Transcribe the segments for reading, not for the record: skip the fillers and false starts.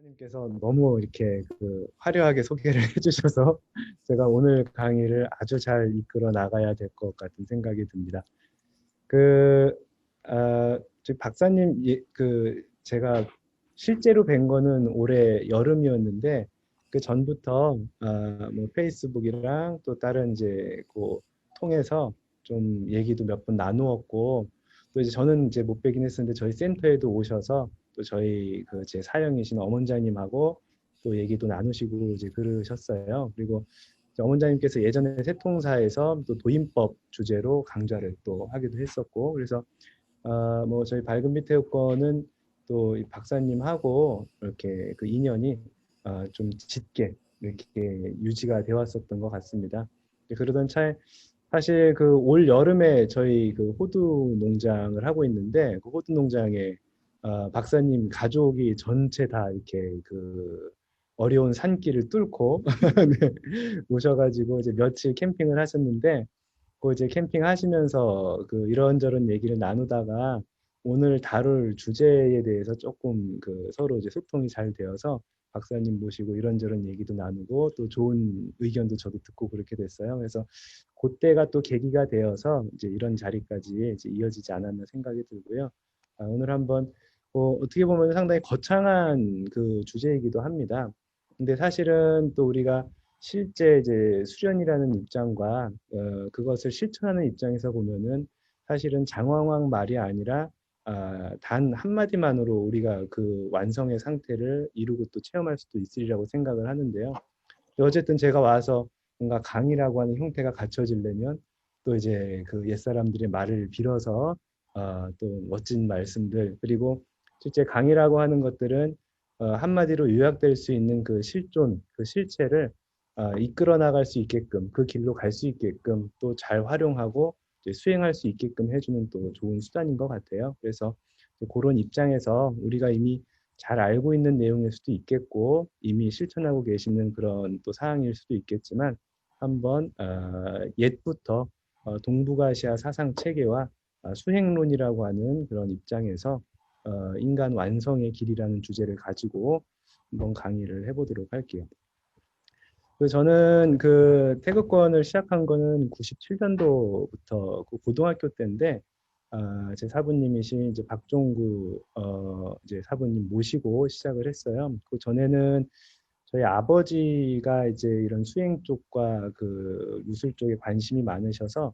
님께서 너무 이렇게 화려하게 소개를 해주셔서 제가 오늘 강의를 아주 잘 이끌어 나가야 될 것 같은 생각이 듭니다. 그, 지금 박사님, 제가 실제로 뵌 거는 올해 여름이었는데, 그 전부터, 뭐, 페이스북이랑 또 다른 이제, 통해서 좀 얘기도 몇 번 나누었고, 또 이제 저는 이제 못 뵈긴 했었는데, 저희 센터에도 오셔서 또 저희 제 사형이신 어머니님하고 또 얘기도 나누시고 이제 그러셨어요. 그리고 어머니님께서 예전에 세통사에서 또 도인법 주제로 강좌를 또 하기도 했었고, 그래서 뭐 저희 밝은 밑에 여건은 또 이 박사님하고 이렇게 그 인연이 좀 짙게 이렇게 유지가 되어 왔었던 것 같습니다. 그러던 차에 사실 그 올 여름에 저희 그 호두 농장을 하고 있는데 그 호두 농장에 박사님 가족이 전체 다 이렇게 그 어려운 산길을 뚫고 네, 오셔가지고 이제 며칠 캠핑을 하셨는데 그 이제 캠핑 하시면서 그 이런저런 얘기를 나누다가 오늘 다룰 주제에 대해서 조금 그 서로 이제 소통이 잘 되어서 박사님 모시고 이런저런 얘기도 나누고 또 좋은 의견도 저도 듣고 그렇게 됐어요. 그래서 그때가 또 계기가 되어서 이제 이런 자리까지 이제 이어지지 않았나 생각이 들고요. 오늘 한번 어떻게 보면 상당히 거창한 그 주제이기도 합니다. 근데 사실은 또 우리가 실제 이제 수련이라는 입장과 그것을 실천하는 입장에서 보면은 사실은 장황한 말이 아니라 단 한마디만으로 우리가 그 완성의 상태를 이루고 또 체험할 수도 있으리라고 생각을 하는데요. 어쨌든 제가 와서 뭔가 강의라고 하는 형태가 갖춰지려면 또 이제 그 옛사람들의 말을 빌어서 또 멋진 말씀들 그리고 실제 강의라고 하는 것들은 한마디로 요약될 수 있는 그 실존, 그 실체를 이끌어 나갈 수 있게끔 그 길로 갈 수 있게끔 또 잘 활용하고 이제 수행할 수 있게끔 해주는 또 좋은 수단인 것 같아요. 그래서 그런 입장에서 우리가 이미 잘 알고 있는 내용일 수도 있겠고 이미 실천하고 계시는 그런 또 사항일 수도 있겠지만 한번 옛부터 동북아시아 사상 체계와 수행론이라고 하는 그런 입장에서 인간 완성의 길이라는 주제를 가지고 한번 강의를 해보도록 할게요. 저는 그 태극권을 시작한 거는 97년도부터 그 고등학교 때인데 제 사부님이신 이제 박종구 이제 사부님 모시고 시작을 했어요. 그 전에는 저희 아버지가 이제 이런 수행 쪽과 그 무술 쪽에 관심이 많으셔서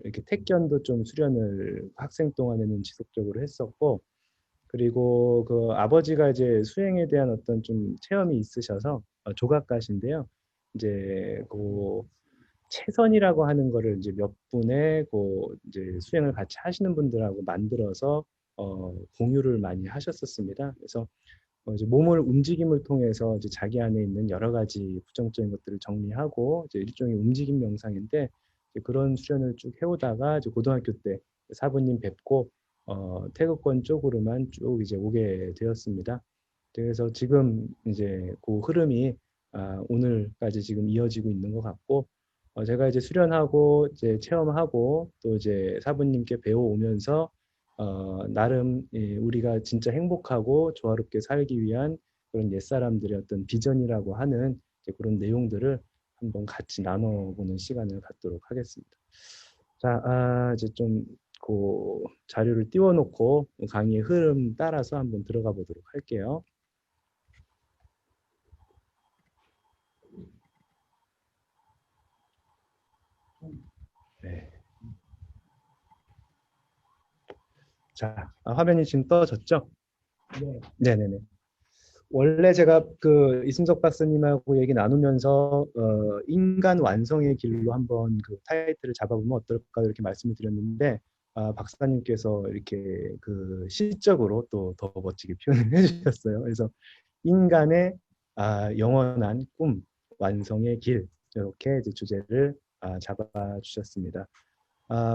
이렇게 택견도 좀 수련을 학생 동안에는 지속적으로 했었고 그리고 그 아버지가 이제 수행에 대한 어떤 좀 체험이 있으셔서 조각가신데요. 이제 그 체선이라고 하는 거를 이제 몇 분의 그 이제 수행을 같이 하시는 분들하고 만들어서 공유를 많이 하셨었습니다. 그래서 이제 몸을 움직임을 통해서 이제 자기 안에 있는 여러 가지 부정적인 것들을 정리하고 이제 일종의 움직임 명상인데 이제 그런 수련을 쭉 해오다가 이제 고등학교 때 사부님 뵙고 태극권 쪽으로만 쭉 이제 오게 되었습니다. 그래서 지금 이제 그 흐름이 오늘까지 지금 이어지고 있는 것 같고 제가 이제 수련하고 이제 체험하고 또 이제 사부님께 배워오면서 나름 우리가 진짜 행복하고 조화롭게 살기 위한 그런 옛사람들의 어떤 비전이라고 하는 이제 그런 내용들을 한번 같이 나눠보는 시간을 갖도록 하겠습니다. 자, 이제 좀 그 자료를 띄워놓고 강의의 흐름 따라서 한번 들어가 보도록 할게요. 네. 자, 화면이 지금 떠졌죠? 네. 네네네. 원래 제가 그 이승석 박사님하고 얘기 나누면서 인간 완성의 길로 한번 그 타이틀을 잡아보면 어떨까 이렇게 말씀을 드렸는데 박사님께서 이렇게 그 시적으로 또 더 멋지게 표현을 해주셨어요. 그래서 인간의 영원한 꿈 완성의 길 이렇게 이제 주제를 잡아주셨습니다.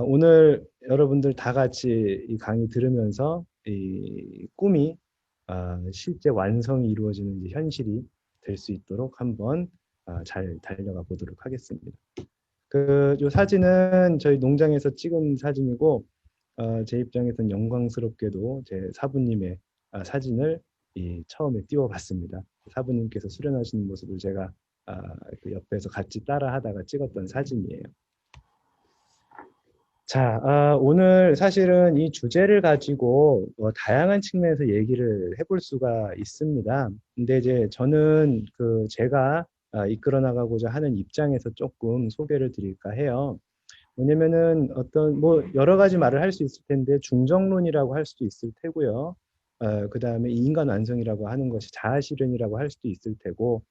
오늘 여러분들 다 같이 이 강의 들으면서 이 꿈이 실제 완성이 이루어지는 이제 현실이 될 수 있도록 한번 잘 달려가 보도록 하겠습니다. 요 사진은 저희 농장에서 찍은 사진이고 제 입장에서는 영광스럽게도 제 사부님의 사진을 처음에 띄워봤습니다. 사부님께서 수련하시는 모습을 제가 그 옆에서 같이 따라하다가 찍었던 사진이에요. 자, 오늘 사실은 이 주제를 가지고 다양한 측면에서 얘기를 해볼 수가 있습니다. 근데 이제 저는 제가 이끌어 나가고자 하는 입장에서 조금 소개를 드릴까 해요. 왜냐면은 뭐 여러 가지 말을 할 수 있을 텐데 중정론이라고 할 수도 있을 테고요. 그 다음에 인간 완성이라고 하는 것이 자아 실현이라고 할 수도 있을 테고,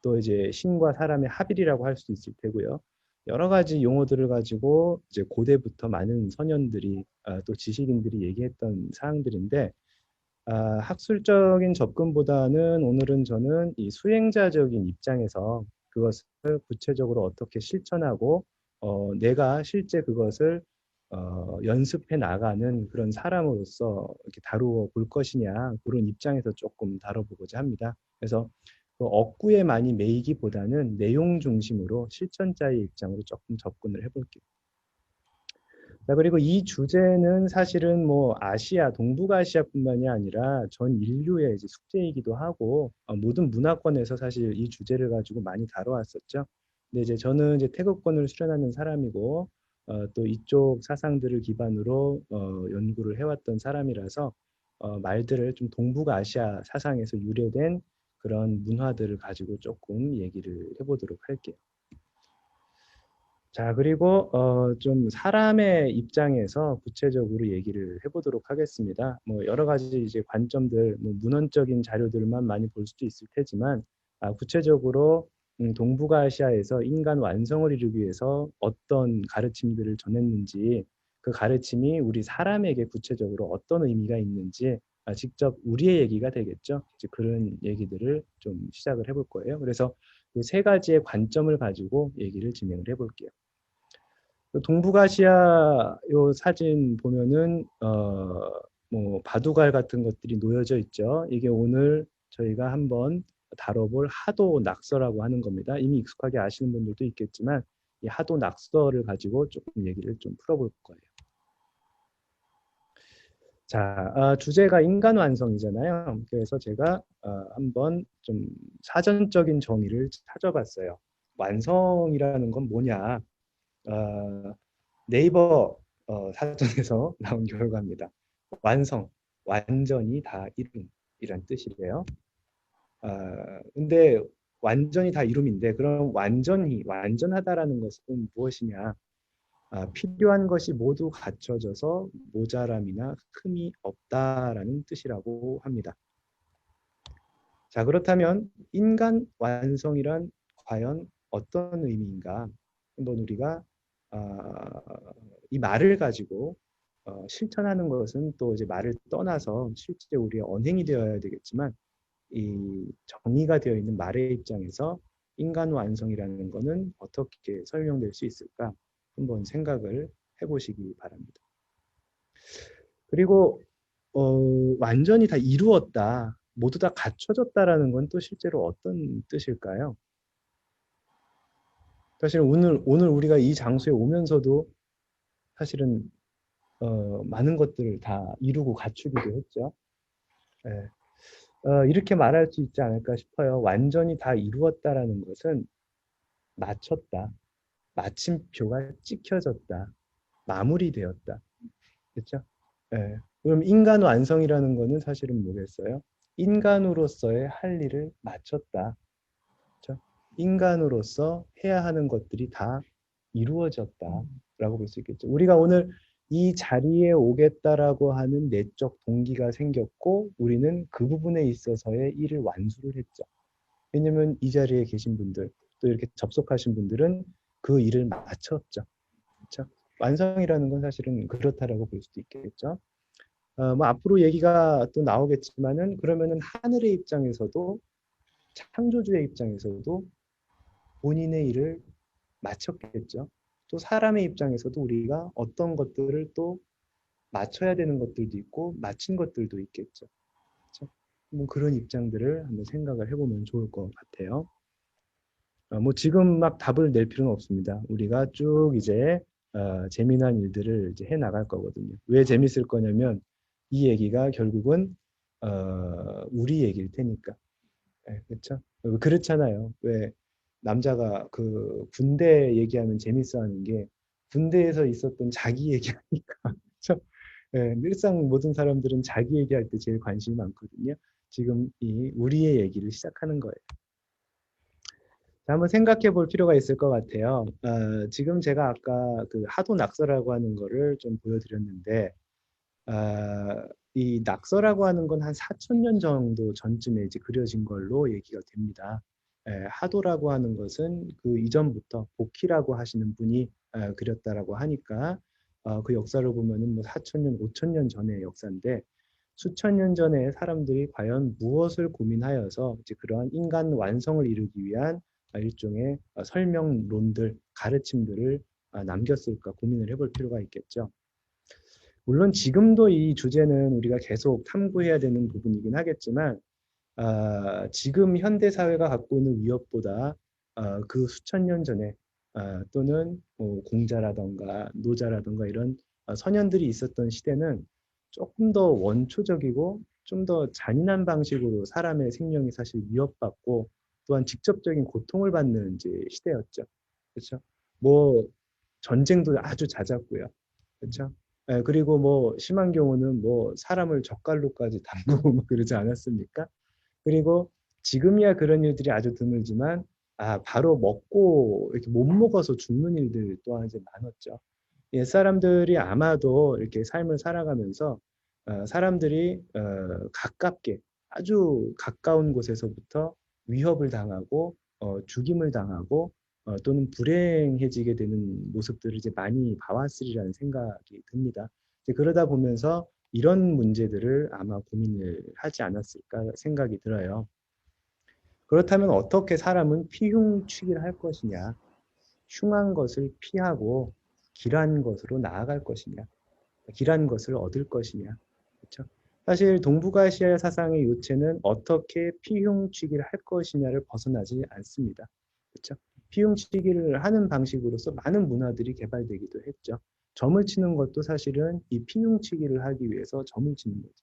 또 이제 신과 사람의 합일이라고 할 수도 있을 테고요. 여러 가지 용어들을 가지고 이제 고대부터 많은 선현들이 또 지식인들이 얘기했던 사항들인데, 학술적인 접근보다는 오늘은 저는 이 수행자적인 입장에서 그것을 구체적으로 어떻게 실천하고 내가 실제 그것을 연습해 나가는 그런 사람으로서 이렇게 다루어 볼 것이냐, 그런 입장에서 조금 다뤄보고자 합니다. 그래서 그 억구에 많이 매이기보다는 내용 중심으로 실천자의 입장으로 조금 접근을 해볼게요. 자, 그리고 이 주제는 사실은 뭐 아시아, 동북아시아뿐만이 아니라 전 인류의 이제 숙제이기도 하고, 모든 문화권에서 사실 이 주제를 가지고 많이 다뤄왔었죠. 근데 이제 저는 이제 태극권을 수련하는 사람이고, 또 이쪽 사상들을 기반으로 연구를 해왔던 사람이라서 말들을 좀 동북아시아 사상에서 유래된 그런 문화들을 가지고 조금 얘기를 해보도록 할게요. 자, 그리고 좀 사람의 입장에서 구체적으로 얘기를 해보도록 하겠습니다. 뭐 여러 가지 이제 관점들, 뭐 문헌적인 자료들만 많이 볼 수도 있을 테지만, 구체적으로 동북아시아에서 인간 완성을 이루기 위해서 어떤 가르침들을 전했는지, 그 가르침이 우리 사람에게 구체적으로 어떤 의미가 있는지 직접 우리의 얘기가 되겠죠. 이제 그런 얘기들을 좀 시작을 해볼 거예요. 그래서 그 세 가지의 관점을 가지고 얘기를 진행을 해볼게요. 동북아시아 요 사진 보면은 뭐 바둑알 같은 것들이 놓여져 있죠. 이게 오늘 저희가 한번 다뤄볼 하도 낙서라고 하는 겁니다. 이미 익숙하게 아시는 분들도 있겠지만 이 하도 낙서를 가지고 조금 얘기를 좀 풀어볼 거예요. 자, 주제가 인간 완성이잖아요. 그래서 제가 한번 좀 사전적인 정의를 찾아봤어요. 완성이라는 건 뭐냐? 어, 네이버 사전에서 나온 결과입니다. 완성, 완전히 다 이룬이란 뜻이래요. 근데 완전히 다 이룸인데 그럼 완전히 완전하다라는 것은 무엇이냐? 필요한 것이 모두 갖춰져서 모자람이나 흠이 없다라는 뜻이라고 합니다. 자, 그렇다면 인간 완성이란 과연 어떤 의미인가? 한번 우리가 이 말을 가지고 실천하는 것은 또 이제 말을 떠나서 실제 우리의 언행이 되어야 되겠지만 이 정의가 되어 있는 말의 입장에서 인간 완성이라는 것은 어떻게 설명될 수 있을까? 한번 생각을 해보시기 바랍니다. 그리고 완전히 다 이루었다, 모두 다 갖춰졌다라는 건 또 실제로 어떤 뜻일까요? 사실 오늘 우리가 이 장소에 오면서도 사실은 많은 것들을 다 이루고 갖추기도 했죠. 예. 이렇게 말할 수 있지 않을까 싶어요. 완전히 다 이루었다라는 것은 마쳤다, 마침표가 찍혀졌다, 마무리되었다. 그렇죠? 예. 그럼 인간 완성이라는 것은 사실은 뭐겠어요? 인간으로서의 할 일을 마쳤다. 그렇죠? 인간으로서 해야 하는 것들이 다 이루어졌다라고 볼 수 있겠죠. 우리가 오늘 이 자리에 오겠다라고 하는 내적 동기가 생겼고 우리는 그 부분에 있어서의 일을 완수를 했죠. 왜냐면 이 자리에 계신 분들, 또 이렇게 접속하신 분들은 그 일을 마쳤죠. 그렇죠? 완성이라는 건 사실은 그렇다라고 볼 수도 있겠죠. 뭐 앞으로 얘기가 또 나오겠지만은 그러면은 하늘의 입장에서도 창조주의 입장에서도 본인의 일을 마쳤겠죠. 또 사람의 입장에서도 우리가 어떤 것들을 또 맞춰야 되는 것들도 있고 마친 것들도 있겠죠. 그렇죠? 뭐 그런 입장들을 한번 생각을 해보면 좋을 것 같아요. 뭐 지금 막 답을 낼 필요는 없습니다. 우리가 쭉 이제 재미난 일들을 이제 해 나갈 거거든요. 왜 재밌을 거냐면 이 얘기가 결국은 우리 얘기일 테니까. 예, 그렇죠? 그렇잖아요. 왜 남자가 그 군대 얘기하면 재밌어하는 게 군대에서 있었던 자기 얘기하니까. 그렇죠? 예, 늘상 모든 사람들은 자기 얘기할 때 제일 관심이 많거든요. 지금 이 우리의 얘기를 시작하는 거예요. 자, 한번 생각해 볼 필요가 있을 것 같아요. 지금 제가 아까 그 하도 낙서라고 하는 거를 좀 보여드렸는데, 이 낙서라고 하는 건 한 4천 년 정도 전쯤에 이제 그려진 걸로 얘기가 됩니다. 하도라고 하는 것은 그 이전부터 복희라고 하시는 분이 그렸다라고 하니까 그 역사를 보면은 뭐 4천 년, 5천 년 전의 역사인데 수천 년 전에 사람들이 과연 무엇을 고민하여서 이제 그러한 인간 완성을 이루기 위한 일종의 설명론들, 가르침들을 남겼을까 고민을 해볼 필요가 있겠죠. 물론 지금도 이 주제는 우리가 계속 탐구해야 되는 부분이긴 하겠지만, 지금 현대 사회가 갖고 있는 위협보다 그 수천 년 전에 또는 뭐 공자라던가 노자라던가 이런 선현들이 있었던 시대는 조금 더 원초적이고 좀 더 잔인한 방식으로 사람의 생명이 사실 위협받고 또한 직접적인 고통을 받는 이제 시대였죠. 그렇죠? 뭐 전쟁도 아주 잦았고요. 그렇죠? 예, 그리고 뭐 심한 경우는 뭐 사람을 젓갈로까지 담그고 뭐 그러지 않았습니까? 그리고 지금이야 그런 일들이 아주 드물지만 바로 먹고 이렇게 못 먹어서 죽는 일들 또한 이제 많았죠. 옛 사람들이 아마도 이렇게 삶을 살아가면서 사람들이 가깝게 아주 가까운 곳에서부터 위협을 당하고 죽임을 당하고 또는 불행해지게 되는 모습들을 이제 많이 봐왔으리라는 생각이 듭니다. 이제 그러다 보면서 이런 문제들을 아마 고민을 하지 않았을까 생각이 들어요. 그렇다면 어떻게 사람은 피흉치기를 할 것이냐? 흉한 것을 피하고 길한 것으로 나아갈 것이냐, 길한 것을 얻을 것이냐. 그렇죠? 사실 동북아시아 사상의 요체는 어떻게 피흉치기를 할 것이냐를 벗어나지 않습니다. 그렇죠? 피흉치기를 하는 방식으로서 많은 문화들이 개발되기도 했죠. 점을 치는 것도 사실은 이 피흉치기를 하기 위해서 점을 치는 거죠.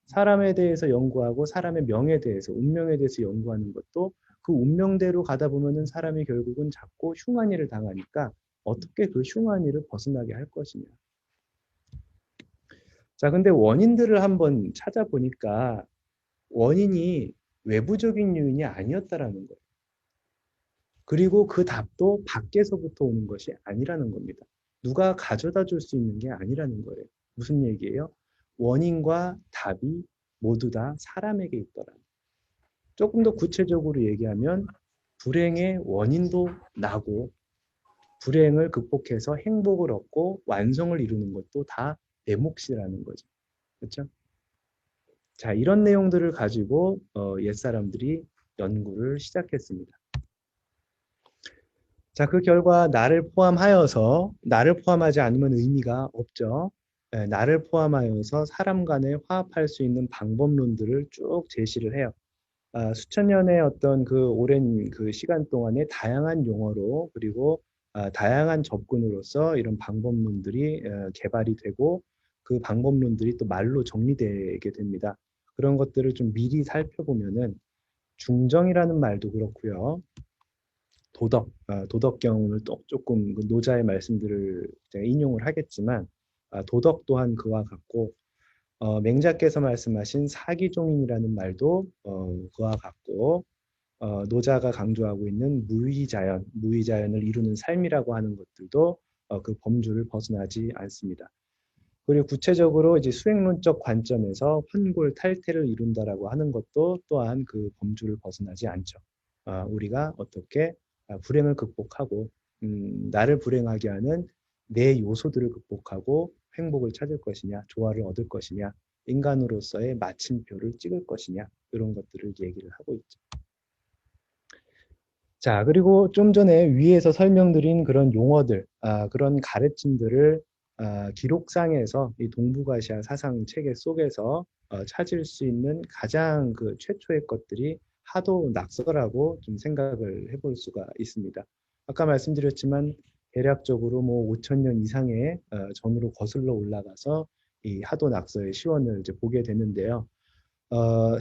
사람에 대해서 연구하고 사람의 명에 대해서, 운명에 대해서 연구하는 것도 그 운명대로 가다 보면은 사람이 결국은 자꾸 흉한 일을 당하니까 어떻게 그 흉한 일을 벗어나게 할 것이냐. 자, 근데 원인들을 한번 찾아보니까 원인이 외부적인 요인이 아니었다라는 거예요. 그리고 그 답도 밖에서부터 오는 것이 아니라는 겁니다. 누가 가져다 줄 수 있는 게 아니라는 거예요. 무슨 얘기예요? 원인과 답이 모두 다 사람에게 있더라. 조금 더 구체적으로 얘기하면 불행의 원인도 나고 불행을 극복해서 행복을 얻고 완성을 이루는 것도 다 내 몫이라는 거죠. 그렇죠? 자, 이런 내용들을 가지고 옛사람들이 연구를 시작했습니다. 자, 그 결과 나를 포함하지 않으면 의미가 없죠. 나를 포함하여서 사람 간에 화합할 수 있는 방법론들을 쭉 제시를 해요. 수천 년의 어떤 그 오랜 그 시간 동안에 다양한 용어로 그리고 다양한 접근으로서 이런 방법론들이 개발이 되고 그 방법론들이 또 말로 정리되게 됩니다. 그런 것들을 좀 미리 살펴보면은 중정이라는 말도 그렇고요. 도덕경을 또 조금 그 노자의 말씀들을 제가 인용을 하겠지만 도덕 또한 그와 같고 맹자께서 말씀하신 사기종인이라는 말도 그와 같고 노자가 강조하고 있는 무위자연, 무위자연을 이루는 삶이라고 하는 것들도 그 범주를 벗어나지 않습니다. 그리고 구체적으로 이제 수행론적 관점에서 환골탈태를 이룬다라고 하는 것도 또한 그 범주를 벗어나지 않죠. 우리가 어떻게 불행을 극복하고 나를 불행하게 하는 내 요소들을 극복하고 행복을 찾을 것이냐, 조화를 얻을 것이냐, 인간으로서의 마침표를 찍을 것이냐 이런 것들을 얘기를 하고 있죠. 자, 그리고 좀 전에 위에서 설명드린 그런 용어들, 그런 가르침들을 기록상에서 이 동북아시아 사상 체계 속에서 찾을 수 있는 가장 그 최초의 것들이 하도 낙서라고 좀 생각을 해볼 수가 있습니다. 아까 말씀드렸지만 대략적으로 뭐 5천 년 이상의 전으로 거슬러 올라가서 이 하도 낙서의 시원을 이제 보게 되는데요.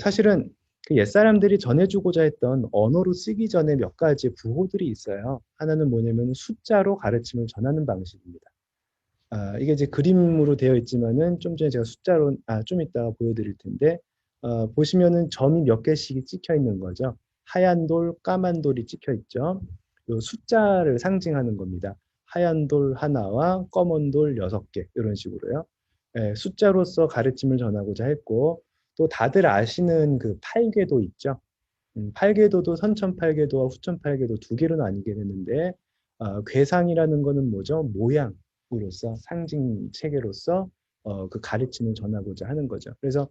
사실은 그 옛사람들이 전해주고자 했던 언어로 쓰기 전에 몇 가지 부호들이 있어요. 하나는 뭐냐면 숫자로 가르침을 전하는 방식입니다. 이게 이제 그림으로 되어 있지만은 좀 전에 제가 숫자로, 좀 이따가 보여드릴 텐데, 보시면은 점이 몇 개씩 찍혀 있는 거죠. 하얀 돌, 까만 돌이 찍혀 있죠. 요 숫자를 상징하는 겁니다. 하얀 돌 하나와 검은 돌 6개, 이런 식으로요. 예, 숫자로서 가르침을 전하고자 했고, 또 다들 아시는 그 팔궤도 있죠. 팔궤도도 선천팔궤도와 후천팔궤도 두 개로 나뉘게 되는데, 궤상이라는 거는 뭐죠? 모양으로서 상징 체계로서 그 가르침을 전하고자 하는 거죠. 그래서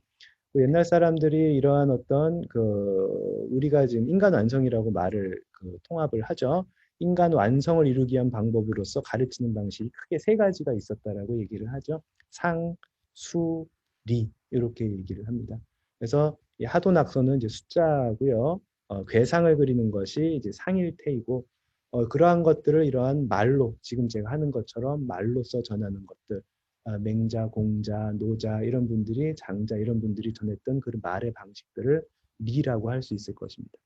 그 옛날 사람들이 이러한 어떤 그 우리가 지금 인간 완성이라고 말을 그 통합을 하죠. 인간 완성을 이루기 위한 방법으로서 가르치는 방식이 크게 세 가지가 있었다라고 얘기를 하죠. 상, 수, 리 이렇게 얘기를 합니다. 그래서 이 하도낙서는 이제 숫자고요. 궤상을 그리는 것이 이제 상일 테이고, 그러한 것들을 이러한 말로 지금 제가 하는 것처럼 말로써 전하는 것들, 맹자, 공자, 노자 이런 분들이 장자 이런 분들이 전했던 그 말의 방식들을 리라고 할 수 있을 것입니다.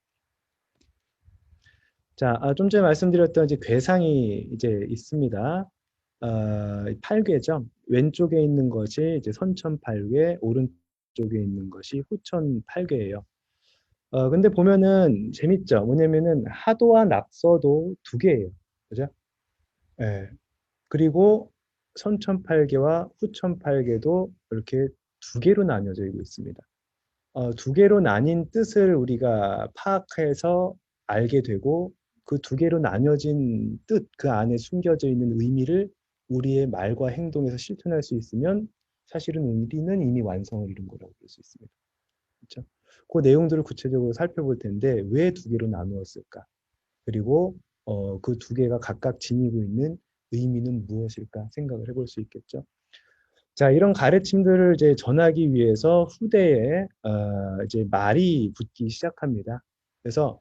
자, 좀 전에 말씀드렸던 이제 궤상이 이제 있습니다. 팔괘죠. 왼쪽에 있는 것이 이제 선천팔괘, 오른쪽에 있는 것이 후천팔괘예요. 근데 보면은 재밌죠. 뭐냐면은 하도와 낙서도 두 개예요. 그죠? 예. 그리고 선천팔계와 후천팔계도 이렇게 두 개로 나뉘어져 있습니다. 두 개로 나뉜 뜻을 우리가 파악해서 알게 되고 그 두 개로 나뉘어진 뜻, 그 안에 숨겨져 있는 의미를 우리의 말과 행동에서 실천할 수 있으면 사실은 우리는 이미 완성을 이룬 거라고 볼 수 있습니다. 그렇죠? 그 내용들을 구체적으로 살펴볼 텐데 왜 두 개로 나누었을까? 그리고 그 두 개가 각각 지니고 있는 의미는 무엇일까 생각을 해볼 수 있겠죠. 자, 이런 가르침들을 이제 전하기 위해서 후대에 이제 말이 붙기 시작합니다. 그래서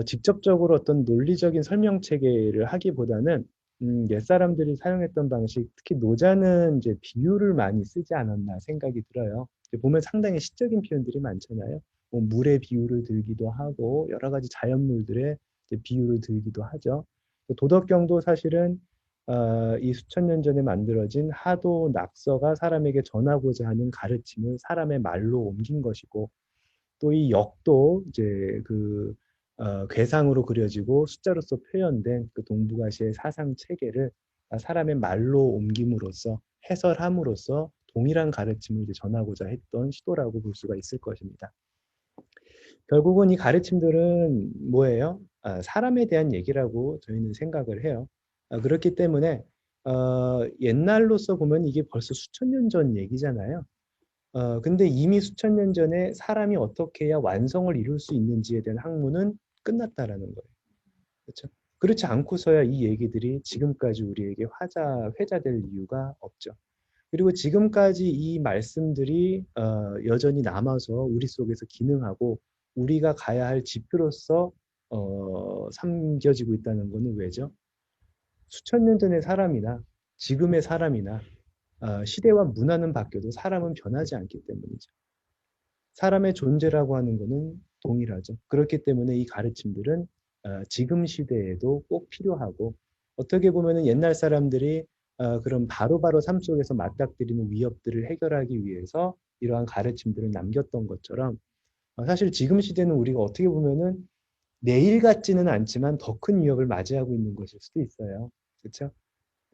직접적으로 어떤 논리적인 설명 체계를 하기보다는 옛 사람들이 사용했던 방식, 특히 노자는 이제 비유를 많이 쓰지 않았나 생각이 들어요. 보면 상당히 시적인 표현들이 많잖아요. 뭐 물의 비유를 들기도 하고 여러 가지 자연물들의 비유를 들기도 하죠. 도덕경도 사실은 이 수천 년 전에 만들어진 하도 낙서가 사람에게 전하고자 하는 가르침을 사람의 말로 옮긴 것이고 또 이 역도 이제 그 궤상으로 그려지고 숫자로서 표현된 그 동북아시아의 사상 체계를 사람의 말로 옮김으로써 해설함으로써 동일한 가르침을 이제 전하고자 했던 시도라고 볼 수가 있을 것입니다. 결국은 이 가르침들은 뭐예요? 사람에 대한 얘기라고 저희는 생각을 해요. 그렇기 때문에 옛날로서 보면 이게 벌써 수천 년 전 얘기잖아요. 근데 이미 수천 년 전에 사람이 어떻게 해야 완성을 이룰 수 있는지에 대한 학문은 끝났다라는 거예요. 그렇죠? 그렇지 않고서야 이 얘기들이 지금까지 우리에게 회자될 이유가 없죠. 그리고 지금까지 이 말씀들이 여전히 남아서 우리 속에서 기능하고 우리가 가야 할 지표로서 삼겨지고 있다는 것은 왜죠? 수천 년 전의 사람이나 지금의 사람이나 시대와 문화는 바뀌어도 사람은 변하지 않기 때문이죠. 사람의 존재라고 하는 것은 동일하죠. 그렇기 때문에 이 가르침들은 지금 시대에도 꼭 필요하고 어떻게 보면 옛날 사람들이 그런 바로바로 삶 속에서 맞닥뜨리는 위협들을 해결하기 위해서 이러한 가르침들을 남겼던 것처럼 사실 지금 시대는 우리가 어떻게 보면은 내일 같지는 않지만 더 큰 위협을 맞이하고 있는 것일 수도 있어요. 그렇죠?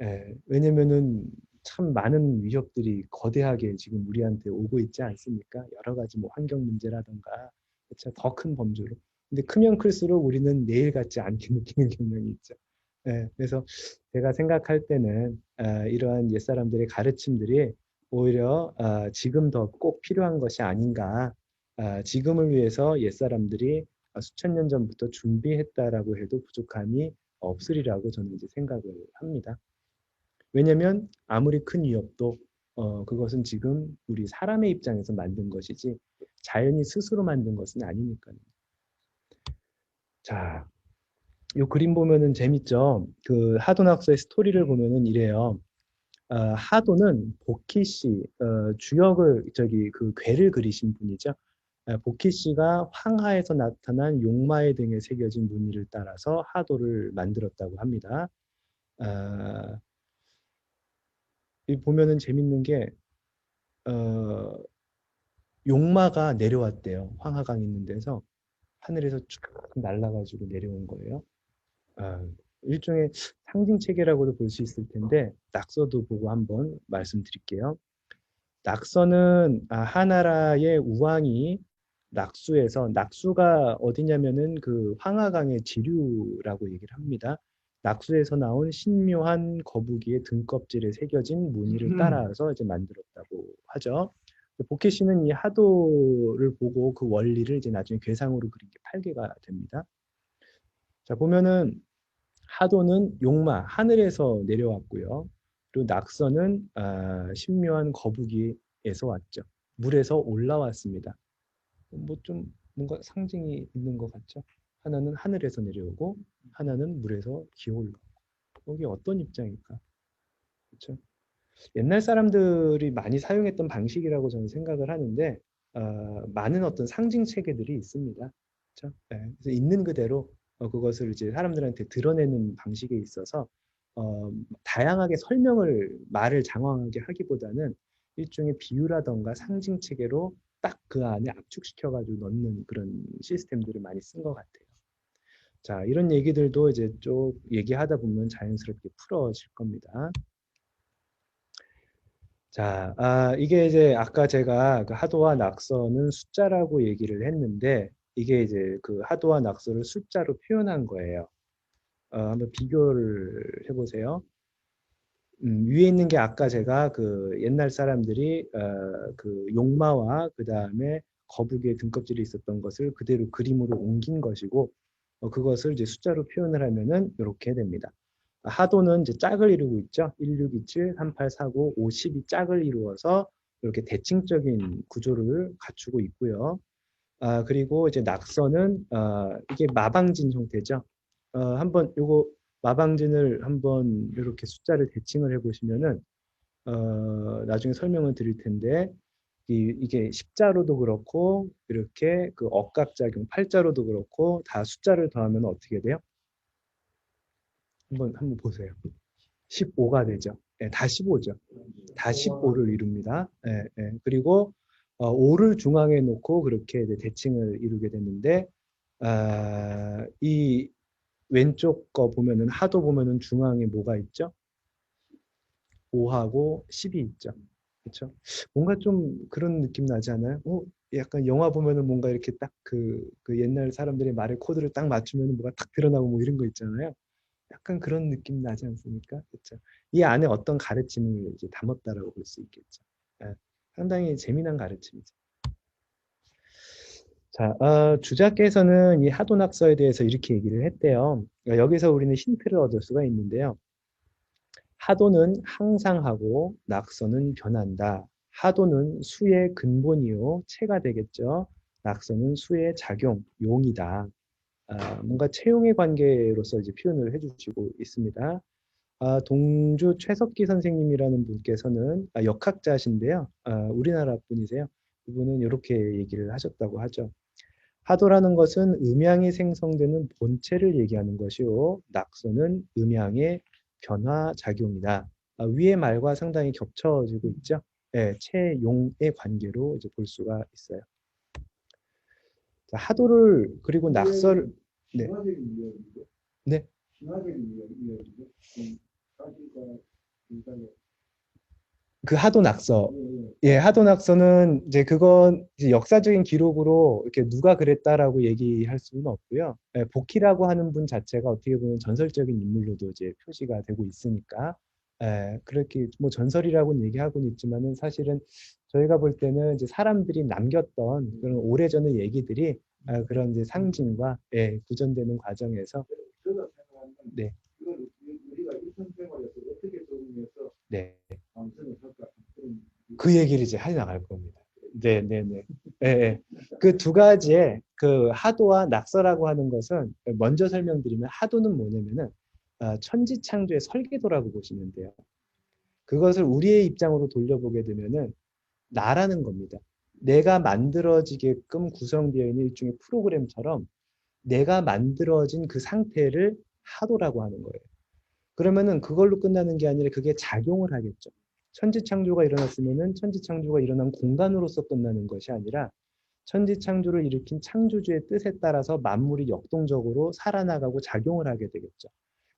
예, 왜냐면은 참 많은 위협들이 거대하게 지금 우리한테 오고 있지 않습니까? 여러 가지 뭐 환경 문제라든가 그렇죠? 더 큰 범주로. 근데 크면 클수록 우리는 내일 같지 않게 느끼는 경향이 있죠. 예, 그래서 제가 생각할 때는 이러한 옛사람들의 가르침들이 오히려 지금 더 꼭 필요한 것이 아닌가. 지금을 위해서 옛사람들이 수천 년 전부터 준비했다라고 해도 부족함이 없으리라고 저는 이제 생각을 합니다. 왜냐하면 아무리 큰 위협도 그것은 지금 우리 사람의 입장에서 만든 것이지 자연이 스스로 만든 것은 아니니까요. 자, 이 그림 보면은 재밌죠. 그 하도낙서의 스토리를 보면은 이래요. 하도는 복희 씨, 주역을 저기 그 괴를 그리신 분이죠. 보키시가 황하에서 나타난 용마의 등에 새겨진 무늬를 따라서 하도를 만들었다고 합니다. 아, 이 보면은 재밌는 게 어, 용마가 내려왔대요. 황하강 있는 데서 하늘에서 쭉 날아가지고 내려온 거예요. 아, 일종의 상징 체계라고도 볼 수 있을 텐데 낙서도 보고 한번 말씀드릴게요. 낙서는 하나라의 우왕이 낙수에서 낙수가 어디냐면은 그 황하강의 지류라고 얘기를 합니다. 낙수에서 나온 신묘한 거북이의 등껍질에 새겨진 무늬를 따라서 이제 만들었다고 하죠. 보케시는 이 하도를 보고 그 원리를 이제 나중에 괴상으로 그린 게 8개가 됩니다. 자, 보면은 하도는 용마, 하늘에서 내려왔고요. 그리고 낙서는 신묘한 거북이에서 왔죠. 물에서 올라왔습니다. 뭐 좀 뭔가 상징이 있는 것 같죠. 하나는 하늘에서 내려오고 하나는 물에서 기어올라. 이게 어떤 입장일까? 그렇죠? 옛날 사람들이 많이 사용했던 방식이라고 저는 생각을 하는데 많은 어떤 상징 체계들이 있습니다. 그렇죠? 네. 그래서 있는 그대로 그것을 이제 사람들한테 드러내는 방식에 있어서 다양하게 설명을 말을 장황하게 하기보다는 일종의 비유라던가 상징 체계로 딱 그 안에 압축시켜 가지고 넣는 그런 시스템들을 많이 쓴 것 같아요. 자, 이런 얘기들도 이제 쭉 얘기하다 보면 자연스럽게 풀어질 겁니다. 자, 이게 이제 아까 제가 그 하도와 낙서는 숫자라고 얘기를 했는데 이게 이제 그 하도와 낙서를 숫자로 표현한 거예요. 한번 비교를 해보세요. 위에 있는 게 아까 제가 그 옛날 사람들이 그 용마와 그 다음에 거북이의 등껍질이 있었던 것을 그대로 그림으로 옮긴 것이고 그것을 이제 숫자로 표현을 하면은 이렇게 됩니다. 하도는 이제 짝을 이루고 있죠. 1627, 3849, 50이 짝을 이루어서 이렇게 대칭적인 구조를 갖추고 있고요. 그리고 이제 낙서는 이게 마방진 형태죠. 한번 요거 마방진을 한번 이렇게 숫자를 대칭을 해보시면은 나중에 설명을 드릴 텐데 이게 십자로도 그렇고 이렇게 그 억각작용 팔자로도 그렇고 다 숫자를 더하면 어떻게 돼요? 한번 보세요. 15가 되죠. 예, 다 15죠. 다 15를 이룹니다. 예, 예. 그리고 5를 중앙에 놓고 그렇게 이제 대칭을 이루게 되는데 이 왼쪽 거 보면은 하도 보면은 중앙에 뭐가 있죠? 5하고 10이 있죠. 그렇죠? 뭔가 좀 그런 느낌 나지 않아요? 약간 영화 보면은 뭔가 이렇게 딱 그 옛날 사람들의 말의 코드를 딱 맞추면 뭐가 탁 드러나고 뭐 이런 거 있잖아요. 약간 그런 느낌 나지 않습니까? 그렇죠? 이 안에 어떤 가르침을 이제 담았다라고 볼 수 있겠죠. 예, 상당히 재미난 가르침이죠. 자, 주자께서는 이 하도낙서에 대해서 이렇게 얘기를 했대요. 그러니까 여기서 우리는 힌트를 얻을 수가 있는데요. 하도는 항상 하고 낙서는 변한다. 하도는 수의 근본이요, 체가 되겠죠. 낙서는 수의 작용, 용이다. 뭔가 채용의 관계로서 이제 표현을 해주시고 있습니다. 동주 최석기 선생님이라는 분께서는 역학자신데요. 우리나라 분이세요. 이분은 이렇게 얘기를 하셨다고 하죠. 하도라는 것은 음양이 생성되는 본체를 얘기하는 것이요. 낙서는 음양의 변화작용이다. 위의 말과 상당히 겹쳐지고 있죠. 네, 채용의 관계로 이제 볼 수가 있어요. 자, 하도를 그리고 낙서를 네. 네. 그 하도 낙서. 예, 하도 낙서는 이제 그건 이제 역사적인 기록으로 이렇게 누가 그랬다라고 얘기할 수는 없고요. 예, 복희라고 하는 분 자체가 어떻게 보면 전설적인 인물로도 이제 표시가 되고 있으니까 그렇게 뭐 전설이라고는 얘기하고는 있지만은 사실은 저희가 볼 때는 이제 사람들이 남겼던 그런 오래전의 얘기들이 그런 이제 상징과 구전되는 과정에서 네. 네. 그 얘기를 이제 해 나갈 겁니다. 네, 네, 네. 예, 예. 그 두 가지의 그 하도와 낙서라고 하는 것은 먼저 설명드리면 하도는 뭐냐면은 천지창조의 설계도라고 보시면 돼요. 그것을 우리의 입장으로 돌려보게 되면은 나라는 겁니다. 내가 만들어지게끔 구성되어 있는 일종의 프로그램처럼 내가 만들어진 그 상태를 하도라고 하는 거예요. 그러면은 그걸로 끝나는 게 아니라 그게 작용을 하겠죠. 천지창조가 일어났으면은 천지창조가 일어난 공간으로서 끝나는 것이 아니라 천지창조를 일으킨 창조주의 뜻에 따라서 만물이 역동적으로 살아나가고 작용을 하게 되겠죠.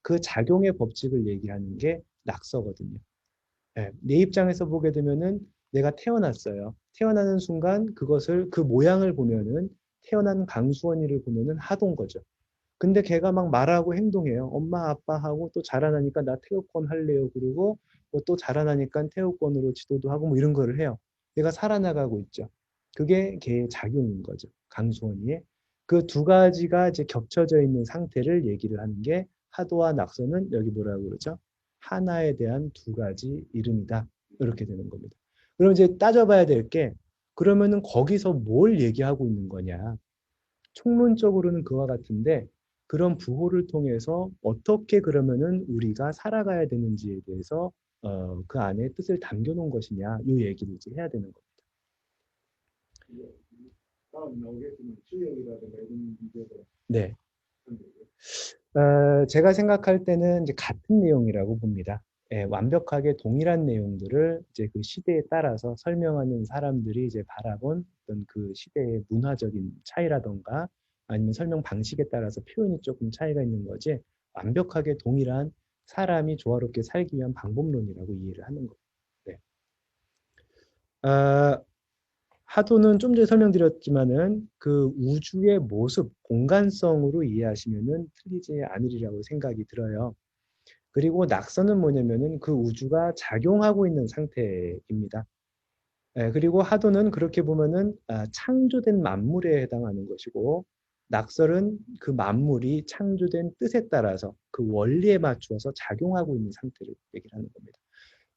그 작용의 법칙을 얘기하는 게 낙서거든요. 예, 내 입장에서 보게 되면은 내가 태어났어요. 태어나는 순간 그것을 그 모양을 보면은 태어난 강수원이를 보면은 하던 거죠. 근데 걔가 막 말하고 행동해요. 엄마 아빠 하고 또 자라나니까 나 태극권 할래요. 그러고 뭐또 자라나니까 태극권으로 지도도 하고 뭐 이런 거를 해요. 얘가 살아나가고 있죠. 그게 걔의 작용인 거죠. 강수원이의. 그 두 가지가 이제 겹쳐져 있는 상태를 얘기를 하는 게 하도와 낙서는 여기 뭐라고 그러죠? 하나에 대한 두 가지 이름이다. 이렇게 되는 겁니다. 그럼 이제 따져봐야 될 게 그러면은 거기서 뭘 얘기하고 있는 거냐? 총론적으로는 그와 같은데 그런 부호를 통해서 어떻게 그러면은 우리가 살아가야 되는지에 대해서 그 안에 뜻을 담겨놓은 것이냐 이 얘기를 이제 해야 되는 겁니다. 다음 나오겠지만 주역이라든가 이런 문제도 네, 한거죠. 제가 생각할 때는 이제 같은 내용이라고 봅니다. 예, 완벽하게 동일한 내용들을 이제 그 시대에 따라서 설명하는 사람들이 이제 바라본 어떤 그 시대의 문화적인 차이라던가 아니면 설명 방식에 따라서 표현이 조금 차이가 있는 거지 완벽하게 동일한 사람이 조화롭게 살기 위한 방법론이라고 이해를 하는 거예요. 네. 아, 하도는 좀 전에 설명드렸지만은 그 우주의 모습, 공간성으로 이해하시면은 틀리지 않으리라고 생각이 들어요. 그리고 낙서는 뭐냐면은 그 우주가 작용하고 있는 상태입니다. 예, 그리고 하도는 그렇게 보면은 창조된 만물에 해당하는 것이고 낙설은 그 만물이 창조된 뜻에 따라서 그 원리에 맞추어서 작용하고 있는 상태를 얘기를 하는 겁니다.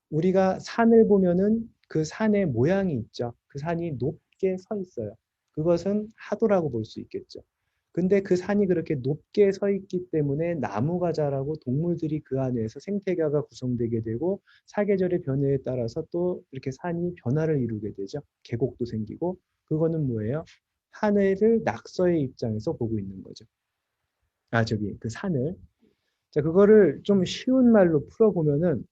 우리가 산을 보면은 그 산의 모양이 있죠. 그 산이 높게 서 있어요. 그것은 하도라고 볼 수 있겠죠. 근데 그 산이 그렇게 높게 서 있기 때문에 나무가 자라고 동물들이 그 안에서 생태계가 구성되게 되고 사계절의 변화에 따라서 또 이렇게 산이 변화를 이루게 되죠. 계곡도 생기고 그거는 뭐예요? 하늘을 낙서의 입장에서 보고 있는 거죠. 저기 그 산을. 자, 그거를 좀 쉬운 말로 풀어보면은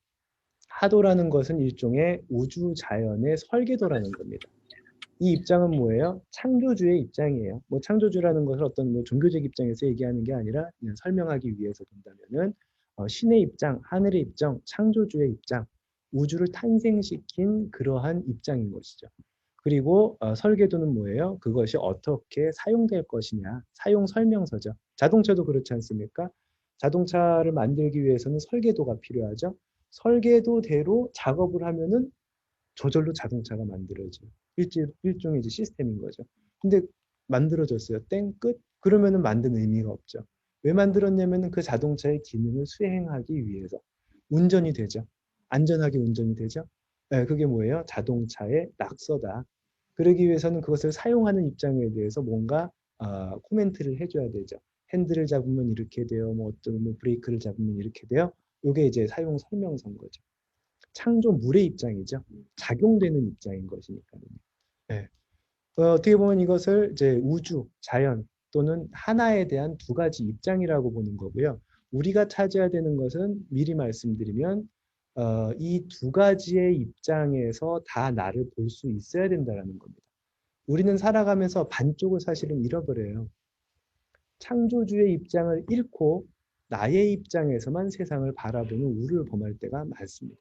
하도라는 것은 일종의 우주 자연의 설계도라는 겁니다. 이 입장은 뭐예요? 창조주의 입장이에요. 뭐 창조주라는 것을 어떤 뭐 종교적 입장에서 얘기하는 게 아니라 그냥 설명하기 위해서 본다면은 신의 입장, 하늘의 입장, 창조주의 입장, 우주를 탄생시킨 그러한 입장인 것이죠. 그리고 설계도는 뭐예요? 그것이 어떻게 사용될 것이냐, 사용 설명서죠. 자동차도 그렇지 않습니까? 자동차를 만들기 위해서는 설계도가 필요하죠. 설계도대로 작업을 하면은 저절로 자동차가 만들어져요. 일종의 이제 시스템인 거죠. 근데 만들어졌어요. 땡, 끝? 그러면은 만든 의미가 없죠. 왜 만들었냐면은 그 자동차의 기능을 수행하기 위해서. 운전이 되죠. 안전하게 운전이 되죠. 네, 그게 뭐예요? 자동차의 낙서다. 그러기 위해서는 그것을 사용하는 입장에 대해서 뭔가 코멘트를 해줘야 되죠. 핸들을 잡으면 이렇게 돼요. 뭐 어떤 뭐 브레이크를 잡으면 이렇게 돼요. 이게 이제 사용 설명서인 거죠. 창조물의 입장이죠. 작용되는 입장인 것이니까요. 네. 어떻게 보면 이것을 이제 우주, 자연 또는 하나에 대한 두 가지 입장이라고 보는 거고요. 우리가 찾아야 되는 것은 미리 말씀드리면 이 두 가지의 입장에서 다 나를 볼 수 있어야 된다는 겁니다. 우리는 살아가면서 반쪽을 사실은 잃어버려요. 창조주의 입장을 잃고 나의 입장에서만 세상을 바라보는 우를 범할 때가 많습니다.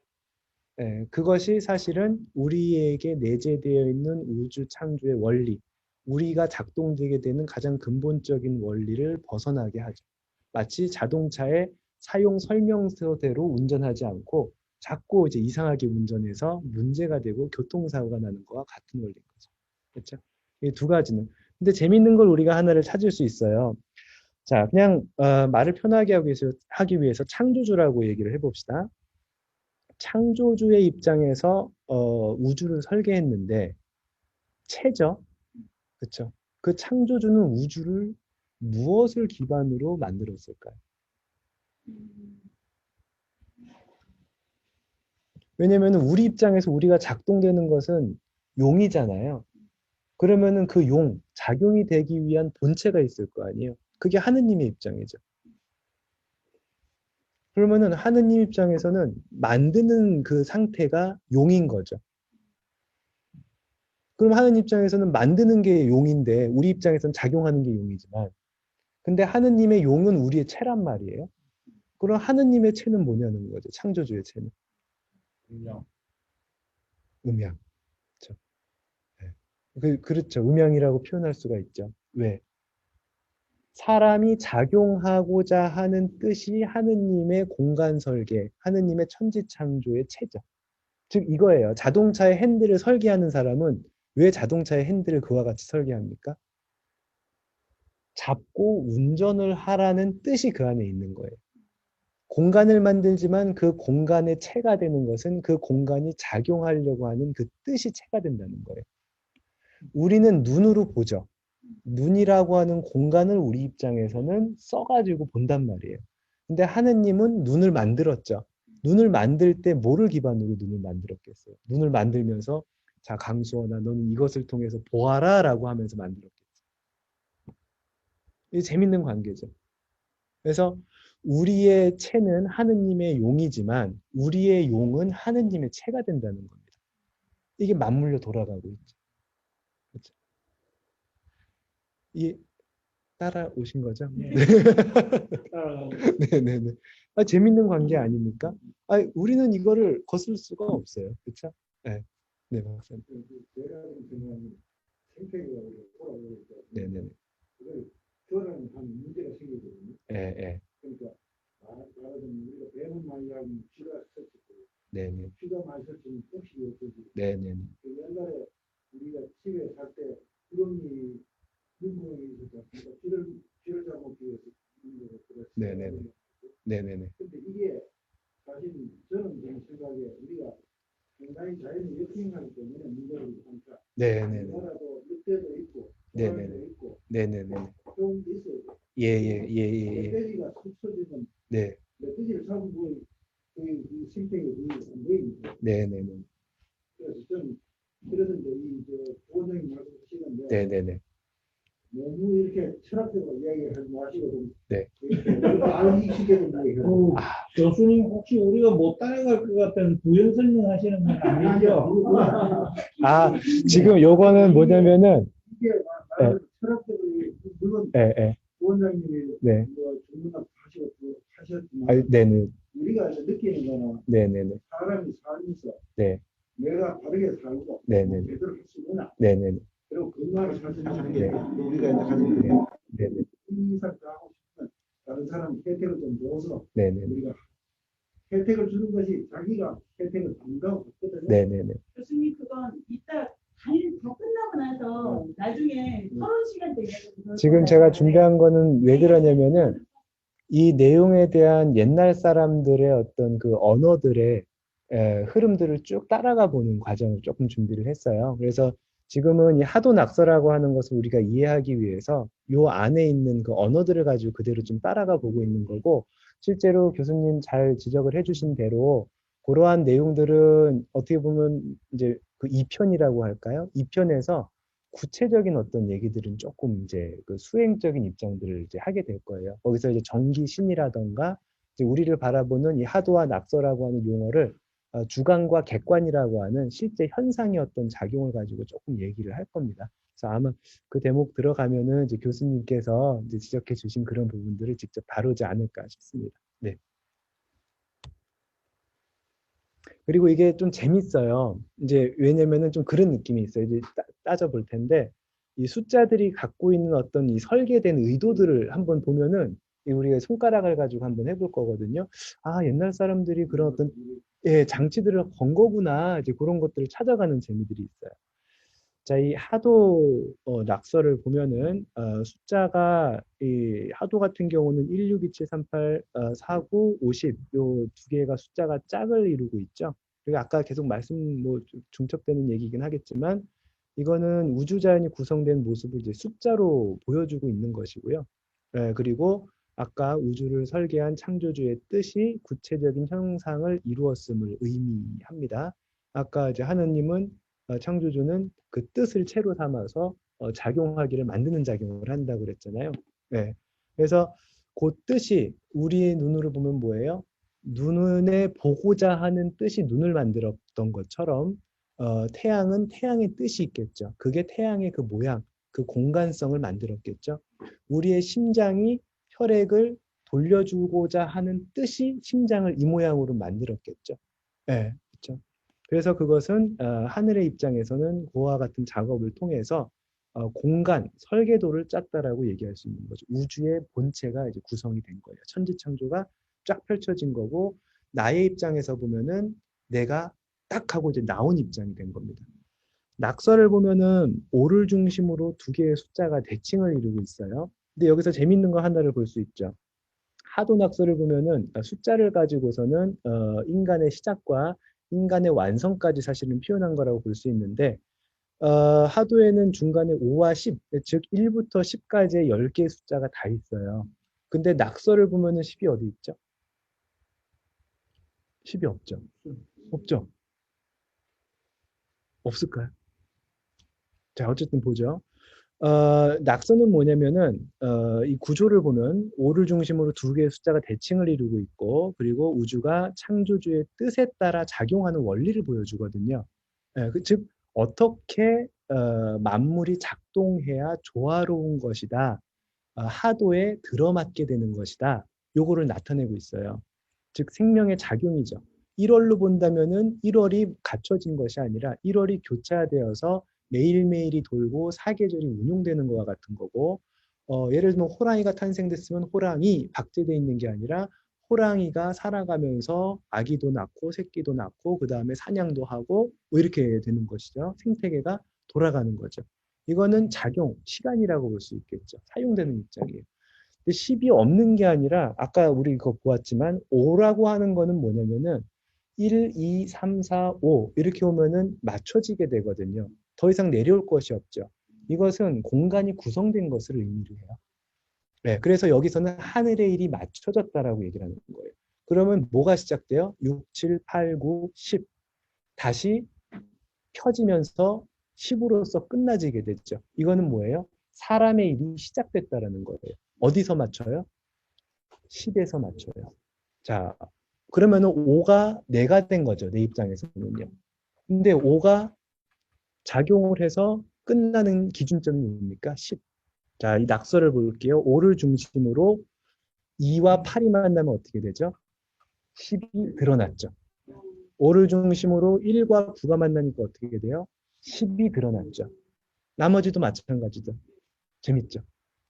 그것이 사실은 우리에게 내재되어 있는 우주 창조의 원리, 우리가 작동되게 되는 가장 근본적인 원리를 벗어나게 하죠. 마치 자동차의 사용 설명서대로 운전하지 않고 자꾸 이제 이상하게 운전해서 문제가 되고 교통사고가 나는 거와 같은 원리인 거죠. 그렇죠? 이 두 가지는. 근데 재밌는 걸 우리가 하나를 찾을 수 있어요. 자, 그냥 말을 편하게 하기 위해서 창조주라고 얘기를 해봅시다. 창조주의 입장에서 우주를 설계했는데 체죠. 그렇죠? 그 창조주는 우주를 무엇을 기반으로 만들었을까요? 왜냐하면 우리 입장에서 우리가 작동되는 것은 용이잖아요. 그러면은 그 용, 작용이 되기 위한 본체가 있을 거 아니에요. 그게 하느님의 입장이죠. 그러면은 하느님 입장에서는 만드는 그 상태가 용인 거죠. 그럼 하느님 입장에서는 만드는 게 용인데 우리 입장에서는 작용하는 게 용이지만 근데 하느님의 용은 우리의 체란 말이에요. 그럼 하느님의 체는 뭐냐는 거죠. 창조주의 체는. 그냥 음양. 그렇죠. 네. 그렇죠. 음양이라고 표현할 수가 있죠. 왜? 사람이 작용하고자 하는 뜻이 하느님의 공간 설계, 하느님의 천지 창조의 체죠. 즉 이거예요. 자동차의 핸들을 설계하는 사람은 왜 자동차의 핸들을 그와 같이 설계합니까? 잡고 운전을 하라는 뜻이 그 안에 있는 거예요. 공간을 만들지만 그 공간의 체가 되는 것은 그 공간이 작용하려고 하는 그 뜻이 체가 된다는 거예요. 우리는 눈으로 보죠. 눈이라고 하는 공간을 우리 입장에서는 써가지고 본단 말이에요. 근데 하느님은 눈을 만들었죠. 눈을 만들 때 뭐를 기반으로 눈을 만들었겠어요? 눈을 만들면서 자 강수원아 너는 이것을 통해서 보아라 라고 하면서 만들었겠죠. 이게 재밌는 관계죠. 그래서 우리의 체는 하느님의 용이지만 우리의 용은 하느님의 체가 된다는 겁니다. 이게 맞물려 돌아가고 있죠. 그렇죠? 이 따라오신 거죠? 네. 네네네. 아, 재밌는 관계 아닙니까? 아, 우리는 이거를 거슬 수가 없어요. 그렇죠? 네. 네, 박사님. 내가 생각하는 생태계라고 돌아오니까 네네네. 그걸 교란한 문제가 생기거든요. 예, 예. 그러니까 말하자면 우리가 배는 많이 하면 쥐가 설치고 네네. 쥐가 많이 설치면 폭식이 없어지고 네네네. 옛날에 우리가 집에 살 때 구렁이 눈구렁이 있었다. 그러니까 쥐를 잡아먹기 위해서 네네네. 네네네. 근데 이게 사실 저는 제 생각에 우리가 상당히 자연이 역행하기 때문에 문제를 하니까 네네네. 우리나라도 늑대도 있고 네네네. 고라니도 있고 네네네. 좀 있어요. 예, 예, 예, 예, 예. 멧돼지가 툭 터지면 네. 멧돼지를 잡은 그 생태계 안 보입니다. 네네네. 그래서 좀 그러던데 이저 부원장님 말씀하시는데 네네네. 너무 이렇게 철학적으로 이야기하지 마시고 좀 네. 알기 쉽게 좀 이야기해요. 교수님 혹시 우리가 못 따라갈 것 같은 부연 설명하시는 건 아니죠? 아, 지금 요거는 뭐냐면은, 이게 말하는 철학적으로 물론 예, 예. 부원장님이 네. 뭐 전문가 하셨지만 아, 네네. 우리가 이제 느끼는 거는 네네네. 사람이 살면서 네. 내가 바르게 살고 네네네. 제대로 할 수 있느냐 네네네. 그리고 건강하게 살 수 있는 게 네. 우리가 이제 가진 거예요. 네네. 이 이상 더 하고 싶으면 다른 사람 혜택을 좀 줘서 네네네. 우리가 혜택을 주는 것이 자기가 혜택을 받는다고 봤거든요. 네네네. 교수님 그건 이따 당일 다 끝나고 나서 나중에 토론 시간 때 지금 제가 준비한 거는 왜 그러냐면은 이 내용에 대한 옛날 사람들의 어떤 그 언어들의 흐름들을 쭉 따라가 보는 과정을 조금 준비를 했어요. 그래서 지금은 이 하도 낙서라고 하는 것을 우리가 이해하기 위해서 요 안에 있는 그 언어들을 가지고 그대로 좀 따라가 보고 있는 거고 실제로 교수님 잘 지적을 해주신 대로 그러한 내용들은 어떻게 보면 이제 그 2편이라고 할까요? 2편에서 구체적인 어떤 얘기들은 조금 이제 그 수행적인 입장들을 이제 하게 될 거예요. 거기서 이제 정기신이라던가 이제 우리를 바라보는 이 하도와 낙서라고 하는 용어를 주관과 객관이라고 하는 실제 현상의 어떤 작용을 가지고 조금 얘기를 할 겁니다. 그래서 아마 그 대목 들어가면은 이제 교수님께서 이제 지적해 주신 그런 부분들을 직접 다루지 않을까 싶습니다. 네. 그리고 이게 좀 재밌어요. 이제 왜냐면은 좀 그런 느낌이 있어요. 이제 따져 볼 텐데 이 숫자들이 갖고 있는 어떤 이 설계된 의도들을 한번 보면은 우리가 손가락을 가지고 한번 해볼 거거든요. 아, 옛날 사람들이 그런 어떤 장치들을 건 거구나. 이제 그런 것들을 찾아가는 재미들이 있어요. 자, 이 하도 낙서를 보면은 숫자가 이 하도 같은 경우는 162738 49 50 요 두 개가 숫자가 짝을 이루고 있죠. 그리고 아까 계속 말씀 뭐 중첩되는 얘기긴 하겠지만 이거는 우주자연이 구성된 모습을 이제 숫자로 보여주고 있는 것이고요. 그리고 아까 우주를 설계한 창조주의 뜻이 구체적인 형상을 이루었음을 의미합니다. 아까 이제 하느님은 창조주는 그 뜻을 채로 삼아서 작용하기를 만드는 작용을 한다고 그랬잖아요. 네. 그래서 그 뜻이 우리의 눈으로 보면 뭐예요? 눈에 보고자 하는 뜻이 눈을 만들었던 것처럼 태양은 태양의 뜻이 있겠죠. 그게 태양의 그 모양, 그 공간성을 만들었겠죠. 우리의 심장이 혈액을 돌려주고자 하는 뜻이 심장을 이 모양으로 만들었겠죠. 네, 그렇죠. 그래서 그것은 하늘의 입장에서는 그와 같은 작업을 통해서 공간, 설계도를 짰다라고 얘기할 수 있는 거죠. 우주의 본체가 이제 구성이 된 거예요. 천지창조가 쫙 펼쳐진 거고 나의 입장에서 보면은 내가 딱 하고 이제 나온 입장이 된 겁니다. 낙서를 보면은 5를 중심으로 두 개의 숫자가 대칭을 이루고 있어요. 근데 여기서 재밌는 거 하나를 볼 수 있죠. 하도 낙서를 보면은 숫자를 가지고서는 인간의 시작과 인간의 완성까지 사실은 표현한 거라고 볼 수 있는데 하도에는 중간에 5와 10, 즉 1부터 10까지의 10개의 숫자가 다 있어요. 근데 낙서를 보면은 10이 어디 있죠? 10이 없죠. 없죠. 없을까요? 자, 어쨌든 보죠. 낙서는 뭐냐면은 이 구조를 보면 5를 중심으로 두 개의 숫자가 대칭을 이루고 있고 그리고 우주가 창조주의 뜻에 따라 작용하는 원리를 보여주거든요. 즉 어떻게 만물이 작동해야 조화로운 것이다. 하도에 들어맞게 되는 것이다. 요거를 나타내고 있어요. 즉 생명의 작용이죠. 1월로 본다면은 1월이 갖춰진 것이 아니라 1월이 교차되어서 매일매일이 돌고 사계절이 운용되는 것과 같은 거고 예를 들면 호랑이가 탄생됐으면 호랑이 박제되어 있는 게 아니라 호랑이가 살아가면서 아기도 낳고 새끼도 낳고 그 다음에 사냥도 하고 뭐 이렇게 되는 것이죠. 생태계가 돌아가는 거죠. 이거는 작용, 시간이라고 볼 수 있겠죠. 사용되는 입장이에요. 10이 없는 게 아니라 아까 우리 그거 보았지만 5라고 하는 거는 뭐냐면은 1, 2, 3, 4, 5 이렇게 오면은 맞춰지게 되거든요. 더 이상 내려올 것이 없죠. 이것은 공간이 구성된 것을 의미를 해요. 네, 그래서 여기서는 하늘의 일이 맞춰졌다라고 얘기를 하는 거예요. 그러면 뭐가 시작돼요? 6, 7, 8, 9, 10 다시 펴지면서 10으로서 끝나지게 됐죠. 이거는 뭐예요? 사람의 일이 시작됐다라는 거예요. 어디서 맞춰요? 10에서 맞춰요. 자, 그러면은 5가 내가 된 거죠. 내 입장에서는요. 근데 5가 작용을 해서 끝나는 기준점이 뭡니까? 10. 자, 이 낙서를 볼게요. 5를 중심으로 2와 8이 만나면 어떻게 되죠? 10이 드러났죠. 5를 중심으로 1과 9가 만나니까 어떻게 돼요? 10이 드러났죠. 나머지도 마찬가지죠. 재밌죠?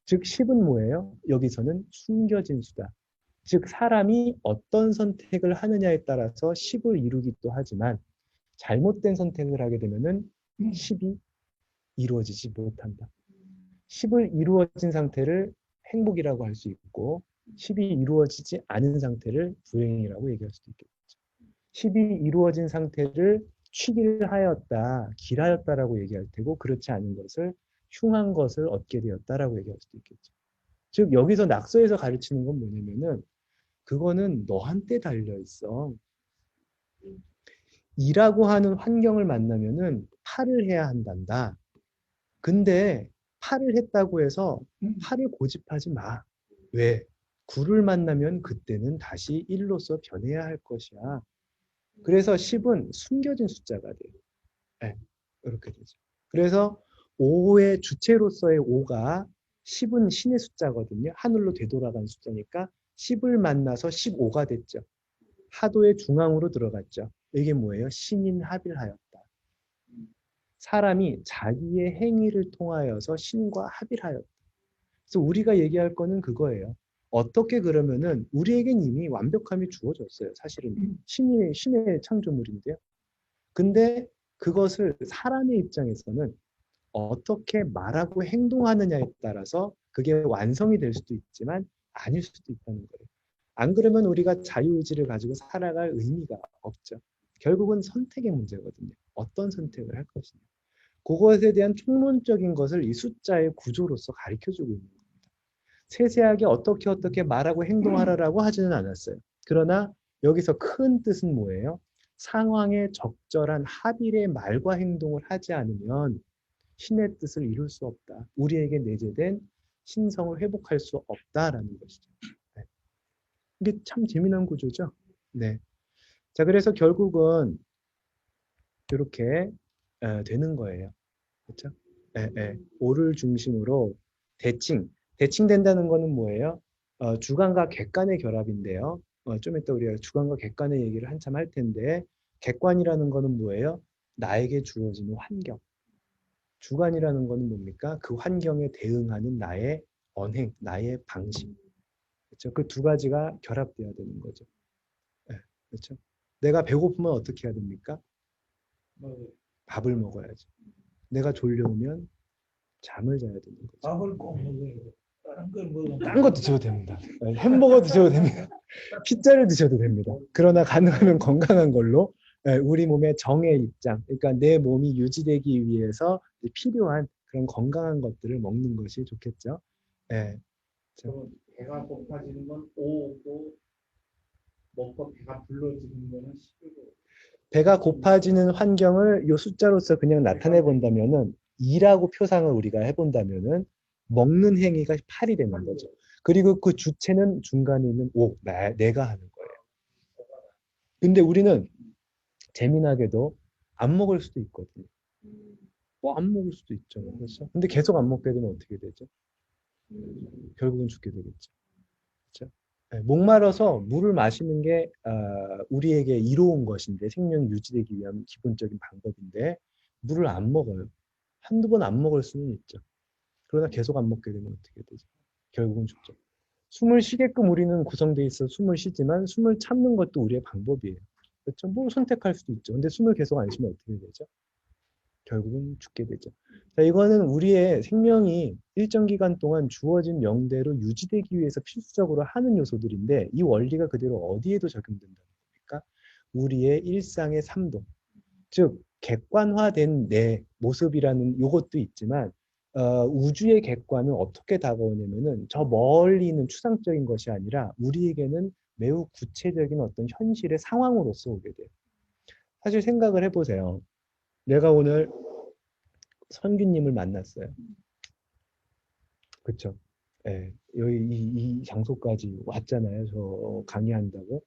즉 10은 뭐예요? 여기서는 숨겨진 수다. 즉 사람이 어떤 선택을 하느냐에 따라서 10을 이루기도 하지만 잘못된 선택을 하게 되면은 10이 이루어지지 못한다. 10을 이루어진 상태를 행복이라고 할 수 있고 10이 이루어지지 않은 상태를 불행이라고 얘기할 수도 있겠죠. 10이 이루어진 상태를 취길하였다, 길하였다라고 얘기할 테고 그렇지 않은 것을 흉한 것을 얻게 되었다라고 얘기할 수도 있겠죠. 즉 여기서 낙서에서 가르치는 건 뭐냐면은 그거는 너한테 달려 있어. 이라고 하는 환경을 만나면은 팔을 해야 한단다. 근데 팔을 했다고 해서 팔을 고집하지 마. 왜? 구를 만나면 그때는 다시 1로서 변해야 할 것이야. 그래서 10은 숨겨진 숫자가 돼요. 네, 이렇게 되죠. 그래서 5의 주체로서의 5가 10은 신의 숫자거든요. 하늘로 되돌아간 숫자니까 10을 만나서 15가 됐죠. 하도의 중앙으로 들어갔죠. 이게 뭐예요? 신인합일하였다. 사람이 자기의 행위를 통하여서 신과 합일하였다. 그래서 우리가 얘기할 거는 그거예요. 어떻게 그러면은 우리에겐 이미 완벽함이 주어졌어요. 사실은 신의 창조물인데요. 근데 그것을 사람의 입장에서는 어떻게 말하고 행동하느냐에 따라서 그게 완성이 될 수도 있지만 아닐 수도 있다는 거예요. 안 그러면 우리가 자유의지를 가지고 살아갈 의미가 없죠. 결국은 선택의 문제거든요. 어떤 선택을 할 것이냐. 그것에 대한 총론적인 것을 이 숫자의 구조로서 가르쳐주고 있는 겁니다. 세세하게 어떻게 말하고 행동하라라고 하지는 않았어요. 그러나 여기서 큰 뜻은 뭐예요? 상황에 적절한 합일의 말과 행동을 하지 않으면 신의 뜻을 이룰 수 없다. 우리에게 내재된 신성을 회복할 수 없다라는 것이죠. 네. 이게 참 재미난 구조죠. 네. 자, 그래서 결국은 이렇게 되는 거예요. 그렇죠? 예, 예. 오를 중심으로 대칭된다는 거는 뭐예요? 주관과 객관의 결합인데요. 좀 이따 우리가 주관과 객관의 얘기를 한참 할 텐데, 객관이라는 거는 뭐예요? 나에게 주어지는 환경. 주관이라는 거는 뭡니까? 그 환경에 대응하는 나의 언행, 나의 방식. 그렇죠? 그 두 가지가 결합돼야 되는 거죠. 예, 그렇죠? 내가 배고프면 어떻게 해야 됩니까? 밥을 먹어야죠. 내가 졸려오면 잠을 자야 되는 거죠. 밥을 꼭 먹어야 돼. 다른 걸 먹으면 딴 거 드셔도 됩니다. 햄버거 드셔도 됩니다. 피자를 드셔도 됩니다. 그러나 가능하면 건강한 걸로 우리 몸의 정의 입장, 그러니까 내 몸이 유지되기 위해서 필요한 그런 건강한 것들을 먹는 것이 좋겠죠. 예. 그러면 배가 고파지는 건 5고 먹고 배가 불러지는 거는 10이고. 배가 고파지는 환경을 요 숫자로서 그냥 나타내 본다면은 2라고 표상을 우리가 해본다면은 먹는 행위가 8이 되는 거죠. 그리고 그 주체는 중간에 있는 5, 내가 하는 거예요. 근데 우리는 재미나게도 안 먹을 수도 있거든요. 뭐 안 먹을 수도 있죠. 그렇죠? 근데 계속 안 먹게 되면 어떻게 되죠? 결국은 죽게 되겠죠. 그렇죠? 네, 목마르서 물을 마시는 게 우리에게 이로운 것인데 생명이 유지되기 위한 기본적인 방법인데 물을 안 먹어요. 한두 번 안 먹을 수는 있죠. 그러나 계속 안 먹게 되면 어떻게 되죠? 결국은 죽죠. 숨을 쉬게끔 우리는 구성되어 있어 숨을 쉬지만 숨을 참는 것도 우리의 방법이에요. 그렇죠? 뭐 선택할 수도 있죠. 근데 숨을 계속 안 쉬면 어떻게 되죠? 결국은 죽게 되죠. 자, 이거는 우리의 생명이 일정 기간 동안 주어진 명대로 유지되기 위해서 필수적으로 하는 요소들인데 이 원리가 그대로 어디에도 적용된다는 겁니까? 우리의 일상의 삶도. 즉 객관화된 내 모습이라는 요것도 있지만 우주의 객관은 어떻게 다가오냐면은 저 멀리 있는 추상적인 것이 아니라 우리에게는 매우 구체적인 어떤 현실의 상황으로서 오게 돼요. 사실 생각을 해보세요. 내가 오늘 선규님을 만났어요. 그쵸? 예, 여기 이 장소까지 왔잖아요. 저 강의한다고.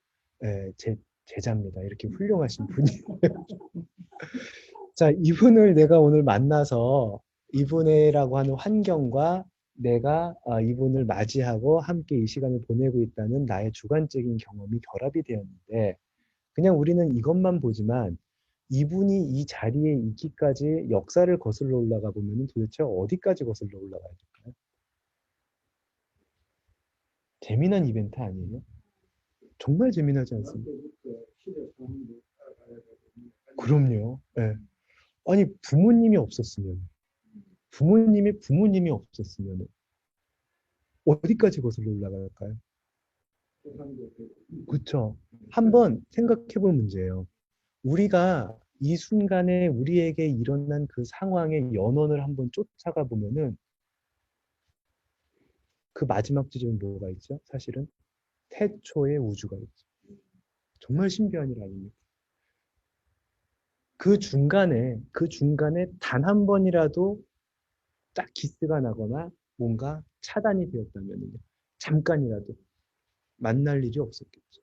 예, 제 제자입니다. 이렇게 훌륭하신 분이. 자, 이분을 내가 오늘 만나서 이분이라고 하는 환경과 내가 이분을 맞이하고 함께 이 시간을 보내고 있다는 나의 주관적인 경험이 결합이 되었는데 그냥 우리는 이것만 보지만 이분이 이 자리에 있기까지 역사를 거슬러 올라가 보면 도대체 어디까지 거슬러 올라가야 될까요? 재미난 이벤트 아니에요? 정말 재미나지 않습니까? 그럼요. 예. 아니 부모님이 없었으면 부모님이 없었으면 어디까지 거슬러 올라갈까요? 그렇죠. 한번 생각해 볼 문제예요. 우리가 이 순간에 우리에게 일어난 그 상황의 연원을 한번 쫓아가 보면은 그 마지막 지점에 뭐가 있죠? 사실은 태초의 우주가 있죠. 정말 신비한 일 아닙니까? 그 중간에 단 한 번이라도 딱 기스가 나거나 뭔가 차단이 되었다면 잠깐이라도 만날 일이 없었겠죠.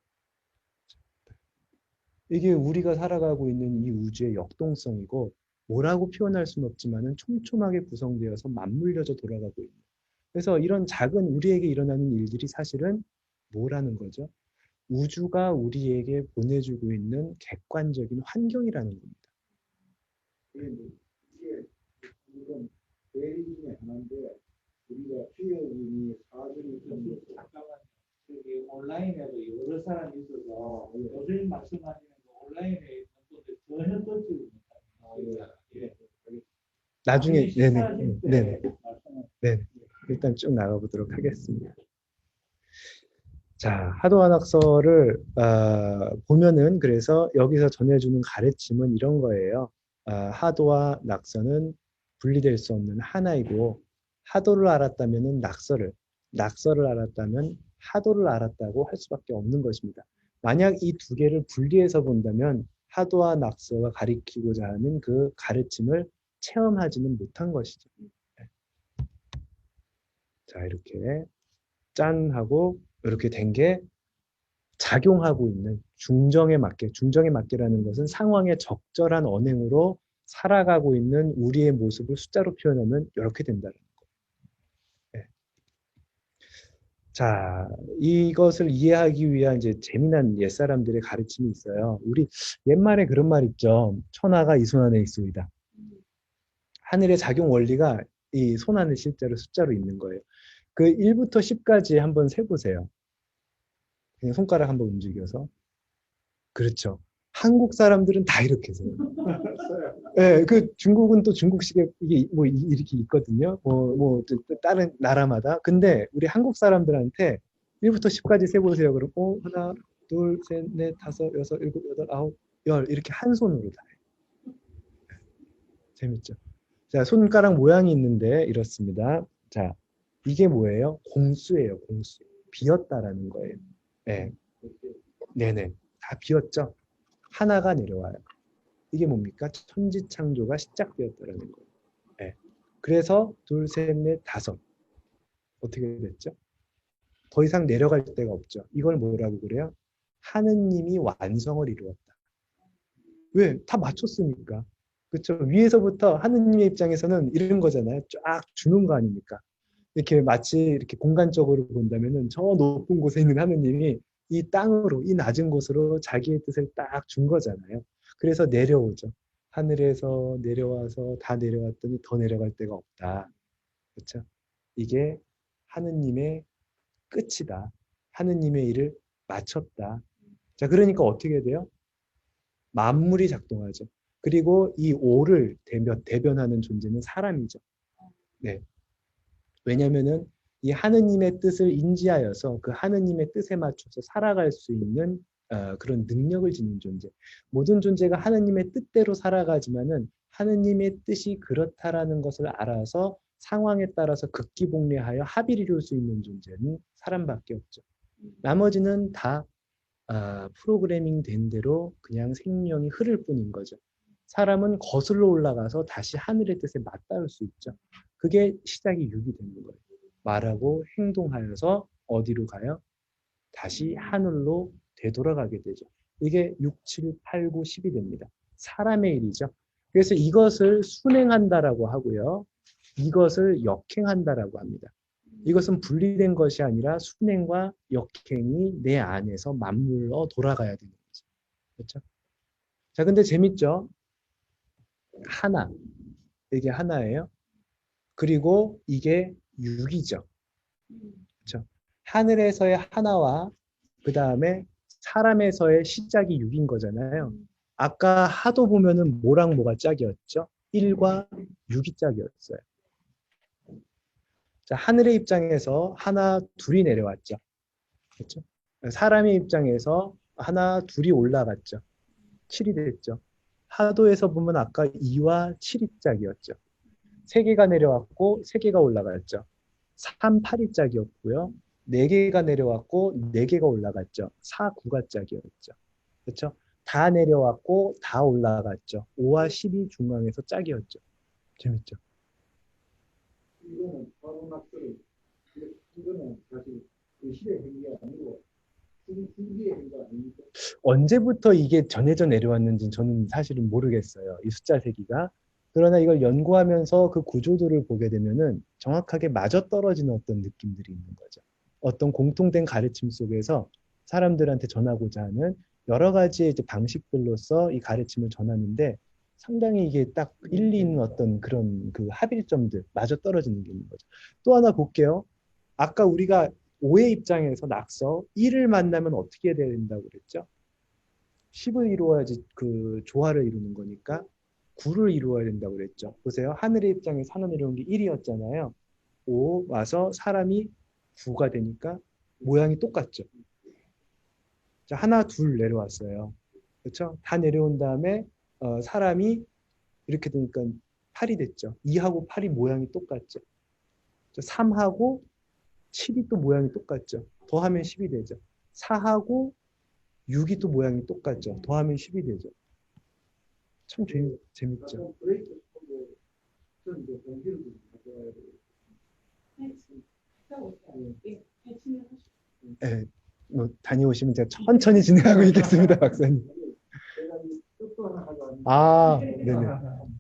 이게 우리가 살아가고 있는 이 우주의 역동성이고 뭐라고 표현할 수는 없지만은 촘촘하게 구성되어서 맞물려져 돌아가고 있는. 그래서 이런 작은 우리에게 일어나는 일들이 사실은 뭐라는 거죠? 우주가 우리에게 보내주고 있는 객관적인 환경이라는 겁니다. 이게 이건 대리 중에 하나인데 우리가 주여운이 사주를 좀 잠깐만 저기 온라인에도 여러 사람이 있어서 요즘 말씀하시는 거 온라인에 있는 분들 전혀 던지고 못합니다. 예. 나중에 네네 네네. 네네 네 일단 쭉 나가보도록 하겠습니다. 자, 하도한 학설을 보면은 그래서 여기서 전해주는 가르침은 이런 거예요. 하도와 낙서는 분리될 수 없는 하나이고 하도를 알았다면은 낙서를 알았다면 하도를 알았다고 할 수밖에 없는 것입니다. 만약 이 두 개를 분리해서 본다면 하도와 낙서가 가리키고자 하는 그 가르침을 체험하지는 못한 것이죠. 자, 이렇게 짠 하고 이렇게 된 게 작용하고 있는 중정에 맞게라는 것은 상황에 적절한 언행으로 살아가고 있는 우리의 모습을 숫자로 표현하면 이렇게 된다는 거예요. 예. 자, 이것을 이해하기 위한 이제 재미난 옛사람들의 가르침이 있어요. 우리 옛말에 그런 말 있죠. 천하가 이 손 안에 있소이다. 하늘의 작용 원리가 이 손 안에 실제로 숫자로 있는 거예요. 그 1부터 10까지 한번 세보세요. 그냥 손가락 한번 움직여서. 그렇죠. 한국 사람들은 다 이렇게 세요. 예, 그 중국은 또 중국식에 이게 뭐 이렇게 있거든요. 또 다른 나라마다. 근데 우리 한국 사람들한테 1부터 10까지 세보세요. 그럼 하나, 둘, 셋, 넷, 다섯, 여섯, 일곱, 여덟, 아홉, 열 이렇게 한 손으로 다 해요. 재밌죠? 자, 손가락 모양이 있는데 이렇습니다. 자, 이게 뭐예요? 공수예요, 공수. 비었다라는 거예요. 네. 네네. 다 비었죠? 하나가 내려와요. 이게 뭡니까? 천지창조가 시작되었다라는 거예요. 네. 그래서 둘, 셋, 넷, 다섯. 어떻게 됐죠? 더 이상 내려갈 데가 없죠. 이걸 뭐라고 그래요? 하느님이 완성을 이루었다. 왜? 다 맞췄으니까. 그렇죠? 위에서부터 하느님의 입장에서는 이런 거잖아요. 쫙 주는 거 아닙니까? 이렇게 마치 이렇게 공간적으로 본다면은 저 높은 곳에 있는 하느님이 이 땅으로, 이 낮은 곳으로 자기의 뜻을 딱 준 거잖아요. 그래서 내려오죠. 하늘에서 내려와서 다 내려왔더니 더 내려갈 데가 없다. 그렇죠? 이게 하느님의 끝이다. 하느님의 일을 마쳤다. 자, 그러니까 어떻게 돼요? 만물이 작동하죠. 그리고 이 오를 대변하는 존재는 사람이죠. 네. 왜냐면은 이 하느님의 뜻을 인지하여서 그 하느님의 뜻에 맞춰서 살아갈 수 있는 그런 능력을 지닌 존재. 모든 존재가 하느님의 뜻대로 살아가지만은 하느님의 뜻이 그렇다라는 것을 알아서 상황에 따라서 극기복례하여 합의를 이룰 수 있는 존재는 사람밖에 없죠. 나머지는 다 프로그래밍 된 대로 그냥 생명이 흐를 뿐인 거죠. 사람은 거슬러 올라가서 다시 하늘의 뜻에 맞닿을 수 있죠. 그게 시작이 6이 되는 거예요. 말하고 행동하여서 어디로 가요? 다시 하늘로 되돌아가게 되죠. 이게 6, 7, 8, 9, 10이 됩니다. 사람의 일이죠. 그래서 이것을 순행한다라고 하고요. 이것을 역행한다라고 합니다. 이것은 분리된 것이 아니라 순행과 역행이 내 안에서 맞물러 돌아가야 되는 거죠. 그렇죠? 자, 근데 재밌죠? 하나. 이게 하나예요. 그리고 이게 6이죠. 그렇죠? 하늘에서의 하나와 그 다음에 사람에서의 시작이 6인 거잖아요. 아까 하도 보면은 뭐랑 뭐가 짝이었죠? 1과 6이 짝이었어요. 자, 하늘의 입장에서 하나, 둘이 내려왔죠. 그렇죠? 사람의 입장에서 하나, 둘이 올라갔죠. 7이 됐죠. 하도에서 보면 아까 2와 7이 짝이었죠. 3개가 내려왔고 3개가 올라갔죠. 3, 8이 짝이었고요. 4개가 내려왔고 4개가 올라갔죠. 4, 9가 짝이었죠. 그렇죠? 다 내려왔고 다 올라갔죠. 5와 10이 중앙에서 짝이었죠. 재밌죠? 이거는 바로 낙서를 이거는 사실 그 시대의 행위가 아니고 후기의 행위가 아닙니까? 언제부터 이게 전해져 내려왔는지 저는 사실은 모르겠어요. 이 숫자 세기가. 그러나 이걸 연구하면서 그 구조들을 보게 되면은 정확하게 맞아떨어지는 어떤 느낌들이 있는 거죠. 어떤 공통된 가르침 속에서 사람들한테 전하고자 하는 여러 가지의 이제 방식들로서 이 가르침을 전하는데 상당히 이게 딱 일리 있는 어떤 그런 그 합일점들 맞아떨어지는 게 있는 거죠. 또 하나 볼게요. 아까 우리가 5의 입장에서 낙서 1을 만나면 어떻게 해야 된다고 그랬죠? 10을 이루어야지 그 조화를 이루는 거니까 9를 이루어야 된다고 그랬죠. 보세요. 하늘의 입장에서 하나 내려온 게 1이었잖아요. 5 와서 사람이 9가 되니까 모양이 똑같죠. 자, 하나, 둘 내려왔어요. 그렇죠? 다 내려온 다음에 사람이 이렇게 되니까 8이 됐죠. 2하고 8이 모양이 똑같죠. 3하고 7이 또 모양이 똑같죠. 더하면 10이 되죠. 4하고 6이 또 모양이 똑같죠. 더하면 10이 되죠. 참 재밌죠. 약간 브레이크 하고 전 이제 공기를 좀 가져와야 돼요. 예, 잘 진행하시죠. 예, 뭐 다녀오시면 제가 천천히 진행하고 있겠습니다, 박사님. 제가 이 뜻도 하나 가져왔는데 아, 네네.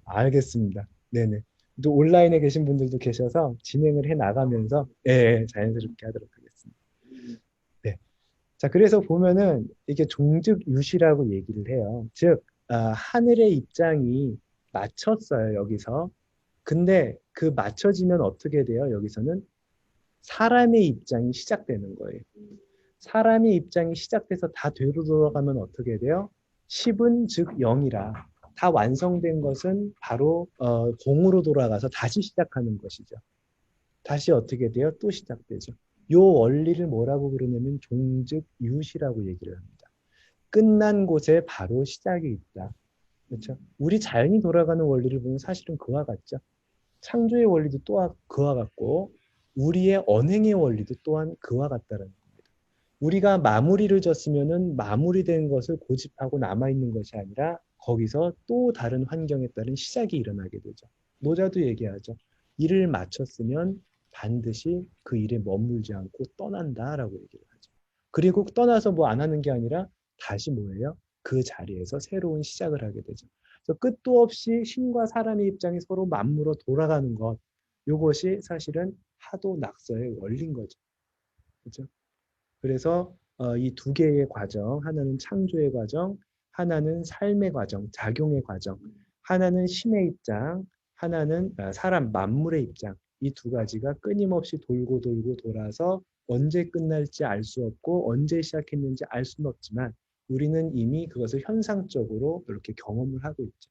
알겠습니다. 네네. 또 온라인에 계신 분들도 계셔서 진행을 해 나가면서 자연스럽게 하도록 하겠습니다. 네. 자, 그래서 보면은 이게 종즉유시라고 얘기를 해요. 즉, 하늘의 입장이 맞췄어요, 여기서. 근데 그 맞춰지면 어떻게 돼요? 여기서는 사람의 입장이 시작되는 거예요. 사람의 입장이 시작돼서 다 되로 돌아가면 어떻게 돼요? 10은 즉 0이라 다 완성된 것은 바로 공으로 돌아가서 다시 시작하는 것이죠. 다시 어떻게 돼요? 또 시작되죠. 요 원리를 뭐라고 부르냐면 종즉유시라고 얘기를 합니다. 끝난 곳에 바로 시작이 있다. 그렇죠? 우리 자연이 돌아가는 원리를 보면 사실은 그와 같죠. 창조의 원리도 또한 그와 같고 우리의 언행의 원리도 또한 그와 같다는 겁니다. 우리가 마무리를 졌으면은 마무리된 것을 고집하고 남아있는 것이 아니라 거기서 또 다른 환경에 따른 시작이 일어나게 되죠. 노자도 얘기하죠. 일을 마쳤으면 반드시 그 일에 머물지 않고 떠난다라고 얘기를 하죠. 그리고 떠나서 뭐 안 하는 게 아니라 다시 뭐예요? 그 자리에서 새로운 시작을 하게 되죠. 그래서 끝도 없이 신과 사람의 입장이 서로 맞물어 돌아가는 것, 이것이 사실은 하도 낙서의 원리인 거죠. 그렇죠? 그래서 이 두 개의 과정, 하나는 창조의 과정, 하나는 삶의 과정, 작용의 과정, 하나는 신의 입장, 하나는 사람 만물의 입장. 이 두 가지가 끊임없이 돌고 돌고 돌아서 언제 끝날지 알 수 없고 언제 시작했는지 알 수는 없지만 우리는 이미 그것을 현상적으로 이렇게 경험을 하고 있죠.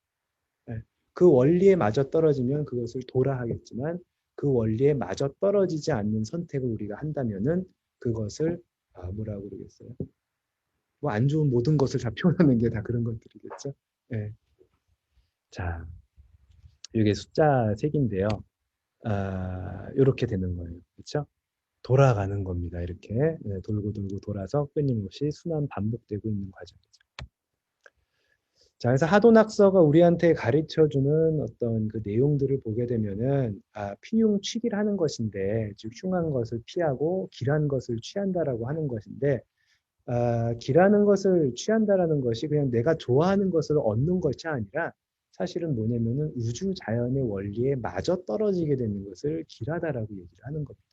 예. 그 원리에 맞아 떨어지면 그것을 도라하겠지만 그 원리에 맞아 떨어지지 않는 선택을 우리가 한다면은 그것을 뭐라고 그러겠어요? 뭐 안 좋은 모든 것을 다 표현하는 게 다 그런 것들이겠죠. 예. 자, 이게 숫자 색인데요. 이렇게 되는 거예요. 그렇죠? 돌아가는 겁니다. 이렇게 돌고 돌고 돌아서 끊임없이 순환 반복되고 있는 과정이죠. 자, 그래서 하도낙서가 우리한테 가르쳐주는 어떤 그 내용들을 보게 되면은 피흉취기를 하는 것인데, 즉 흉한 것을 피하고 길한 것을 취한다라고 하는 것인데, 길하는 것을 취한다라는 것이 그냥 내가 좋아하는 것을 얻는 것이 아니라 사실은 뭐냐면은 우주 자연의 원리에 맞아 떨어지게 되는 것을 길하다라고 얘기를 하는 겁니다.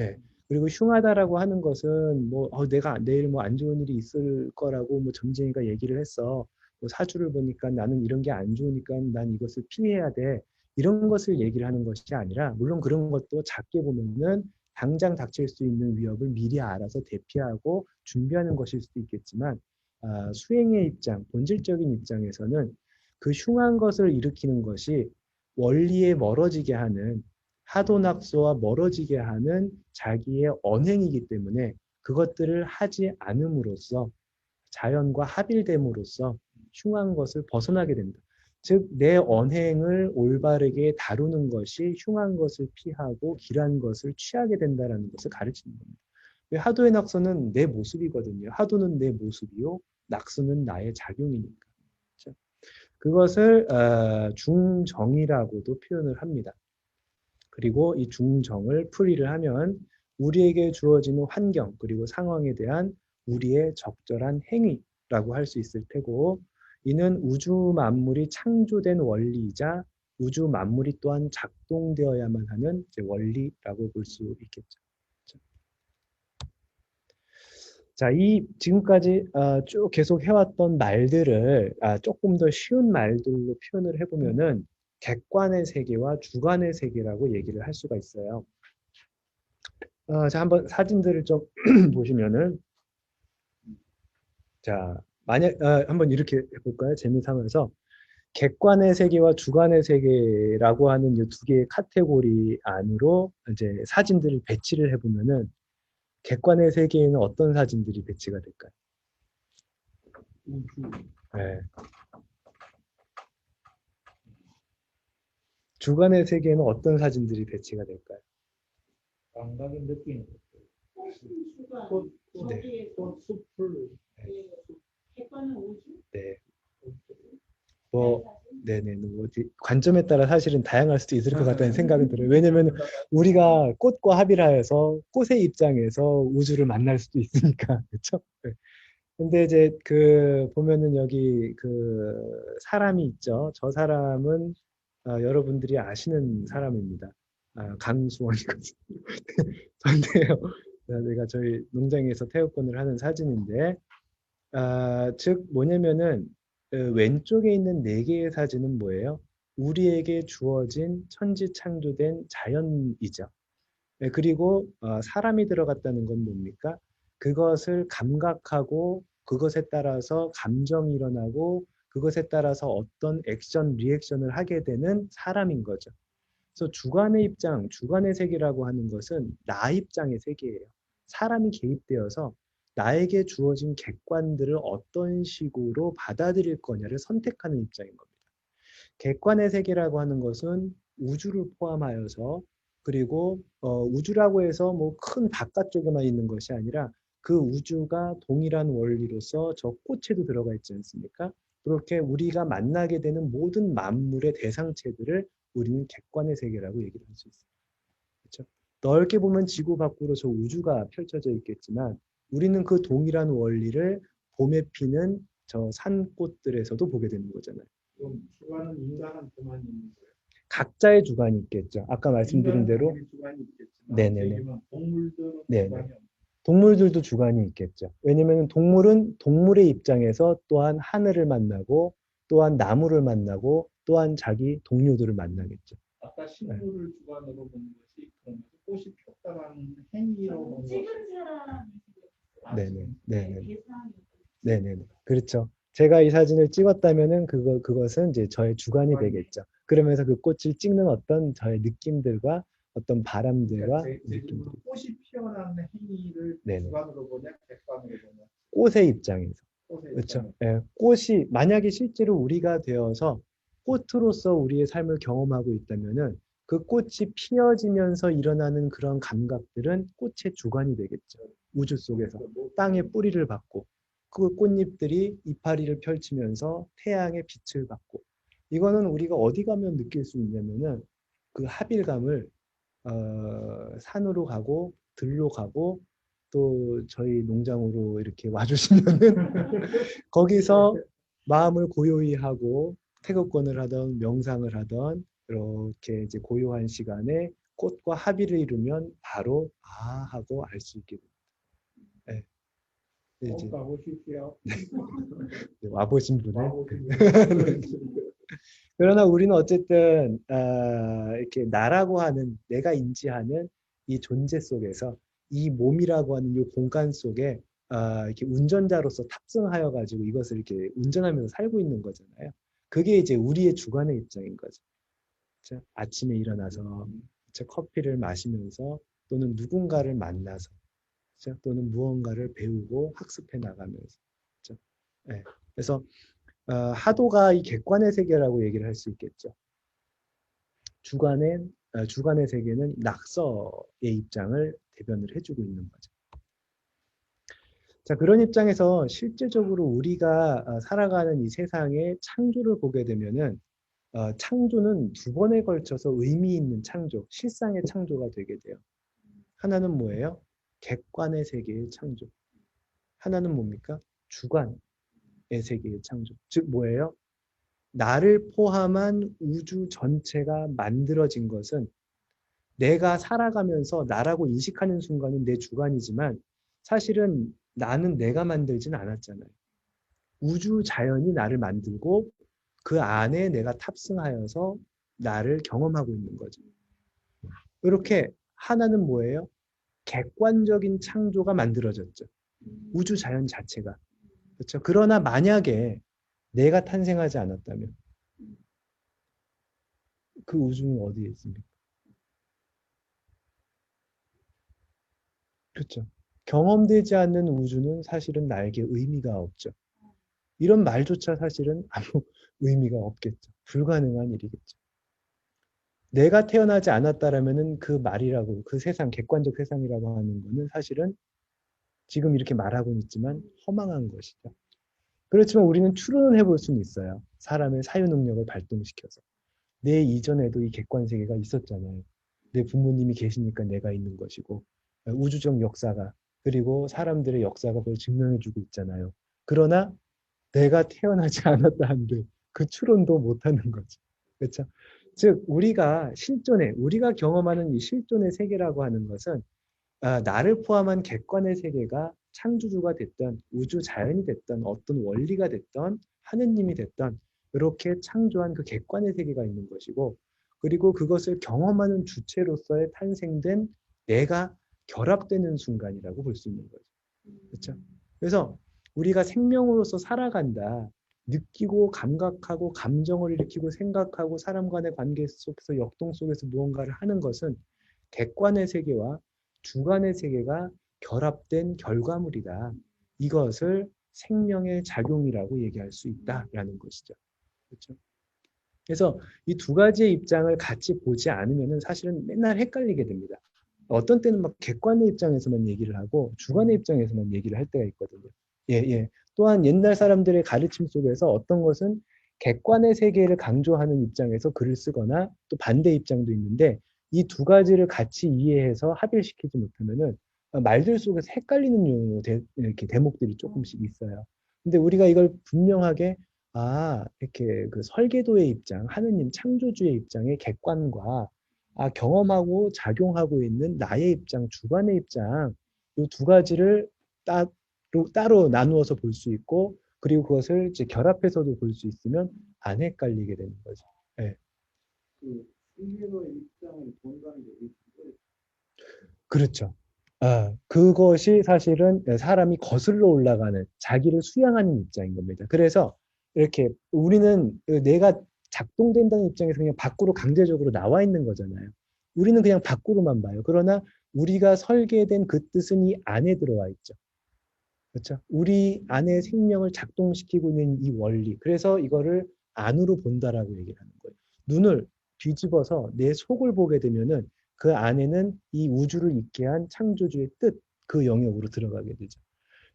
예. 그리고 흉하다라고 하는 것은 뭐 내가 내일 뭐 안 좋은 일이 있을 거라고 뭐 점쟁이가 얘기를 했어. 뭐 사주를 보니까 나는 이런 게 안 좋으니까 난 이것을 피해야 돼. 이런 것을 얘기를 하는 것이 아니라 물론 그런 것도 작게 보면은 당장 닥칠 수 있는 위협을 미리 알아서 대피하고 준비하는 것일 수도 있겠지만 수행의 입장, 본질적인 입장에서는 그 흉한 것을 일으키는 것이 원리에 멀어지게 하는 하도낙소와 멀어지게 하는 자기의 언행이기 때문에 그것들을 하지 않음으로써 자연과 합일됨으로써 흉한 것을 벗어나게 된다. 즉, 내 언행을 올바르게 다루는 것이 흉한 것을 피하고 길한 것을 취하게 된다는 것을 가르치는 겁니다. 하도의 낙서는 내 모습이거든요. 하도는 내 모습이요. 낙서는 나의 작용이니까. 그렇죠? 그것을 중정이라고도 표현을 합니다. 그리고 이 중정을 풀이를 하면 우리에게 주어지는 환경 그리고 상황에 대한 우리의 적절한 행위라고 할 수 있을 테고 이는 우주 만물이 창조된 원리이자 우주 만물이 또한 작동되어야만 하는 원리라고 볼 수 있겠죠. 자, 이 지금까지 쭉 계속 해왔던 말들을 조금 더 쉬운 말들로 표현을 해보면은 객관의 세계와 주관의 세계라고 얘기를 할 수가 있어요. 자, 한번 사진들을 좀 보시면은 자, 만약 한번 이렇게 해볼까요? 재미삼아서 객관의 세계와 주관의 세계라고 하는 이 두 개의 카테고리 안으로 이제 사진들을 배치를 해보면은 객관의 세계에는 어떤 사진들이 배치가 될까요? 네. 주관의 세계에는 어떤 사진들이 배치가 될까요? 감각이 느끼는 주관, 꽃, 저기에 숲을 객관은 우주, 네. 뭐 네네 뭐 관점에 따라 사실은 다양할 수도 있을 것 같다는 생각이 들어요. 왜냐면 우리가 꽃과 합일하여서 꽃의 입장에서 우주를 만날 수도 있으니까 그렇죠? 근데 이제 그 보면은 여기 그 사람이 있죠. 저 사람은 여러분들이 아시는 사람입니다. 강수원이거든요. 전데요. 내가 저희 농장에서 태육권을 하는 사진인데, 즉 뭐냐면은 왼쪽에 있는 네 개의 사진은 뭐예요? 우리에게 주어진 천지창조된 자연이죠. 네, 그리고 사람이 들어갔다는 건 뭡니까? 그것을 감각하고 그것에 따라서 감정이 일어나고 그것에 따라서 어떤 액션, 리액션을 하게 되는 사람인 거죠. 그래서 주관의 입장, 주관의 세계라고 하는 것은 나 입장의 세계예요. 사람이 개입되어서 나에게 주어진 객관들을 어떤 식으로 받아들일 거냐를 선택하는 입장인 겁니다. 객관의 세계라고 하는 것은 우주를 포함하여서 그리고 우주라고 해서 뭐 큰 바깥쪽에만 있는 것이 아니라 그 우주가 동일한 원리로서 저 꽃에도 들어가 있지 않습니까? 그렇게 우리가 만나게 되는 모든 만물의 대상체들을 우리는 객관의 세계라고 얘기를 할 수 있어요. 그렇죠? 넓게 보면 지구 밖으로 저 우주가 펼쳐져 있겠지만 우리는 그 동일한 원리를 봄에 피는 저 산꽃들에서도 보게 되는 거잖아요. 그럼 주관은 인간한테만 있는 거예요. 각자의 주관이 있겠죠. 아까 말씀드린 인간은 대로 당연히 주관이 있겠지만 네네네. 얘기면 동물들은 네네. 주관이 없는 동물들도 주관이 있겠죠. 왜냐하면 동물은 동물의 입장에서 또한 하늘을 만나고 또한 나무를 만나고 또한 자기 동료들을 만나겠죠. 아까 식물을 주관으로 보는 것이 그러면 꽃이 폈다라는 행위로 보는 찍은 것이 사람이 네네. 네네. 대상이 네네. 그렇죠. 제가 이 사진을 찍었다면은 그것은 이제 저의 주관이 주관이. 되겠죠. 그러면서 그 꽃을 찍는 어떤 저의 느낌들과 어떤 바람들과 그러니까 제 느낌들. 질문은 꽃이 피어나는 행위를 네네. 주관으로 보냐 객관으로 보냐 꽃의 입장에서. 꽃의 그렇죠. 입장에서. 예, 꽃이 만약에 실제로 우리가 되어서 꽃으로서 우리의 삶을 경험하고 있다면은 그 꽃이 피어지면서 일어나는 그런 감각들은 꽃의 주관이 되겠죠. 우주 속에서 땅에 뿌리를 받고 그 꽃잎들이 이파리를 펼치면서 태양의 빛을 받고 이거는 우리가 어디 가면 느낄 수 있냐면은 그 합일감을 산으로 가고 들로 가고 또 저희 농장으로 이렇게 와주시면은 거기서 마음을 고요히 하고 태극권을 하던 명상을 하던 이렇게 이제 고요한 시간에 꽃과 합의를 이루면 바로 하고 알 수 있게 됩니다. 네. 이제 가보실게요. 와보신 분을 와보시면 그러나 우리는 어쨌든 이렇게 나라고 하는 내가 인지하는 이 존재 속에서 이 몸이라고 하는 이 공간 속에 이렇게 운전자로서 탑승하여 가지고 이것을 이렇게 운전하면서 살고 있는 거잖아요. 그게 이제 우리의 주관의 입장인 거죠. 그렇죠? 아침에 일어나서 그렇죠? 커피를 마시면서 또는 누군가를 만나서 그렇죠? 또는 무언가를 배우고 학습해 나가면서 그렇죠? 네. 그래서 하도가 이 객관의 세계라고 얘기를 할 수 있겠죠. 주관의 세계는 낙서의 입장을 대변을 해주고 있는 거죠. 자, 그런 입장에서 실제적으로 우리가 살아가는 이 세상의 창조를 보게 되면은 창조는 두 번에 걸쳐서 의미 있는 창조, 실상의 창조가 되게 돼요. 하나는 뭐예요? 객관의 세계의 창조. 하나는 뭡니까? 주관의 세계의 창조. 즉 뭐예요? 나를 포함한 우주 전체가 만들어진 것은 내가 살아가면서 나라고 인식하는 순간은 내 주관이지만 사실은 나는 내가 만들진 않았잖아요. 우주 자연이 나를 만들고 그 안에 내가 탑승하여서 나를 경험하고 있는 거죠. 이렇게 하나는 뭐예요? 객관적인 창조가 만들어졌죠. 우주 자연 자체가. 그렇죠? 그러나 만약에 내가 탄생하지 않았다면 그 우주는 어디에 있습니까? 그렇죠. 경험되지 않는 우주는 사실은 나에게 의미가 없죠. 이런 말조차 사실은 아무 의미가 없겠죠. 불가능한 일이겠죠. 내가 태어나지 않았다라면은 그 말이라고, 그 세상, 객관적 세상이라고 하는 거는 사실은 지금 이렇게 말하고는 있지만 허망한 것이죠. 그렇지만 우리는 추론을 해볼 수는 있어요. 사람의 사유 능력을 발동시켜서. 내 이전에도 이 객관 세계가 있었잖아요. 내 부모님이 계시니까 내가 있는 것이고, 우주적 역사가, 그리고 사람들의 역사가 그걸 증명해주고 있잖아요. 그러나 내가 태어나지 않았다 한들 그 추론도 못하는 거죠. 그렇죠? 즉 우리가 경험하는 이 실존의 세계라고 하는 것은 나를 포함한 객관의 세계가 창조주가 됐던 우주 자연이 됐던 어떤 원리가 됐던 하느님이 됐던 이렇게 창조한 그 객관의 세계가 있는 것이고, 그리고 그것을 경험하는 주체로서의 탄생된 내가 결합되는 순간이라고 볼 수 있는 거죠. 그렇죠? 그래서 우리가 생명으로서 살아간다. 느끼고 감각하고 감정을 일으키고 생각하고 사람 간의 관계 속에서 역동 속에서 무언가를 하는 것은 객관의 세계와 주관의 세계가 결합된 결과물이다. 이것을 생명의 작용이라고 얘기할 수 있다라는 것이죠. 그렇죠? 그래서 이 두 가지의 입장을 같이 보지 않으면 사실은 맨날 헷갈리게 됩니다. 어떤 때는 막 객관의 입장에서만 얘기를 하고 주관의 입장에서만 얘기를 할 때가 있거든요. 예, 예. 또한 옛날 사람들의 가르침 속에서 어떤 것은 객관의 세계를 강조하는 입장에서 글을 쓰거나 또 반대 입장도 있는데, 이 두 가지를 같이 이해해서 합일시키지 못하면은 말들 속에서 헷갈리는 이렇게 대목들이 조금씩 있어요. 근데 우리가 이걸 분명하게 이렇게 그 설계도의 입장, 하느님 창조주의 입장의 객관과 경험하고 작용하고 있는 나의 입장, 주관의 입장, 이 두 가지를 따로 나누어서 볼 수 있고, 그리고 그것을 이제 결합해서도 볼 수 있으면 안 헷갈리게 되는 거죠. 예. 그 세계의 입장을 본다는 게 이거예요. 그렇죠. 그것이 사실은 사람이 거슬러 올라가는 자기를 수양하는 입장인 겁니다. 그래서 이렇게 우리는 내가 작동된다는 입장에서 그냥 밖으로 강제적으로 나와 있는 거잖아요. 우리는 그냥 밖으로만 봐요. 그러나 우리가 설계된 그 뜻은 이 안에 들어와 있죠. 그렇죠? 우리 안에 생명을 작동시키고 있는 이 원리. 그래서 이거를 안으로 본다라고 얘기를 하는 거예요. 눈을 뒤집어서 내 속을 보게 되면은 그 안에는 이 우주를 있게 한 창조주의 뜻, 그 영역으로 들어가게 되죠.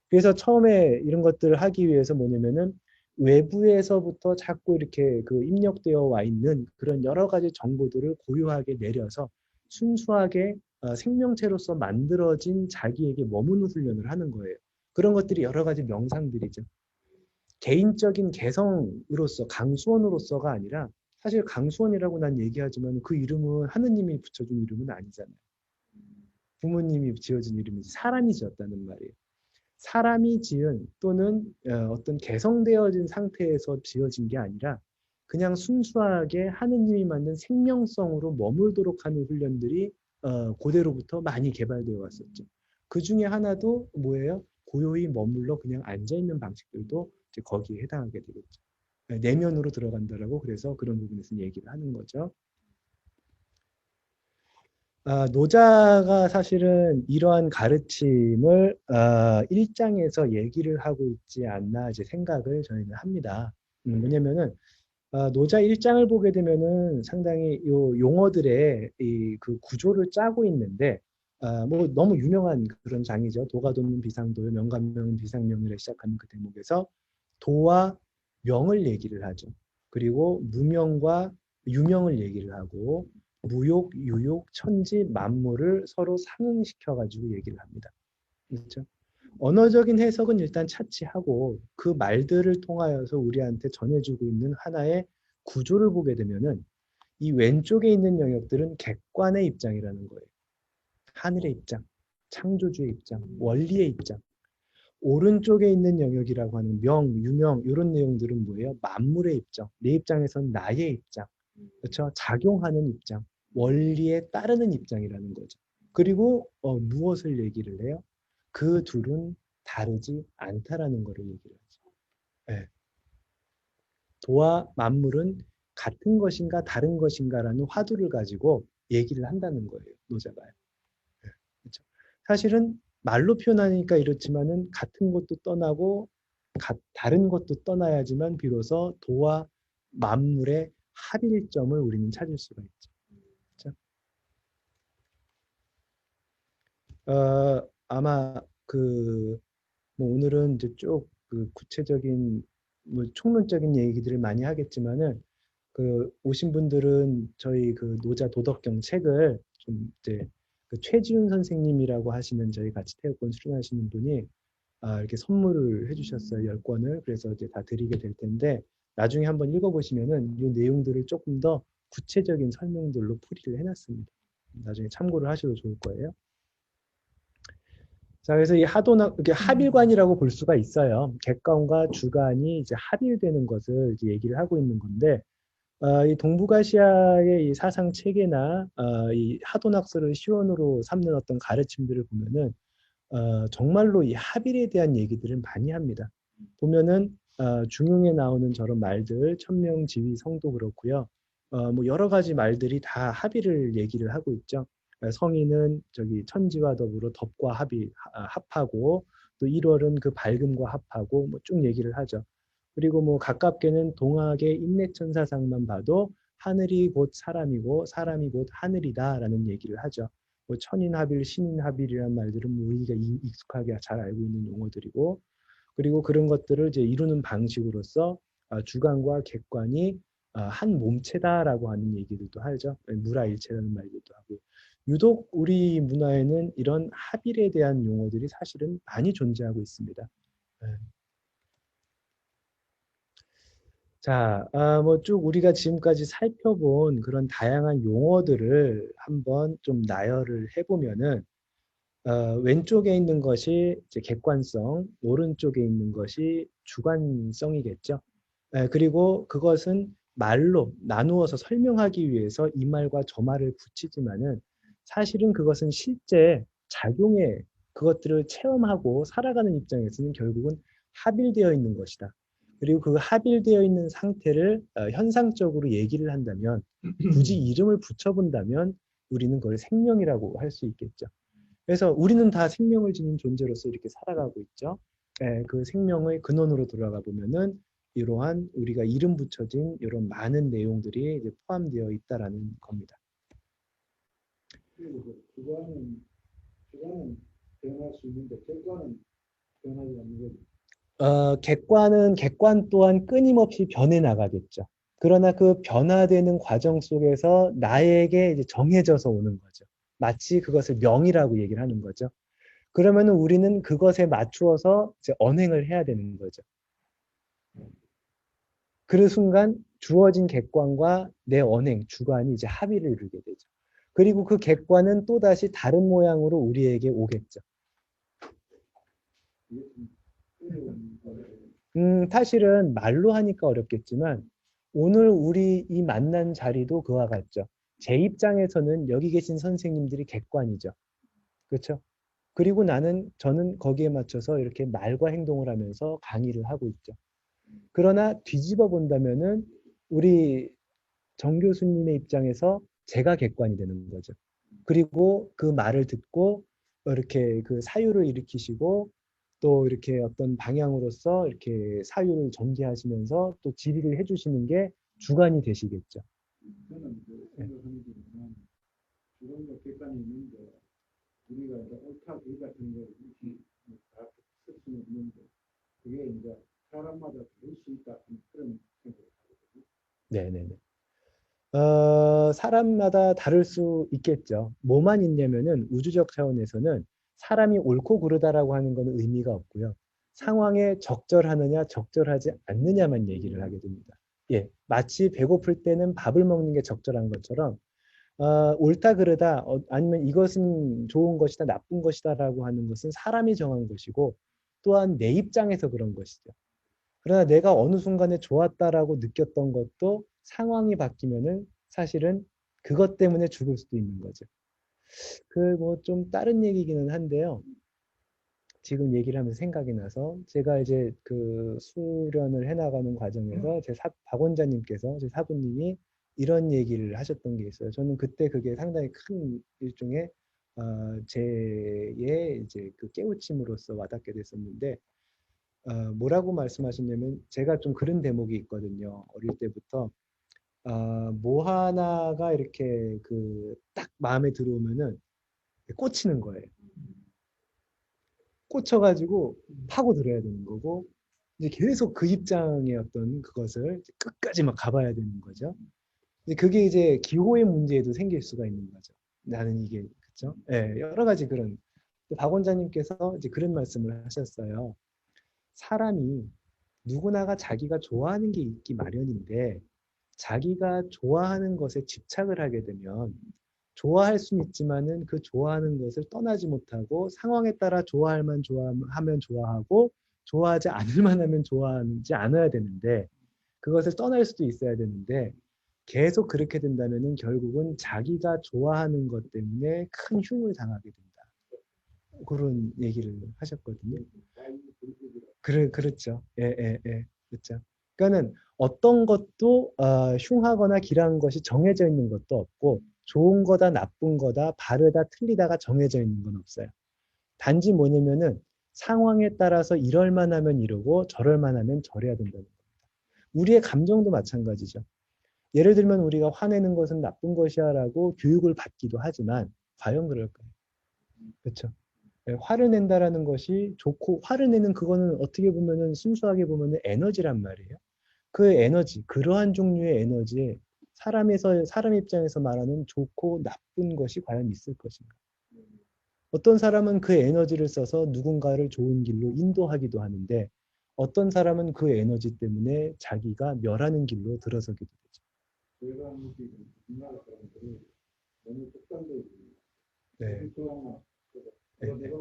그래서 처음에 이런 것들을 하기 위해서 뭐냐면은 외부에서부터 자꾸 이렇게 그 입력되어 와 있는 그런 여러 가지 정보들을 고요하게 내려서 순수하게 생명체로서 만들어진 자기에게 머무는 훈련을 하는 거예요. 그런 것들이 여러 가지 명상들이죠. 개인적인 개성으로서 강수원으로서가 아니라, 사실 강수원이라고 난 얘기하지만 그 이름은 하느님이 붙여준 이름은 아니잖아요. 부모님이 지어준 이름이지 사람이 지었다는 말이에요. 사람이 지은 또는 어떤 개성되어진 상태에서 지어진 게 아니라 그냥 순수하게 하느님이 만든 생명성으로 머물도록 하는 훈련들이 고대로부터 많이 개발되어 왔었죠. 그 중에 하나도 뭐예요? 고요히 머물러 그냥 앉아있는 방식들도 이제 거기에 해당하게 되겠죠. 내면으로 들어간다라고 그래서 그런 부분에서 얘기를 하는 거죠. 노자가 사실은 이러한 가르침을 1장에서 얘기를 하고 있지 않나 이제 생각을 저희는 합니다. 왜냐면은 노자 1장을 보게 되면은 상당히 요 용어들의 이 그 구조를 짜고 있는데, 뭐 너무 유명한 그런 장이죠. 도가 돕는 비상도요, 명가명은 비상명이라 시작하는 그 대목에서 도와 명을 얘기를 하죠. 그리고 무명과 유명을 얘기를 하고 무욕, 유욕, 천지, 만물을 서로 상응시켜 가지고 얘기를 합니다. 그렇죠? 언어적인 해석은 일단 차치하고 그 말들을 통하여서 우리한테 전해주고 있는 하나의 구조를 보게 되면은 이 왼쪽에 있는 영역들은 객관의 입장이라는 거예요. 하늘의 입장, 창조주의 입장, 원리의 입장. 오른쪽에 있는 영역이라고 하는 명, 유명 이런 내용들은 뭐예요? 만물의 입장. 내 입장에선 나의 입장. 그렇죠? 작용하는 입장, 원리에 따르는 입장이라는 거죠. 그리고 무엇을 얘기를 해요? 그 둘은 다르지 않다라는 것을 얘기를 하죠. 네. 도와 만물은 같은 것인가 다른 것인가라는 화두를 가지고 얘기를 한다는 거예요. 노자가요. 네. 그렇죠? 사실은 말로 표현하니까 이렇지만은 같은 것도 떠나고 다른 것도 떠나야지만 비로소 도와 만물의 합일점을 우리는 찾을 수가 있죠. 그렇죠? 아마 뭐 오늘은 이제 쭉 그 구체적인 뭐 총론적인 얘기들을 많이 하겠지만은 그 오신 분들은 저희 그 노자 도덕경 책을 좀 이제 그 최지훈 선생님이라고 하시는 저희 같이 태극권 수련하시는 분이 이렇게 선물을 해주셨어요. 10권을. 그래서 이제 다 드리게 될 텐데 나중에 한번 읽어보시면은 이 내용들을 조금 더 구체적인 설명들로 풀이를 해놨습니다. 나중에 참고를 하셔도 좋을 거예요. 자, 그래서 이 하도나, 이게 합일관이라고 볼 수가 있어요. 객관과 주관이 이제 합일되는 것을 이제 얘기를 하고 있는 건데, 이 동북아시아의 이 사상 체계나 이 하도낙서를 시원으로 삼는 어떤 가르침들을 보면은 정말로 이 합일에 대한 얘기들을 많이 합니다. 보면은 중용에 나오는 저런 말들, 천명지위, 성도 그렇고요. 뭐 여러 가지 말들이 다 합일을 얘기를 하고 있죠. 성인은 저기 천지와 더불어 덕과 합하고 또 1월은 그 밝음과 합하고 뭐 쭉 얘기를 하죠. 그리고 뭐 가깝게는 동학의 인내천사상만 봐도 하늘이 곧 사람이고 사람이 곧 하늘이다라는 얘기를 하죠. 뭐 천인합일, 신인합일이라는 말들은 뭐 우리가 익숙하게 잘 알고 있는 용어들이고, 그리고 그런 것들을 이제 이루는 방식으로서 주관과 객관이 한 몸체다라고 하는 얘기들도 하죠. 무라일체라는 말들도 하고. 유독 우리 문화에는 이런 합일에 대한 용어들이 사실은 많이 존재하고 있습니다. 네. 자, 뭐 쭉 우리가 지금까지 살펴본 그런 다양한 용어들을 한번 좀 나열을 해보면은 왼쪽에 있는 것이 이제 객관성, 오른쪽에 있는 것이 주관성이겠죠. 그리고 그것은 말로 나누어서 설명하기 위해서 이 말과 저 말을 붙이지만은 사실은 그것은 실제 작용에 그것들을 체험하고 살아가는 입장에서는 결국은 합일되어 있는 것이다. 그리고 그 합일되어 있는 상태를 현상적으로 얘기를 한다면 굳이 이름을 붙여본다면 우리는 그걸 생명이라고 할 수 있겠죠. 그래서 우리는 다 생명을 지닌 존재로서 이렇게 살아가고 있죠. 그 생명의 근원으로 들어가 보면은 이러한 우리가 이름 붙여진 이런 많은 내용들이 이제 포함되어 있다라는 겁니다. 그리고 그 주관은 변할 수 있는데 객관은 변하지 않는 거죠. 객관은 객관 또한 끊임없이 변해 나가겠죠. 그러나 그 변화되는 과정 속에서 나에게 이제 정해져서 오는 거죠. 마치 그것을 명이라고 얘기를 하는 거죠. 그러면 우리는 그것에 맞추어서 이제 언행을 해야 되는 거죠. 그 순간 주어진 객관과 내 언행, 주관이 이제 합의를 이루게 되죠. 그리고 그 객관은 또다시 다른 모양으로 우리에게 오겠죠. 이게 좀 어려운 거예요. 사실은 말로 하니까 어렵겠지만 오늘 우리 이 만난 자리도 그와 같죠. 제 입장에서는 여기 계신 선생님들이 객관이죠. 그렇죠? 그리고 저는 거기에 맞춰서 이렇게 말과 행동을 하면서 강의를 하고 있죠. 그러나 뒤집어 본다면은 우리 정 교수님의 입장에서 제가 객관이 되는 거죠. 그리고 그 말을 듣고 이렇게 그 사유를 일으키시고 또 이렇게 어떤 방향으로서 이렇게 사유를 전개하시면서 또 지휘를 해주시는 게 주관이 되시겠죠. 저는 그 생각하는 게 뭐냐면 주관과 객관이 있는데 우리가 이제 옳다 그르 같은 걸 다쓸 수는 있는데 그게 이제 사람마다 다를 수 있다 그런 생각을 하거든요. 네네네. 사람마다 다를 수 있겠죠. 뭐만 있냐면은 우주적 차원에서는 사람이 옳고 그르다라고 하는 것은 의미가 없고요. 상황에 적절하느냐, 적절하지 않느냐만 얘기를 하게 됩니다. 예, 마치 배고플 때는 밥을 먹는 게 적절한 것처럼 옳다 그르다 아니면 이것은 좋은 것이다, 나쁜 것이다라고 하는 것은 사람이 정한 것이고 또한 내 입장에서 그런 것이죠. 그러나 내가 어느 순간에 좋았다라고 느꼈던 것도 상황이 바뀌면은 사실은 그것 때문에 죽을 수도 있는 거죠. 그 뭐 좀 다른 얘기기는 한데요. 지금 얘기를 하면서 생각이 나서 제가 이제 그 수련을 해나가는 과정에서 박 원장님께서 제 사부님이 이런 얘기를 하셨던 게 있어요. 저는 그때 그게 상당히 큰 일종의 제의 이제 그 깨우침으로써 와닿게 됐었는데 뭐라고 말씀하셨냐면 제가 좀 그런 대목이 있거든요. 어릴 때부터 뭐 하나가 이렇게 그 딱 마음에 들어오면은 꽂히는 거예요. 꽂혀가지고 파고 들어야 되는 거고 이제 계속 그 입장의 어떤 그것을 끝까지 막 가봐야 되는 거죠. 근데 그게 이제 기호의 문제에도 생길 수가 있는 거죠. 나는 이게 그렇죠? 예, 여러 가지 그런 박 원장님께서 이제 그런 말씀을 하셨어요. 사람이 누구나가 자기가 좋아하는 게 있기 마련인데 자기가 좋아하는 것에 집착을 하게 되면 좋아할 수는 있지만은 그 좋아하는 것을 떠나지 못하고 상황에 따라 좋아할만 좋아하면 좋아하고 좋아하지 않을 만하면 좋아하지 않아야 되는데 그것을 떠날 수도 있어야 되는데 계속 그렇게 된다면은 결국은 자기가 좋아하는 것 때문에 큰 흉을 당하게 된다. 그런 얘기를 하셨거든요. 그렇죠. 예, 예, 예. 그렇죠. 그러니까는 어떤 것도 흉하거나 길한 것이 정해져 있는 것도 없고 좋은 거다 나쁜 거다 바르다 틀리다가 정해져 있는 건 없어요. 단지 뭐냐면은 상황에 따라서 이럴 만하면 이러고 저럴 만하면 저래야 된다는 겁니다. 우리의 감정도 마찬가지죠. 예를 들면 우리가 화내는 것은 나쁜 것이야라고 교육을 받기도 하지만 과연 그럴까요? 그렇죠. 예, 화를 낸다라는 것이 좋고 화를 내는 그거는 어떻게 보면은 순수하게 보면은 에너지란 말이에요. 그 에너지, 그러한 종류의 에너지에 사람 입장에서 말하는 좋고 나쁜 것이 과연 있을 것인가? 어떤 사람은 그 에너지를 써서 누군가를 좋은 길로 인도하기도 하는데 어떤 사람은 그 에너지 때문에 자기가 멸하는 길로 들어서기도 되죠. 저희가 우리나라 사람들이 너무 극단적이에요. 네. 좋아하나 네. 내가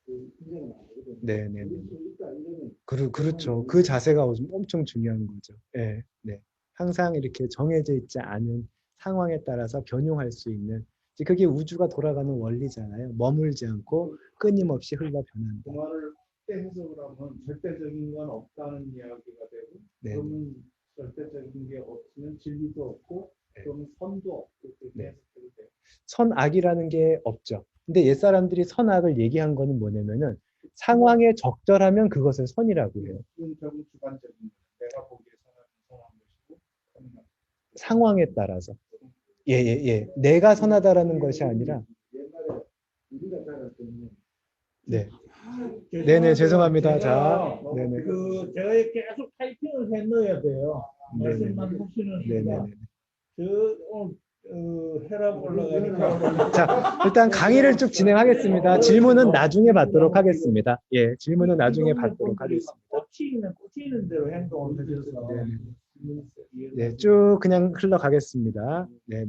그 인정은 안 하거든요. 네, 네, 네. 일단 이거는 그렇죠. 그 자세가 엄청 중요한 거죠. 네, 네. 항상 이렇게 정해져 있지 않은 상황에 따라서 변용할 수 있는 이제 그게 우주가 돌아가는 원리잖아요. 머물지 않고 끊임없이 흘러 변한다. 동화를 때 해석을 하면 절대적인 건 없다는 이야기가 되고 네, 그러면 절대적인 게 없으면 진리도 없고 네. 그러면 선도 없고 그렇게 네. 해석이 돼요. 선악이라는 게 없죠. 근데 옛사람들이 선악을 얘기한 거는 뭐냐면은 상황에 적절하면 그것을 선이라고 해요. 그건 결국 주관적인 거예요. 내가 보기에 선한 것이고 상황에 따라서. 예, 예, 예. 내가 선하다라는 것이 아니라 옛날에 우리가 자랄 때는 네. 네네, 죄송합니다. 자, 네네. 그 제가 계속 타이핑을 해 넣어야 돼요. 말씀만 하시는 네네네. 저 오늘 혈압 올라가니까 자, 일단 강의를 쭉 진행하겠습니다. 질문은 나중에 받도록 하겠습니다. 예, 질문은 나중에 받도록 하겠습니다. 꽂히는 대로 행동을 해줘서 네, 쭉 그냥 흘러가겠습니다. 네.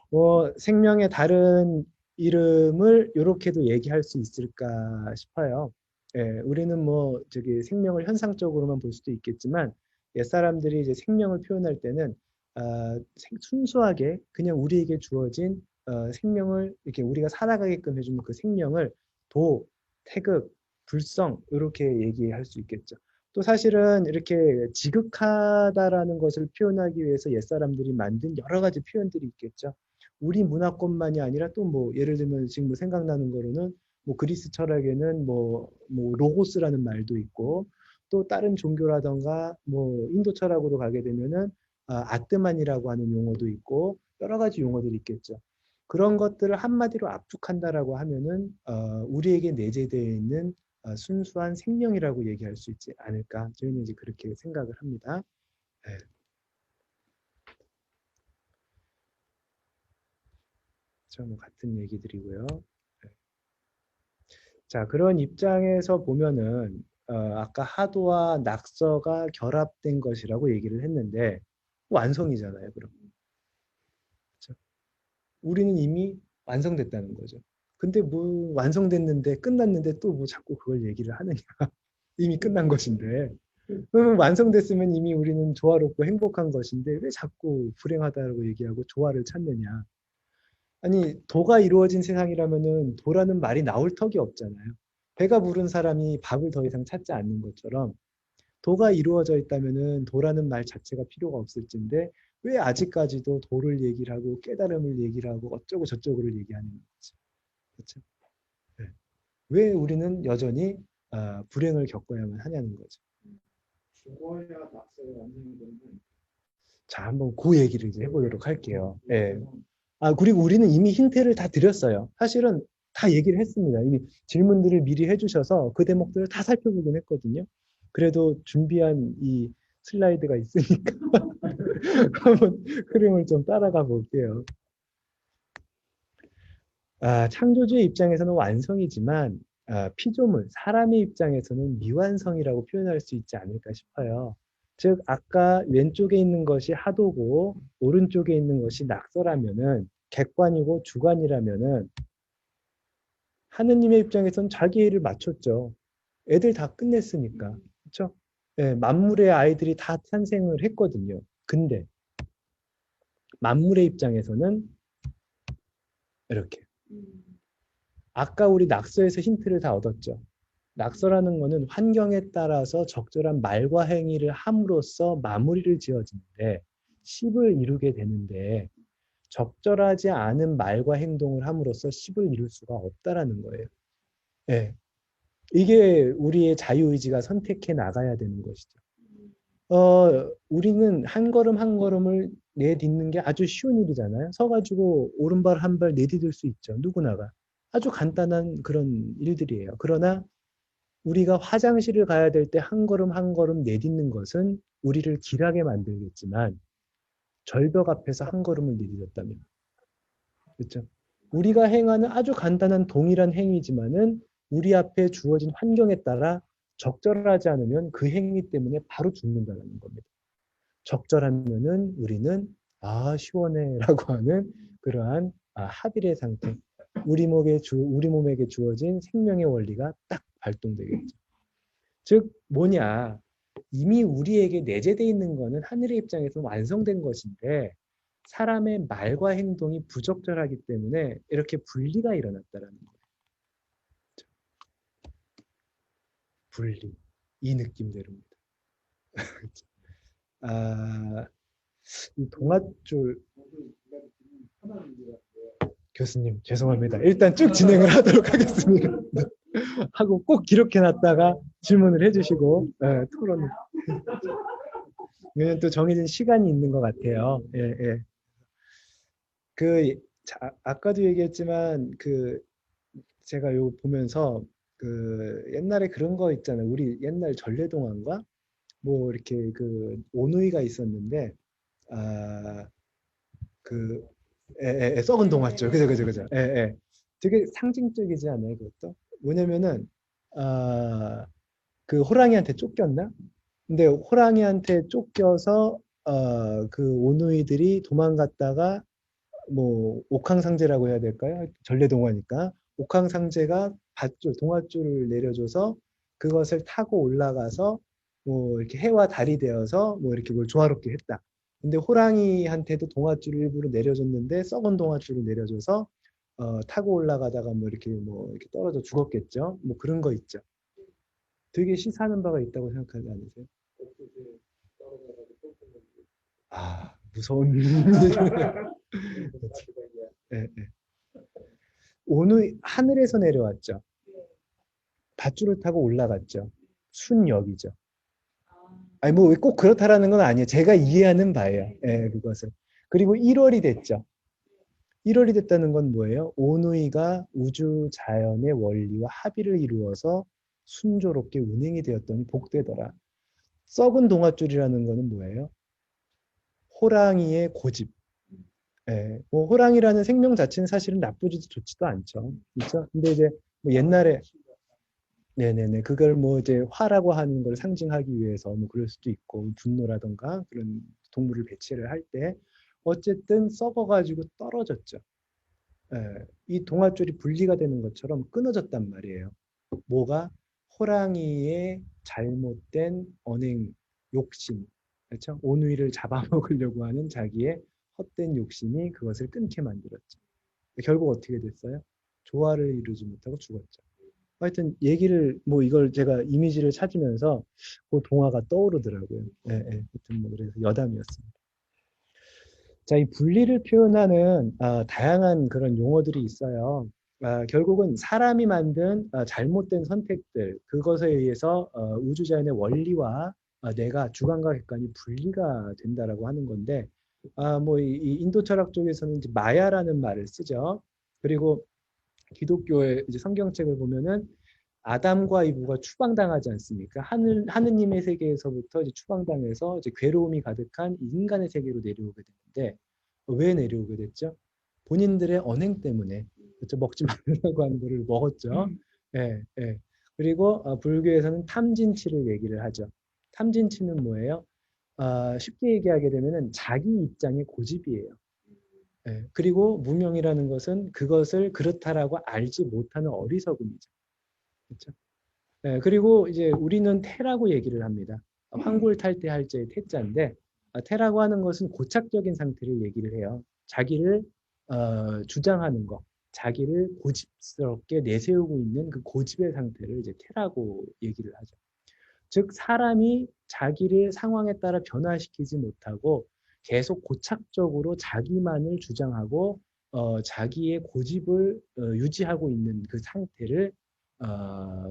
뭐 생명의 다른 이름을 이렇게도 얘기할 수 있을까 싶어요. 예, 우리는 뭐 저기 생명을 현상적으로만 볼 수도 있겠지만 옛 사람들이 이제 생명을 표현할 때는 순수하게 그냥 우리에게 주어진 생명을 이렇게 우리가 살아가게끔 해주는 그 생명을 도, 태극, 불성 이렇게 얘기할 수 있겠죠. 또 사실은 이렇게 지극하다라는 것을 표현하기 위해서 옛 사람들이 만든 여러 가지 표현들이 있겠죠. 우리 문화권만이 아니라 또 뭐 예를 들면 지금 뭐 생각나는 거로는 뭐 그리스 철학에는 뭐 로고스라는 말도 있고 또 다른 종교라던가 뭐 인도 철학으로 가게 되면은 아트만이라고 하는 용어도 있고 여러 가지 용어들이 있겠죠. 그런 것들을 한마디로 압축한다라고 하면은 우리에게 내재되어 있는 순수한 생명이라고 얘기할 수 있지 않을까 저희는 이제 그렇게 생각을 합니다. 네. 뭐 같은 얘기들이고요. 네. 자, 그런 입장에서 보면은 아까 하도와 낙서가 결합된 것이라고 얘기를 했는데 완성이잖아요. 그럼 그렇죠? 우리는 이미 완성됐다는 거죠. 근데 뭐 완성됐는데 끝났는데 또 뭐 자꾸 그걸 얘기를 하느냐? 이미 끝난 것인데. 그러면 완성됐으면 이미 우리는 조화롭고 행복한 것인데 왜 자꾸 불행하다고 얘기하고 조화를 찾느냐? 아니 도가 이루어진 세상이라면은 도라는 말이 나올 턱이 없잖아요. 배가 부른 사람이 밥을 더 이상 찾지 않는 것처럼 도가 이루어져 있다면은 도라는 말 자체가 필요가 없을진데 왜 아직까지도 도를 얘기를 하고 깨달음을 얘기를 하고 어쩌고 저쩌고를 얘기하는 거지. 그렇죠? 네. 왜 우리는 여전히 불행을 겪어야만 하냐는 거죠. 죽어야 낙서가 완성이 되는 자, 한번 그 얘기를 이제 해보도록 할게요. 예. 그리고 우리는 이미 힌트를 다 드렸어요. 사실은 다 얘기를 했습니다. 이미 질문들을 미리 해주셔서 그 대목들을 다 살펴보긴 했거든요. 그래도 준비한 이 슬라이드가 있으니까 한번 흐름을 좀 따라가 볼게요. 창조주의 입장에서는 완성이지만 피조물, 사람의 입장에서는 미완성이라고 표현할 수 있지 않을까 싶어요. 즉 아까 왼쪽에 있는 것이 하도고 오른쪽에 있는 것이 낙서라면은 객관이고 주관이라면은 하느님의 입장에서는 자기 일을 마쳤죠. 애들 다 끝냈으니까. 그렇죠? 예, 만물의 아이들이 다 탄생을 했거든요. 근데 만물의 입장에서는 이렇게 아까 우리 낙서에서 힌트를 다 얻었죠. 낙서라는 것은 환경에 따라서 적절한 말과 행위를 함으로써 마무리를 지어지는데 십을 이루게 되는데 적절하지 않은 말과 행동을 함으로써 십을 이룰 수가 없다라는 거예요. 예. 이게 우리의 자유의지가 선택해 나가야 되는 것이죠. 우리는 한 걸음 한 걸음을 내딛는 게 아주 쉬운 일이잖아요. 서가지고 오른발 한 발 내디딜 수 있죠. 누구나가. 아주 간단한 그런 일들이에요. 그러나 우리가 화장실을 가야 될 때 한 걸음 한 걸음 내딛는 것은 우리를 길하게 만들겠지만 절벽 앞에서 한 걸음을 내딛었다면 그렇죠? 우리가 행하는 아주 간단한 동일한 행위지만은 우리 앞에 주어진 환경에 따라 적절하지 않으면 그 행위 때문에 바로 죽는다는 겁니다. 적절하면은 우리는 시원해라고 하는 그러한 합일의 상태. 우리 몸에게 주어진 생명의 원리가 딱 발동되겠죠. 즉 뭐냐? 이미 우리에게 내재되어 있는 것은 하늘의 입장에서 완성된 것인데 사람의 말과 행동이 부적절하기 때문에 이렇게 분리가 일어났다라는 거예요. 분리. 이 느낌대로입니다. 이 동아줄 교수님 죄송합니다. 일단 쭉 진행을 하도록 하겠습니다. 하고 꼭 기록해놨다가 질문을 해주시고 토론을. 이건 또 정해진 시간이 있는 것 같아요. 예, 예. 아까도 얘기했지만 제가 요 보면서 옛날에 그런 거 있잖아요. 우리 옛날 전래동화인가 뭐 이렇게 오누이가 있었는데 썩은 동화줄. 그죠. 예. 되게 상징적이지 않아요, 그것도? 뭐냐면은 호랑이한테 쫓겼나? 근데 호랑이한테 쫓겨서 오누이들이 도망갔다가 뭐 옥황상제라고 해야 될까요? 전래동화니까 옥황상제가 동아줄을 내려줘서 그것을 타고 올라가서 뭐 이렇게 해와 달이 되어서 뭐 이렇게 뭘 조화롭게 했다. 근데 호랑이한테도 동아줄을 일부러 내려줬는데 썩은 동아줄을 내려줘서 타고 올라가다가 뭐 이렇게 떨어져 죽었겠죠. 뭐 그런 거 있죠. 되게 시사하는 바가 있다고 생각하지 않으세요? 무서운 예, 예. 하늘에서 내려왔죠. 밧줄을 타고 올라갔죠. 순역이죠. 아니 뭐 꼭 그렇다라는 건 아니에요. 제가 이해하는 바예요. 예, 그것을. 그리고 1월이 됐죠. 1월이 됐다는 건 뭐예요? 오누이가 우주 자연의 원리와 합의를 이루어서 순조롭게 운행이 되었더니 복되더라. 썩은 동아줄이라는 거는 뭐예요? 호랑이의 고집. 예, 뭐 호랑이라는 생명 자체는 사실은 나쁘지도 좋지도 않죠. 그렇죠? 근데 이제 뭐 옛날에 네네네 그걸 뭐 이제 화라고 하는 걸 상징하기 위해서 뭐 그럴 수도 있고 분노라던가 그런 동물을 배치를 할 때 어쨌든 썩어가지고 떨어졌죠. 예, 이 동아줄이 분리가 되는 것처럼 끊어졌단 말이에요. 뭐가? 호랑이의 잘못된 언행, 욕심, 그렇죠? 오누이를 잡아먹으려고 하는 자기의 헛된 욕심이 그것을 끊게 만들었죠. 결국 어떻게 됐어요? 조화를 이루지 못하고 죽었죠. 하여튼 얘기를 이걸 제가 이미지를 찾으면서 그 동화가 떠오르더라고요. 예, 예. 하여튼 그래서 여담이었습니다. 자, 이 분리를 표현하는 다양한 그런 용어들이 있어요. 결국은 사람이 만든 잘못된 선택들, 그것에 의해서 우주자연의 원리와 내가 주관과 객관이 분리가 된다라고 하는 건데, 이 인도 철학 쪽에서는 이제 마야라는 말을 쓰죠. 그리고 기독교의 이제 성경책을 보면은 아담과 이브가 추방당하지 않습니까? 하느님의 세계에서부터 이제 추방당해서 이제 괴로움이 가득한 인간의 세계로 내려오게 되는데 왜 내려오게 됐죠? 본인들의 언행 때문에 그렇죠? 먹지 말라고 하는 거를 먹었죠. 예, 예. 그리고 불교에서는 탐진치를 얘기를 하죠. 탐진치는 뭐예요? 쉽게 얘기하게 되면은 자기 입장의 고집이에요. 예, 그리고 무명이라는 것은 그것을 그렇다라고 알지 못하는 어리석음이죠. 그렇죠? 예, 그리고 이제 우리는 태라고 얘기를 합니다. 황골탈퇴할제의 태자인데 태라고 하는 것은 고착적인 상태를 얘기를 해요. 자기를 주장하는 것, 자기를 고집스럽게 내세우고 있는 그 고집의 상태를 이제 태라고 얘기를 하죠. 즉 사람이 자기를 상황에 따라 변화시키지 못하고 계속 고착적으로 자기만을 주장하고 자기의 고집을 유지하고 있는 그 상태를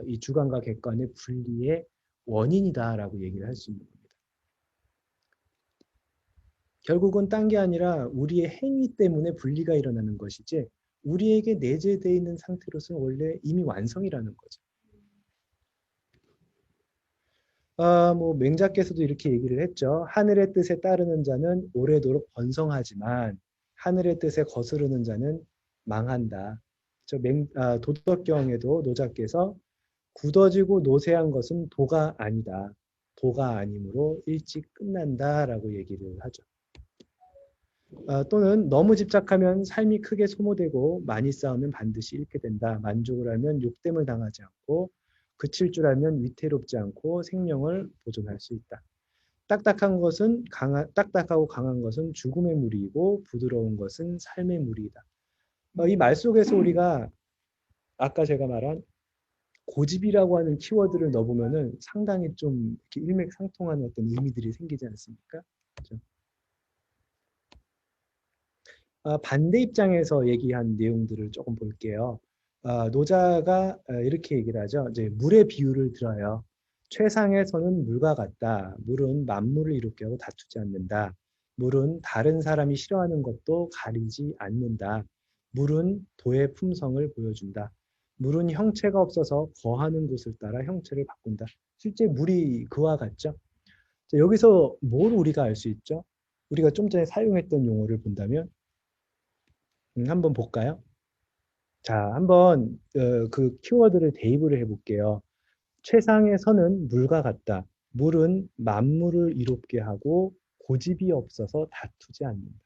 이 주관과 객관의 분리의 원인이다라고 얘기를 할 수 있는 겁니다. 결국은 딴 게 아니라 우리의 행위 때문에 분리가 일어나는 것이지 우리에게 내재되어 있는 상태로서는 원래 이미 완성이라는 거죠. 뭐 맹자께서도 이렇게 얘기를 했죠. 하늘의 뜻에 따르는 자는 오래도록 번성하지만 하늘의 뜻에 거스르는 자는 망한다. 도덕경에도 노자께서 굳어지고 노쇠한 것은 도가 아니다. 도가 아니므로 일찍 끝난다라고 얘기를 하죠. 또는 너무 집착하면 삶이 크게 소모되고 많이 싸우면 반드시 잃게 된다. 만족을 하면 욕됨을 당하지 않고 그칠 줄 알면 위태롭지 않고 생명을 보존할 수 있다. 딱딱하고 강한 것은 죽음의 무리이고 부드러운 것은 삶의 무리이다. 이 말 속에서 우리가 아까 제가 말한 고집이라고 하는 키워드를 넣어보면은 상당히 좀 이렇게 일맥상통하는 어떤 의미들이 생기지 않습니까? 그렇죠? 반대 입장에서 얘기한 내용들을 조금 볼게요. 노자가 이렇게 얘기를 하죠. 이제 물의 비유를 들어요. 최상에서는 물과 같다. 물은 만물을 이롭게 하고 다투지 않는다. 물은 다른 사람이 싫어하는 것도 가리지 않는다. 물은 도의 품성을 보여준다. 물은 형체가 없어서 거하는 곳을 따라 형체를 바꾼다. 실제 물이 그와 같죠. 자, 여기서 뭘 우리가 알 수 있죠? 우리가 좀 전에 사용했던 용어를 본다면 한번 볼까요? 자, 한번 그 키워드를 대입을 해볼게요. 최상의 선은 물과 같다. 물은 만물을 이롭게 하고 고집이 없어서 다투지 않는다.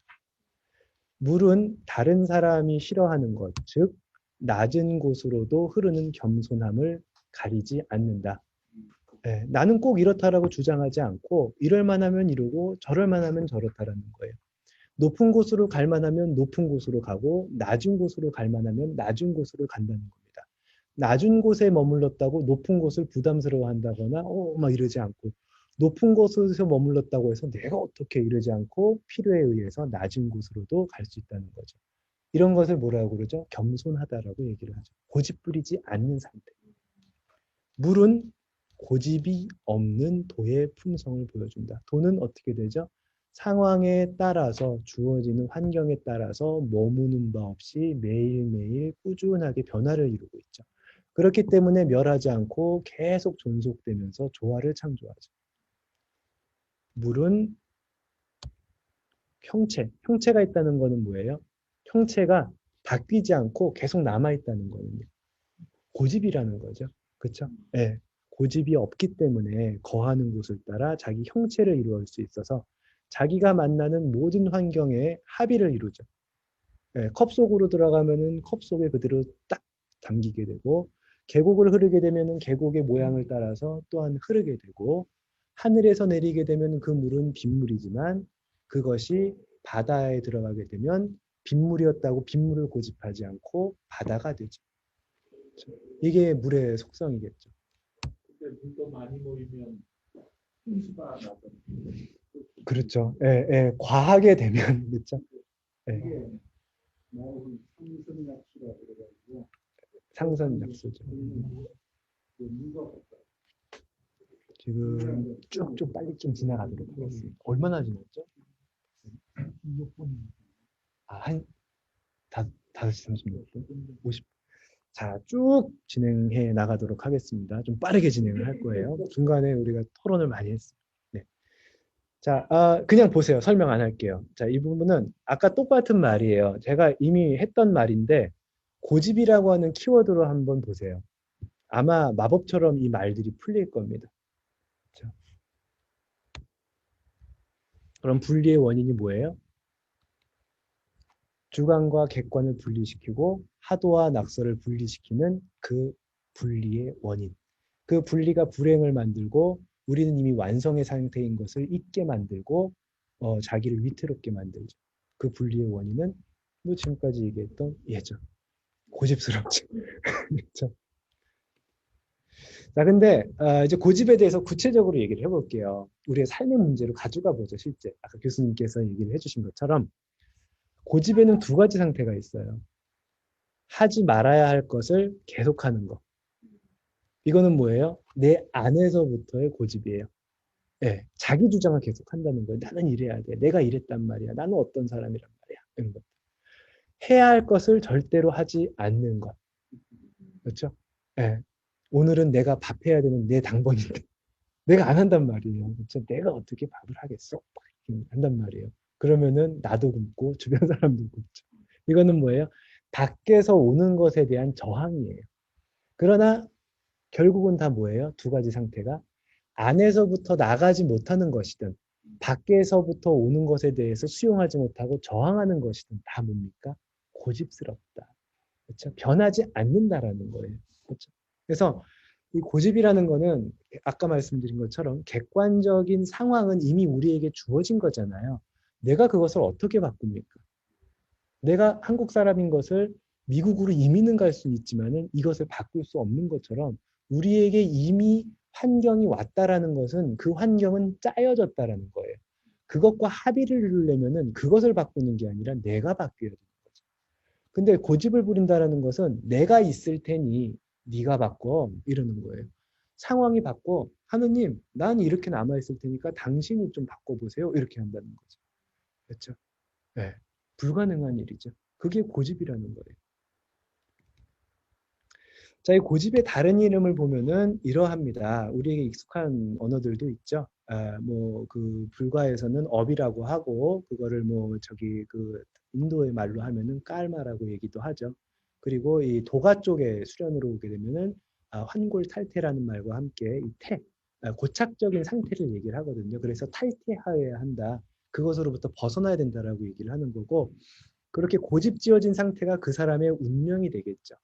물은 다른 사람이 싫어하는 것, 즉 낮은 곳으로도 흐르는 겸손함을 가리지 않는다. 예, 나는 꼭 이렇다라고 주장하지 않고 이럴 만하면 이러고 저럴 만하면 저렇다라는 거예요. 높은 곳으로 갈 만하면 높은 곳으로 가고 낮은 곳으로 갈 만하면 낮은 곳으로 간다는 겁니다. 낮은 곳에 머물렀다고 높은 곳을 부담스러워한다거나 막 이러지 않고 높은 곳에서 머물렀다고 해서 내가 어떻게 이러지 않고 필요에 의해서 낮은 곳으로도 갈 수 있다는 거죠. 이런 것을 뭐라고 그러죠? 겸손하다라고 얘기를 하죠. 고집 부리지 않는 상태. 물은 고집이 없는 도의 품성을 보여준다. 도는 어떻게 되죠? 상황에 따라서 주어지는 환경에 따라서 머무는 바 없이 매일매일 꾸준하게 변화를 이루고 있죠. 그렇기 때문에 멸하지 않고 계속 존속되면서 조화를 창조하죠. 물은 형체가 있다는 것은 뭐예요? 형체가 바뀌지 않고 계속 남아있다는 거는요. 고집이라는 거죠. 그렇죠? 네. 고집이 없기 때문에 거하는 곳을 따라 자기 형체를 이루어갈 수 있어서 자기가 만나는 모든 환경에 합의를 이루죠. 네. 컵 속으로 들어가면은 컵 속에 그대로 딱 담기게 되고 계곡을 흐르게 되면은 계곡의 모양을 따라서 또한 흐르게 되고 하늘에서 내리게 되면 그 물은 빗물이지만 그것이 바다에 들어가게 되면 빗물이었다고 빗물을 고집하지 않고 바다가 되죠. 이게 물의 속성이겠죠. 근데 물도 많이 모이면 홍수가 나거든요. 그렇죠. 예, 예, 과하게 되면 그렇죠. 예, 이게 나오는 상선약수라 그래가지고 상선약수죠. 그 물과 같다. 지금 쭉 빨리 좀 지나가도록 하겠습니다. 얼마나 지났죠? 6분. 한 5시 36분? 50. 자, 쭉 진행해 나가도록 하겠습니다. 좀 빠르게 진행을 할 거예요. 중간에 우리가 토론을 많이 했어요. 네. 자, 그냥 보세요. 설명 안 할게요. 자, 이 부분은 아까 똑같은 말이에요. 제가 이미 했던 말인데, 고집이라고 하는 키워드로 한번 보세요. 아마 마법처럼 이 말들이 풀릴 겁니다. 자, 그럼 분리의 원인이 뭐예요? 주관과 객관을 분리시키고 하도와 낙서를 분리시키는 그 분리의 원인. 그 분리가 불행을 만들고 우리는 이미 완성의 상태인 것을 잊게 만들고 자기를 위태롭게 만들죠. 그 분리의 원인은 뭐 지금까지 얘기했던 예죠. 고집스럽죠. 그렇죠. 자, 근데 이제 고집에 대해서 구체적으로 얘기를 해볼게요. 우리의 삶의 문제로 가져가 보죠, 실제. 아까 교수님께서 얘기를 해주신 것처럼 고집에는 두 가지 상태가 있어요. 하지 말아야 할 것을 계속하는 거. 이거는 뭐예요? 내 안에서부터의 고집이에요. 네, 자기 주장을 계속 한다는 거예요. 나는 이래야 돼. 내가 이랬단 말이야. 나는 어떤 사람이란 말이야. 이런 것. 해야 할 것을 절대로 하지 않는 것. 그렇죠? 네. 오늘은 내가 밥 해야 되는 내 당번인데 내가 안 한단 말이에요. 그렇죠? 내가 어떻게 밥을 하겠어? 이렇게 한단 말이에요. 그러면은 나도 굶고 주변 사람도 굶죠. 이거는 뭐예요? 밖에서 오는 것에 대한 저항이에요. 그러나 결국은 다 뭐예요? 두 가지 상태가 안에서부터 나가지 못하는 것이든 밖에서부터 오는 것에 대해서 수용하지 못하고 저항하는 것이든 다 뭡니까? 고집스럽다. 그렇죠? 변하지 않는다라는 거예요. 그렇죠? 그래서 이 고집이라는 거는 아까 말씀드린 것처럼 객관적인 상황은 이미 우리에게 주어진 거잖아요. 내가 그것을 어떻게 바꿉니까? 내가 한국 사람인 것을 미국으로 이민은 갈 수 있지만은 이것을 바꿀 수 없는 것처럼 우리에게 이미 환경이 왔다라는 것은 그 환경은 짜여졌다라는 거예요. 그것과 합의를 이루려면은 그것을 바꾸는 게 아니라 내가 바뀌어야 되는 거죠. 근데 고집을 부린다라는 것은 내가 있을 테니 네가 바꿔 이러는 거예요. 상황이 바꿔 하느님 난 이렇게 남아 있을 테니까 당신이 좀 바꿔보세요 이렇게 한다는 거죠. 그렇죠? 네. 불가능한 일이죠. 그게 고집이라는 거예요. 자, 이 고집의 다른 이름을 보면은 이러합니다. 우리에게 익숙한 언어들도 있죠. 뭐, 그, 불가에서는 업이라고 하고, 그거를 뭐, 저기, 그, 인도의 말로 하면은 깔마라고 얘기도 하죠. 그리고 이 도가 쪽에 수련으로 오게 되면은, 환골탈태라는 말과 함께 이 고착적인 상태를 얘기를 하거든요. 그래서 탈퇴하여야 한다. 그것으로부터 벗어나야 된다라고 얘기를 하는 거고, 그렇게 고집지어진 상태가 그 사람의 운명이 되겠죠.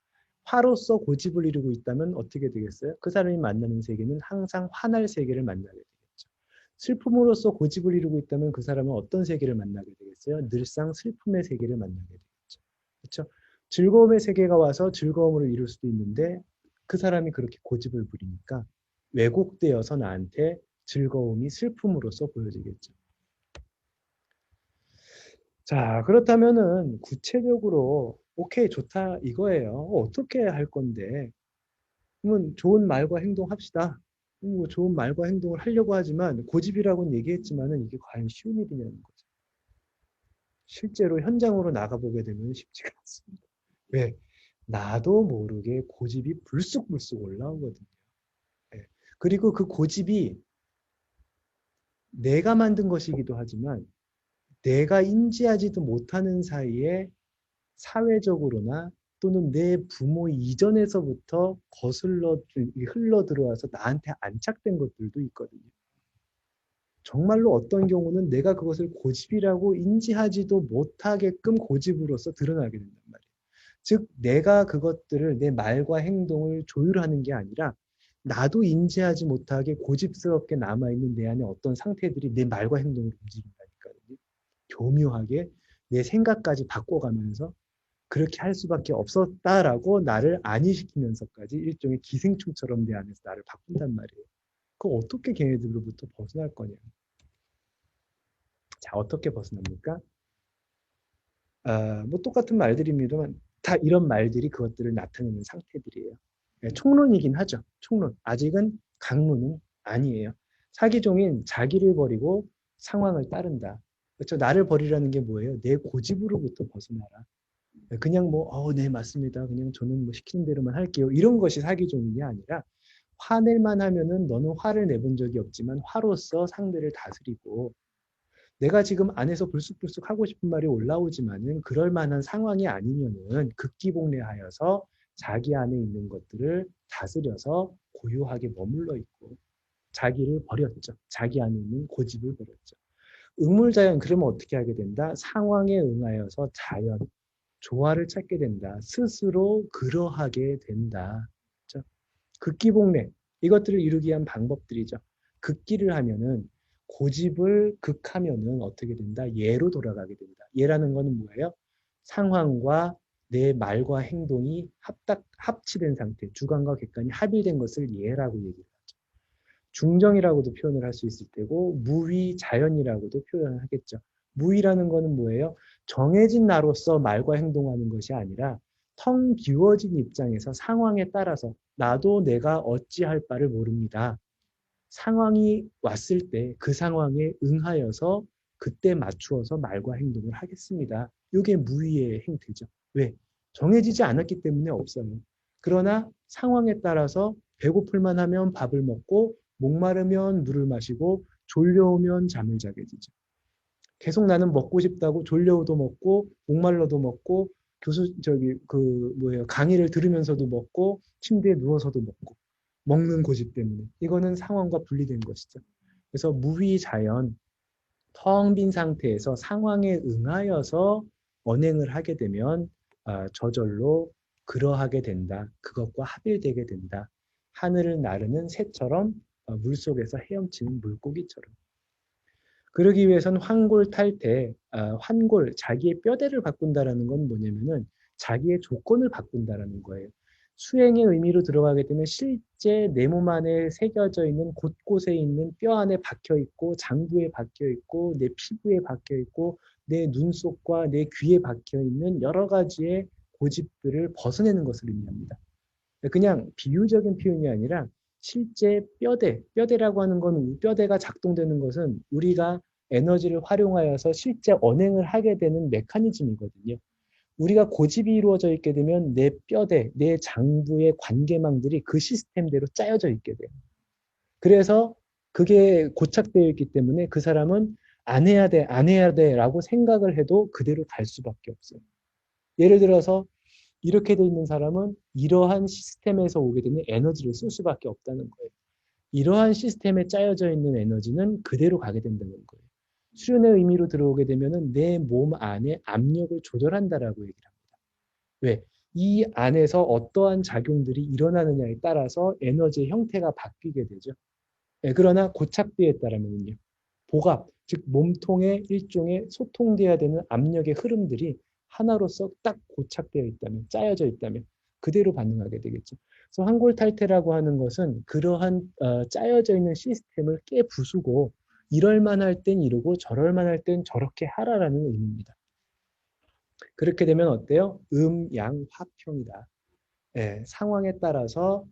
화로서 고집을 이루고 있다면 어떻게 되겠어요? 그 사람이 만나는 세계는 항상 화날 세계를 만나게 되겠죠. 슬픔으로서 고집을 이루고 있다면 그 사람은 어떤 세계를 만나게 되겠어요? 늘상 슬픔의 세계를 만나게 되겠죠. 그렇죠? 즐거움의 세계가 와서 즐거움을 이룰 수도 있는데 그 사람이 그렇게 고집을 부리니까 왜곡되어서 나한테 즐거움이 슬픔으로서 보여지겠죠. 자, 그렇다면은 구체적으로 오케이, 좋다 이거예요. 어떻게 할 건데? 그러면 좋은 말과 행동합시다. 뭐 좋은 말과 행동을 하려고 하지만 고집이라고는 얘기했지만은 이게 과연 쉬운 일이냐는 거죠. 실제로 현장으로 나가보게 되면 쉽지가 않습니다. 왜? 나도 모르게 고집이 불쑥불쑥 올라오거든요. 예. 그리고 그 고집이 내가 만든 것이기도 하지만 내가 인지하지도 못하는 사이에 사회적으로나 또는 내 부모 이전에서부터 거슬러 흘러 들어와서 나한테 안착된 것들도 있거든요. 정말로 어떤 경우는 내가 그것을 고집이라고 인지하지도 못하게끔 고집으로서 드러나게 된단 말이에요. 즉 내가 그것들을 내 말과 행동을 조율하는 게 아니라 나도 인지하지 못하게 고집스럽게 남아있는 내 안에 어떤 상태들이 내 말과 행동을 움직인다니까요. 교묘하게 내 생각까지 바꿔가면서 그렇게 할 수밖에 없었다라고 나를 안위시키면서까지 일종의 기생충처럼 내 안에서 나를 바꾼단 말이에요. 그거 어떻게 걔네들로부터 벗어날 거냐. 자, 어떻게 벗어납니까? 뭐 똑같은 말들입니다만 다 이런 말들이 그것들을 나타내는 상태들이에요. 총론이긴 하죠. 총론. 아직은 강론은 아니에요. 사기종인 자기를 버리고 상황을 따른다. 그렇죠? 나를 버리라는 게 뭐예요? 내 고집으로부터 벗어나라. 그냥 뭐, 네, 맞습니다. 그냥 저는 뭐 시키는 대로만 할게요. 이런 것이 사기종이 아니라 화낼만 하면은 너는 화를 내본 적이 없지만 화로서 상대를 다스리고 내가 지금 안에서 불쑥불쑥 하고 싶은 말이 올라오지만은 그럴 만한 상황이 아니면은 극기복례하여서 자기 안에 있는 것들을 다스려서 고요하게 머물러 있고 자기를 버렸죠. 자기 안에 있는 고집을 버렸죠. 응물자연 그러면 어떻게 하게 된다? 상황에 응하여서 자연, 조화를 찾게 된다. 스스로 그러하게 된다. 그렇죠? 극기복례 이것들을 이루기 위한 방법들이죠. 극기를 하면은 고집을 극하면은 어떻게 된다? 예로 돌아가게 된다. 예라는 거는 뭐예요? 상황과 내 말과 행동이 합치된 상태, 주관과 객관이 합일된 것을 예라고 얘기를 하죠. 중정이라고도 표현을 할 수 있을 테고 무위 자연이라고도 표현을 하겠죠. 무위라는 거는 뭐예요? 정해진 나로서 말과 행동하는 것이 아니라 텅 비워진 입장에서 상황에 따라서 나도 내가 어찌할 바를 모릅니다. 상황이 왔을 때 그 상황에 응하여서 그때 맞추어서 말과 행동을 하겠습니다. 이게 무위의 행태죠. 왜? 정해지지 않았기 때문에 없어요. 그러나 상황에 따라서 배고플만 하면 밥을 먹고 목마르면 물을 마시고 졸려오면 잠을 자게 되죠. 계속 나는 먹고 싶다고 졸려도 먹고 목말라도 먹고 강의를 들으면서도 먹고 침대에 누워서도 먹고 먹는 고집 때문에 이거는 상황과 분리된 것이죠. 그래서 무위자연 텅 빈 상태에서 상황에 응하여서 언행을 하게 되면 저절로 그러하게 된다. 그것과 합일되게 된다. 하늘을 나르는 새처럼 물속에서 헤엄치는 물고기처럼. 그러기 위해서는 환골탈태, 환골, 자기의 뼈대를 바꾼다라는 건 뭐냐면은 자기의 조건을 바꾼다라는 거예요. 수행의 의미로 들어가게 되면 실제 내 몸 안에 새겨져 있는 곳곳에 있는 뼈 안에 박혀 있고 장부에 박혀 있고 내 피부에 박혀 있고 내 눈속과 내 귀에 박혀 있는 여러 가지의 고집들을 벗어내는 것을 의미합니다. 그냥 비유적인 표현이 아니라 실제 뼈대라고 하는 건 뼈대가 작동되는 것은 우리가 에너지를 활용하여서 실제 언행을 하게 되는 메커니즘이거든요. 우리가 고집이 이루어져 있게 되면 내 뼈대, 내 장부의 관계망들이 그 시스템대로 짜여져 있게 돼요. 그래서 그게 고착되어 있기 때문에 그 사람은 안 해야 돼라고 생각을 해도 그대로 갈 수밖에 없어요. 예를 들어서 이렇게 돼 있는 사람은 이러한 시스템에서 오게 되는 에너지를 쓸 수밖에 없다는 거예요. 이러한 시스템에 짜여져 있는 에너지는 그대로 가게 된다는 거예요. 수련의 의미로 들어오게 되면 내 몸 안에 압력을 조절한다라고 얘기를 합니다. 왜? 이 안에서 어떠한 작용들이 일어나느냐에 따라서 에너지의 형태가 바뀌게 되죠. 그러나 고착되어 있다면요. 복압, 즉 몸통에 일종의 소통돼야 되는 압력의 흐름들이 하나로서 딱 고착되어 있다면, 짜여져 있다면 그대로 반응하게 되겠죠. 그래서 환골탈태라고 하는 것은 그러한 짜여져 있는 시스템을 깨부수고 이럴 만할 땐 이러고 저럴 만할 땐 저렇게 하라라는 의미입니다. 그렇게 되면 어때요? 양, 화평이다. 상황에 따라서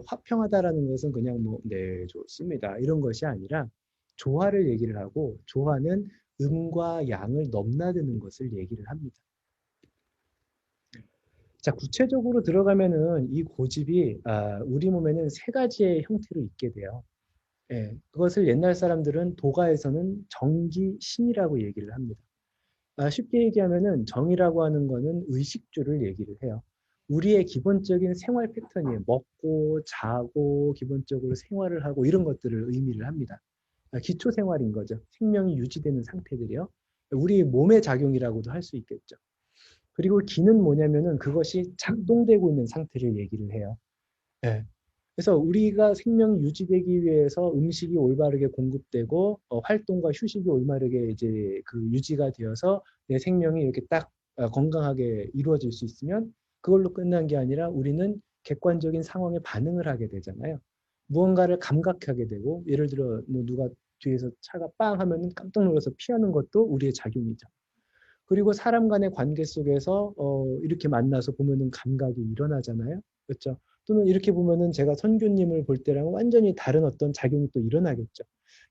화평하다라는 것은 그냥 뭐, 네, 좋습니다. 이런 것이 아니라 조화를 얘기를 하고 조화는 음과 양을 넘나드는 것을 얘기를 합니다. 자, 구체적으로 들어가면은 이 고집이 우리 몸에는 세 가지의 형태로 있게 돼요. 그것을 옛날 사람들은 도가에서는 정기신이라고 얘기를 합니다. 쉽게 얘기하면은 정이라고 하는 거는 의식주를 얘기를 해요. 우리의 기본적인 생활 패턴이에요. 먹고 자고 기본적으로 생활을 하고 이런 것들을 의미를 합니다. 기초 생활인 거죠. 생명이 유지되는 상태들이요. 우리 몸의 작용이라고도 할 수 있겠죠. 그리고 기는 뭐냐면은 그것이 작동되고 있는 상태를 얘기를 해요. 예. 그래서 우리가 생명이 유지되기 위해서 음식이 올바르게 공급되고 활동과 휴식이 올바르게 이제 그 유지가 되어서 내 생명이 이렇게 딱 건강하게 이루어질 수 있으면 그걸로 끝난 게 아니라 우리는 객관적인 상황에 반응을 하게 되잖아요. 무언가를 감각하게 되고 예를 들어 뭐 누가 뒤에서 차가 빵 하면은 깜짝 놀라서 피하는 것도 우리의 작용이죠. 그리고 사람 간의 관계 속에서 이렇게 만나서 보면은 감각이 일어나잖아요. 그렇죠? 또는 이렇게 보면은 제가 선교님을 볼 때랑 완전히 다른 어떤 작용이 또 일어나겠죠.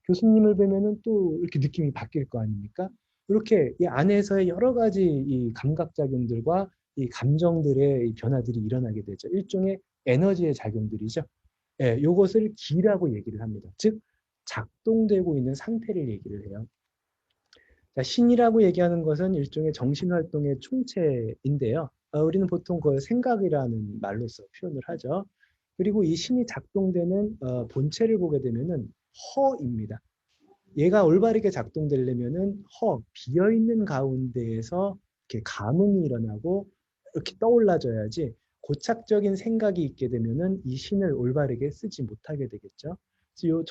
교수님을 보면은 또 이렇게 느낌이 바뀔 거 아닙니까? 이렇게 이 안에서의 여러 가지 이 감각 작용들과 이 감정들의 이 변화들이 일어나게 되죠. 일종의 에너지의 작용들이죠. 예, 요것을 기라고 얘기를 합니다. 즉 작동되고 있는 상태를 얘기를 해요. 자, 신이라고 얘기하는 것은 일종의 정신활동의 총체인데요. 우리는 보통 그걸 생각이라는 말로서 표현을 하죠. 그리고 이 신이 작동되는 본체를 보게 되면은 허입니다. 얘가 올바르게 작동되려면은 비어있는 가운데에서 이렇게 감흥이 일어나고 이렇게 떠올라져야지 고착적인 생각이 있게 되면은 이 신을 올바르게 쓰지 못하게 되겠죠. 그래서 이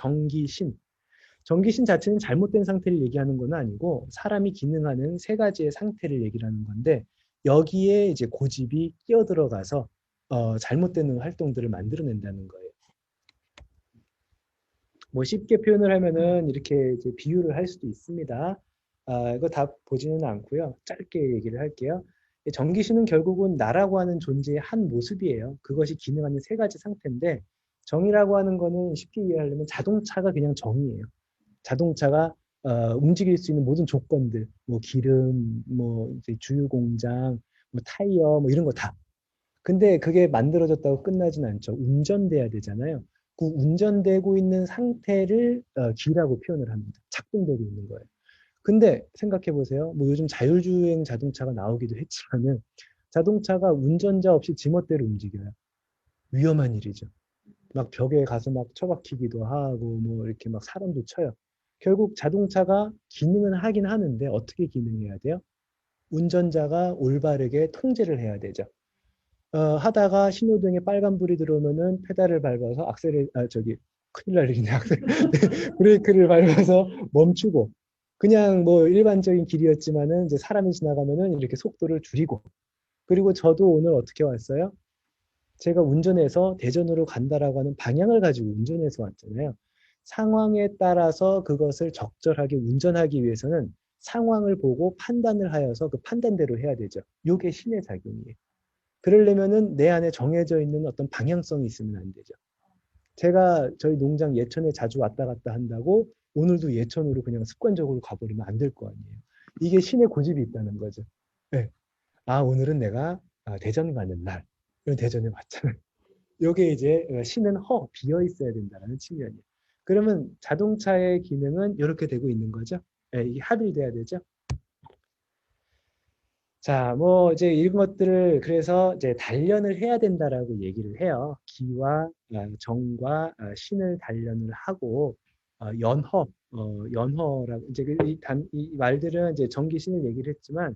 정기신 자체는 잘못된 상태를 얘기하는 건 아니고 사람이 기능하는 세 가지의 상태를 얘기를 하는 건데 여기에 이제 고집이 끼어들어가서 잘못되는 활동들을 만들어낸다는 거예요. 뭐 쉽게 표현을 하면은 이렇게 이제 비유를 할 수도 있습니다. 이거 다 보지는 않고요. 짧게 얘기를 할게요. 정기신은 결국은 나라고 하는 존재의 한 모습이에요. 그것이 기능하는 세 가지 상태인데 정이라고 하는 거는 쉽게 이해하려면 자동차가 그냥 정이에요. 자동차가 움직일 수 있는 모든 조건들, 뭐 기름, 뭐 이제 주유 공장, 뭐 타이어, 뭐 이런 거 다. 근데 그게 만들어졌다고 끝나진 않죠. 운전돼야 되잖아요. 그 운전되고 있는 상태를 기라고 표현을 합니다. 작동되고 있는 거예요. 근데 생각해 보세요. 뭐 요즘 자율주행 자동차가 나오기도 했지만은 자동차가 운전자 없이 지멋대로 움직여요. 위험한 일이죠. 막 벽에 가서 막 처박히기도 하고 뭐 이렇게 막 사람도 쳐요. 결국 자동차가 기능은 하긴 하는데 어떻게 기능해야 돼요? 운전자가 올바르게 통제를 해야 되죠. 하다가 신호등에 빨간불이 들어오면은 페달을 밟아서 큰일 날 일이네, 브레이크를 밟아서 멈추고, 그냥 뭐 일반적인 길이었지만은 이제 사람이 지나가면은 이렇게 속도를 줄이고, 그리고 저도 오늘 어떻게 왔어요? 제가 운전해서 대전으로 간다라고 하는 방향을 가지고 운전해서 왔잖아요. 상황에 따라서 그것을 적절하게 운전하기 위해서는 상황을 보고 판단을 하여서 그 판단대로 해야 되죠. 이게 신의 작용이에요. 그러려면은 내 안에 정해져 있는 어떤 방향성이 있으면 안 되죠. 제가 저희 농장 예천에 자주 왔다 갔다 한다고 오늘도 예천으로 그냥 습관적으로 가버리면 안 될 거 아니에요. 이게 신의 고집이 있다는 거죠. 네. 오늘은 내가 대전 가는 날. 대전에 왔잖아요. 요게 이제 신은 비어 있어야 된다는 측면이에요. 그러면 자동차의 기능은 이렇게 되고 있는 거죠. 네, 이게 합일돼야 되죠. 자, 뭐 이제 이런 것들을 그래서 이제 단련을 해야 된다라고 얘기를 해요. 기와 정과 신을 단련을 하고 연허라고 이제 이 말들은 이제 정기신을 얘기를 했지만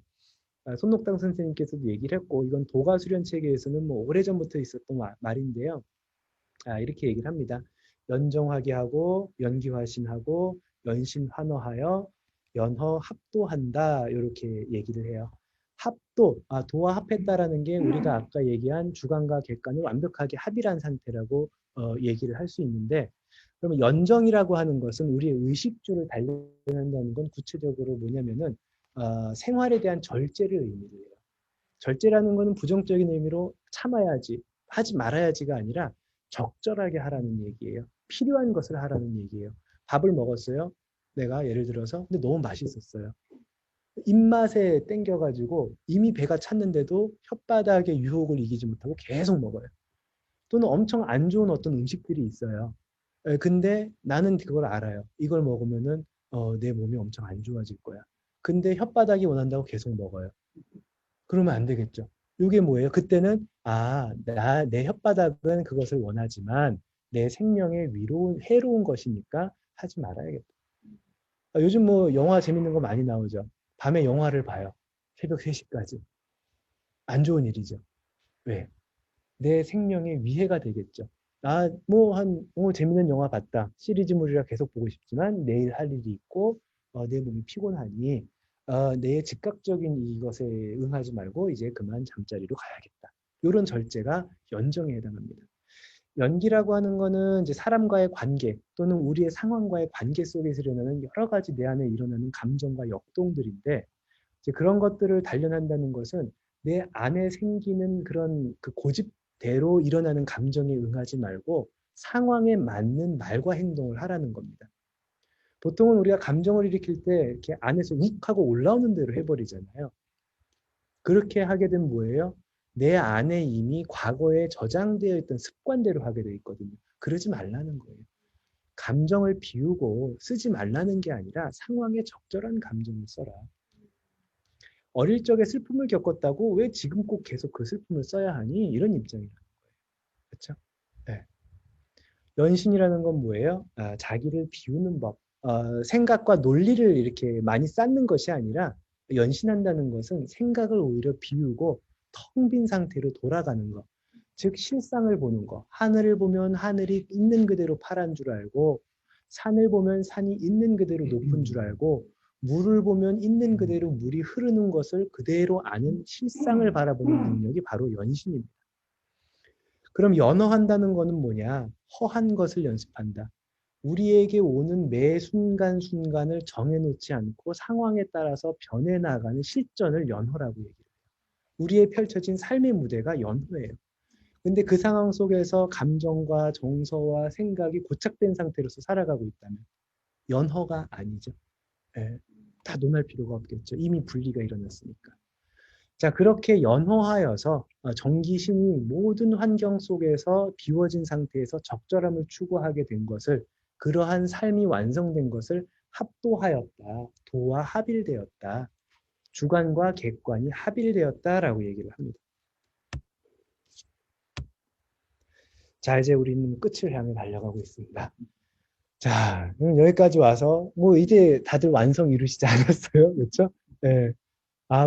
손록당 선생님께서도 얘기를 했고 이건 도가수련 체계에서는 뭐 오래전부터 있었던 말인데요. 이렇게 얘기를 합니다. 연정하게 하고 연기화신하고 연신환어하여 연허합도한다 이렇게 얘기를 해요. 합도, 도와 합했다라는 게 우리가 아까 얘기한 주관과 객관을 완벽하게 합일한 상태라고 얘기를 할 수 있는데 그러면 연정이라고 하는 것은 우리의 의식주를 단련한다는 건 구체적으로 뭐냐면은 생활에 대한 절제를 의미를 해요. 절제라는 것은 부정적인 의미로 참아야지, 하지 말아야지가 아니라 적절하게 하라는 얘기예요. 필요한 것을 하라는 얘기예요. 밥을 먹었어요. 내가 예를 들어서 근데 너무 맛있었어요. 입맛에 땡겨가지고 이미 배가 찼는데도 혓바닥의 유혹을 이기지 못하고 계속 먹어요. 또는 엄청 안 좋은 어떤 음식들이 있어요. 근데 나는 그걸 알아요. 이걸 먹으면은 내 몸이 엄청 안 좋아질 거야. 근데 혓바닥이 원한다고 계속 먹어요. 그러면 안 되겠죠. 이게 뭐예요? 그때는 내 혓바닥은 그것을 원하지만 내 생명에 해로운 것이니까 하지 말아야겠다. 요즘 뭐 영화 재밌는 거 많이 나오죠. 밤에 영화를 봐요. 새벽 3시까지. 안 좋은 일이죠. 왜? 내 생명에 위해가 되겠죠. 재밌는 영화 봤다. 시리즈물이라 계속 보고 싶지만 내일 할 일이 있고 내 몸이 피곤하니 내 즉각적인 이것에 응하지 말고 이제 그만 잠자리로 가야겠다. 이런 절제가 연정에 해당합니다. 연기라고 하는 거는 이제 사람과의 관계 또는 우리의 상황과의 관계 속에서 일어나는 여러 가지 내 안에 일어나는 감정과 역동들인데 이제 그런 것들을 단련한다는 것은 내 안에 생기는 그런 그 고집대로 일어나는 감정에 응하지 말고 상황에 맞는 말과 행동을 하라는 겁니다. 보통은 우리가 감정을 일으킬 때 이렇게 안에서 욱하고 올라오는 대로 해버리잖아요. 그렇게 하게 되면 뭐예요? 내 안에 이미 과거에 저장되어 있던 습관대로 하게 되어 있거든요. 그러지 말라는 거예요. 감정을 비우고 쓰지 말라는 게 아니라 상황에 적절한 감정을 써라. 어릴 적에 슬픔을 겪었다고 왜 지금 꼭 계속 그 슬픔을 써야 하니? 이런 입장이라는 거예요. 그렇죠? 네. 연신이라는 건 뭐예요? 자기를 비우는 법. 생각과 논리를 이렇게 많이 쌓는 것이 아니라 연신한다는 것은 생각을 오히려 비우고 텅 빈 상태로 돌아가는 것. 즉 실상을 보는 것. 하늘을 보면 하늘이 있는 그대로 파란 줄 알고 산을 보면 산이 있는 그대로 높은 줄 알고 물을 보면 있는 그대로 물이 흐르는 것을 그대로 아는 실상을 바라보는 능력이 바로 연신입니다. 그럼 연어한다는 거는 뭐냐? 허한 것을 연습한다. 우리에게 오는 매 순간순간을 정해놓지 않고 상황에 따라서 변해나가는 실전을 연허라고 얘기해요. 우리의 펼쳐진 삶의 무대가 연허예요. 근데 그 상황 속에서 감정과 정서와 생각이 고착된 상태로서 살아가고 있다면 연허가 아니죠. 예, 다 논할 필요가 없겠죠. 이미 분리가 일어났으니까. 자, 그렇게 연호하여서 정기신이 모든 환경 속에서 비워진 상태에서 적절함을 추구하게 된 것을 그러한 삶이 완성된 것을 합도하였다. 도와 합일되었다. 주관과 객관이 합일되었다라고 얘기를 합니다. 자, 이제 우리는 끝을 향해 달려가고 있습니다. 자, 그럼 여기까지 와서 뭐 이제 다들 완성 이루시지 않았어요? 그렇죠? 네.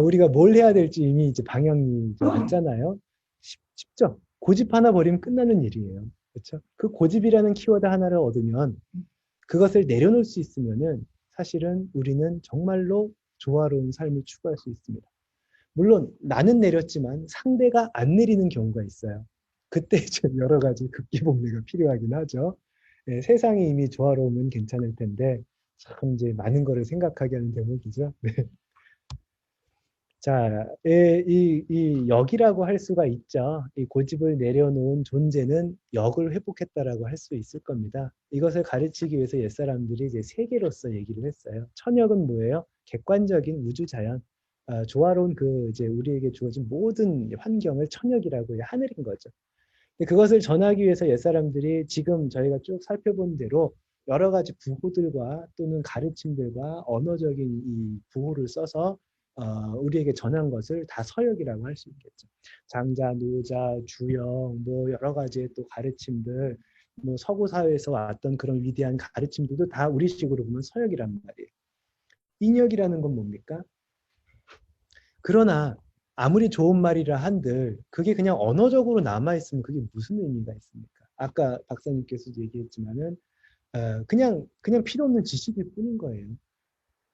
우리가 뭘 해야 될지 이미 이제 방향이 이제 왔잖아요. 쉽죠? 고집 하나 버리면 끝나는 일이에요. 그렇죠? 그 고집이라는 키워드 하나를 얻으면 그것을 내려놓을 수 있으면은 사실은 우리는 정말로 조화로운 삶을 추구할 수 있습니다. 물론 나는 내렸지만 상대가 안 내리는 경우가 있어요. 그때 이제 여러 가지 극기복리가 필요하긴 하죠. 네, 세상이 이미 조화로우면 괜찮을 텐데 참 이제 많은 거를 생각하게 하는 대목이죠. 네. 자, 이 역이라고 할 수가 있죠. 이 고집을 내려놓은 존재는 역을 회복했다라고 할 수 있을 겁니다. 이것을 가르치기 위해서 옛사람들이 이제 세계로서 얘기를 했어요. 천역은 뭐예요? 객관적인 우주 자연, 조화로운 그 이제 우리에게 주어진 모든 환경을 천역이라고 해요. 하늘인 거죠. 근데 그것을 전하기 위해서 옛사람들이 지금 저희가 쭉 살펴본 대로 여러 가지 부호들과 또는 가르침들과 언어적인 이 부호를 써서 우리에게 전한 것을 다 서역이라고 할 수 있겠죠. 장자, 노자, 주역, 뭐 여러 가지의 또 가르침들, 뭐 서구 사회에서 왔던 그런 위대한 가르침들도 다 우리식으로 보면 서역이란 말이에요. 인역이라는 건 뭡니까? 그러나 아무리 좋은 말이라 한들 그게 그냥 언어적으로 남아있으면 그게 무슨 의미가 있습니까? 아까 박사님께서도 얘기했지만은 그냥 필요 없는 지식일 뿐인 거예요.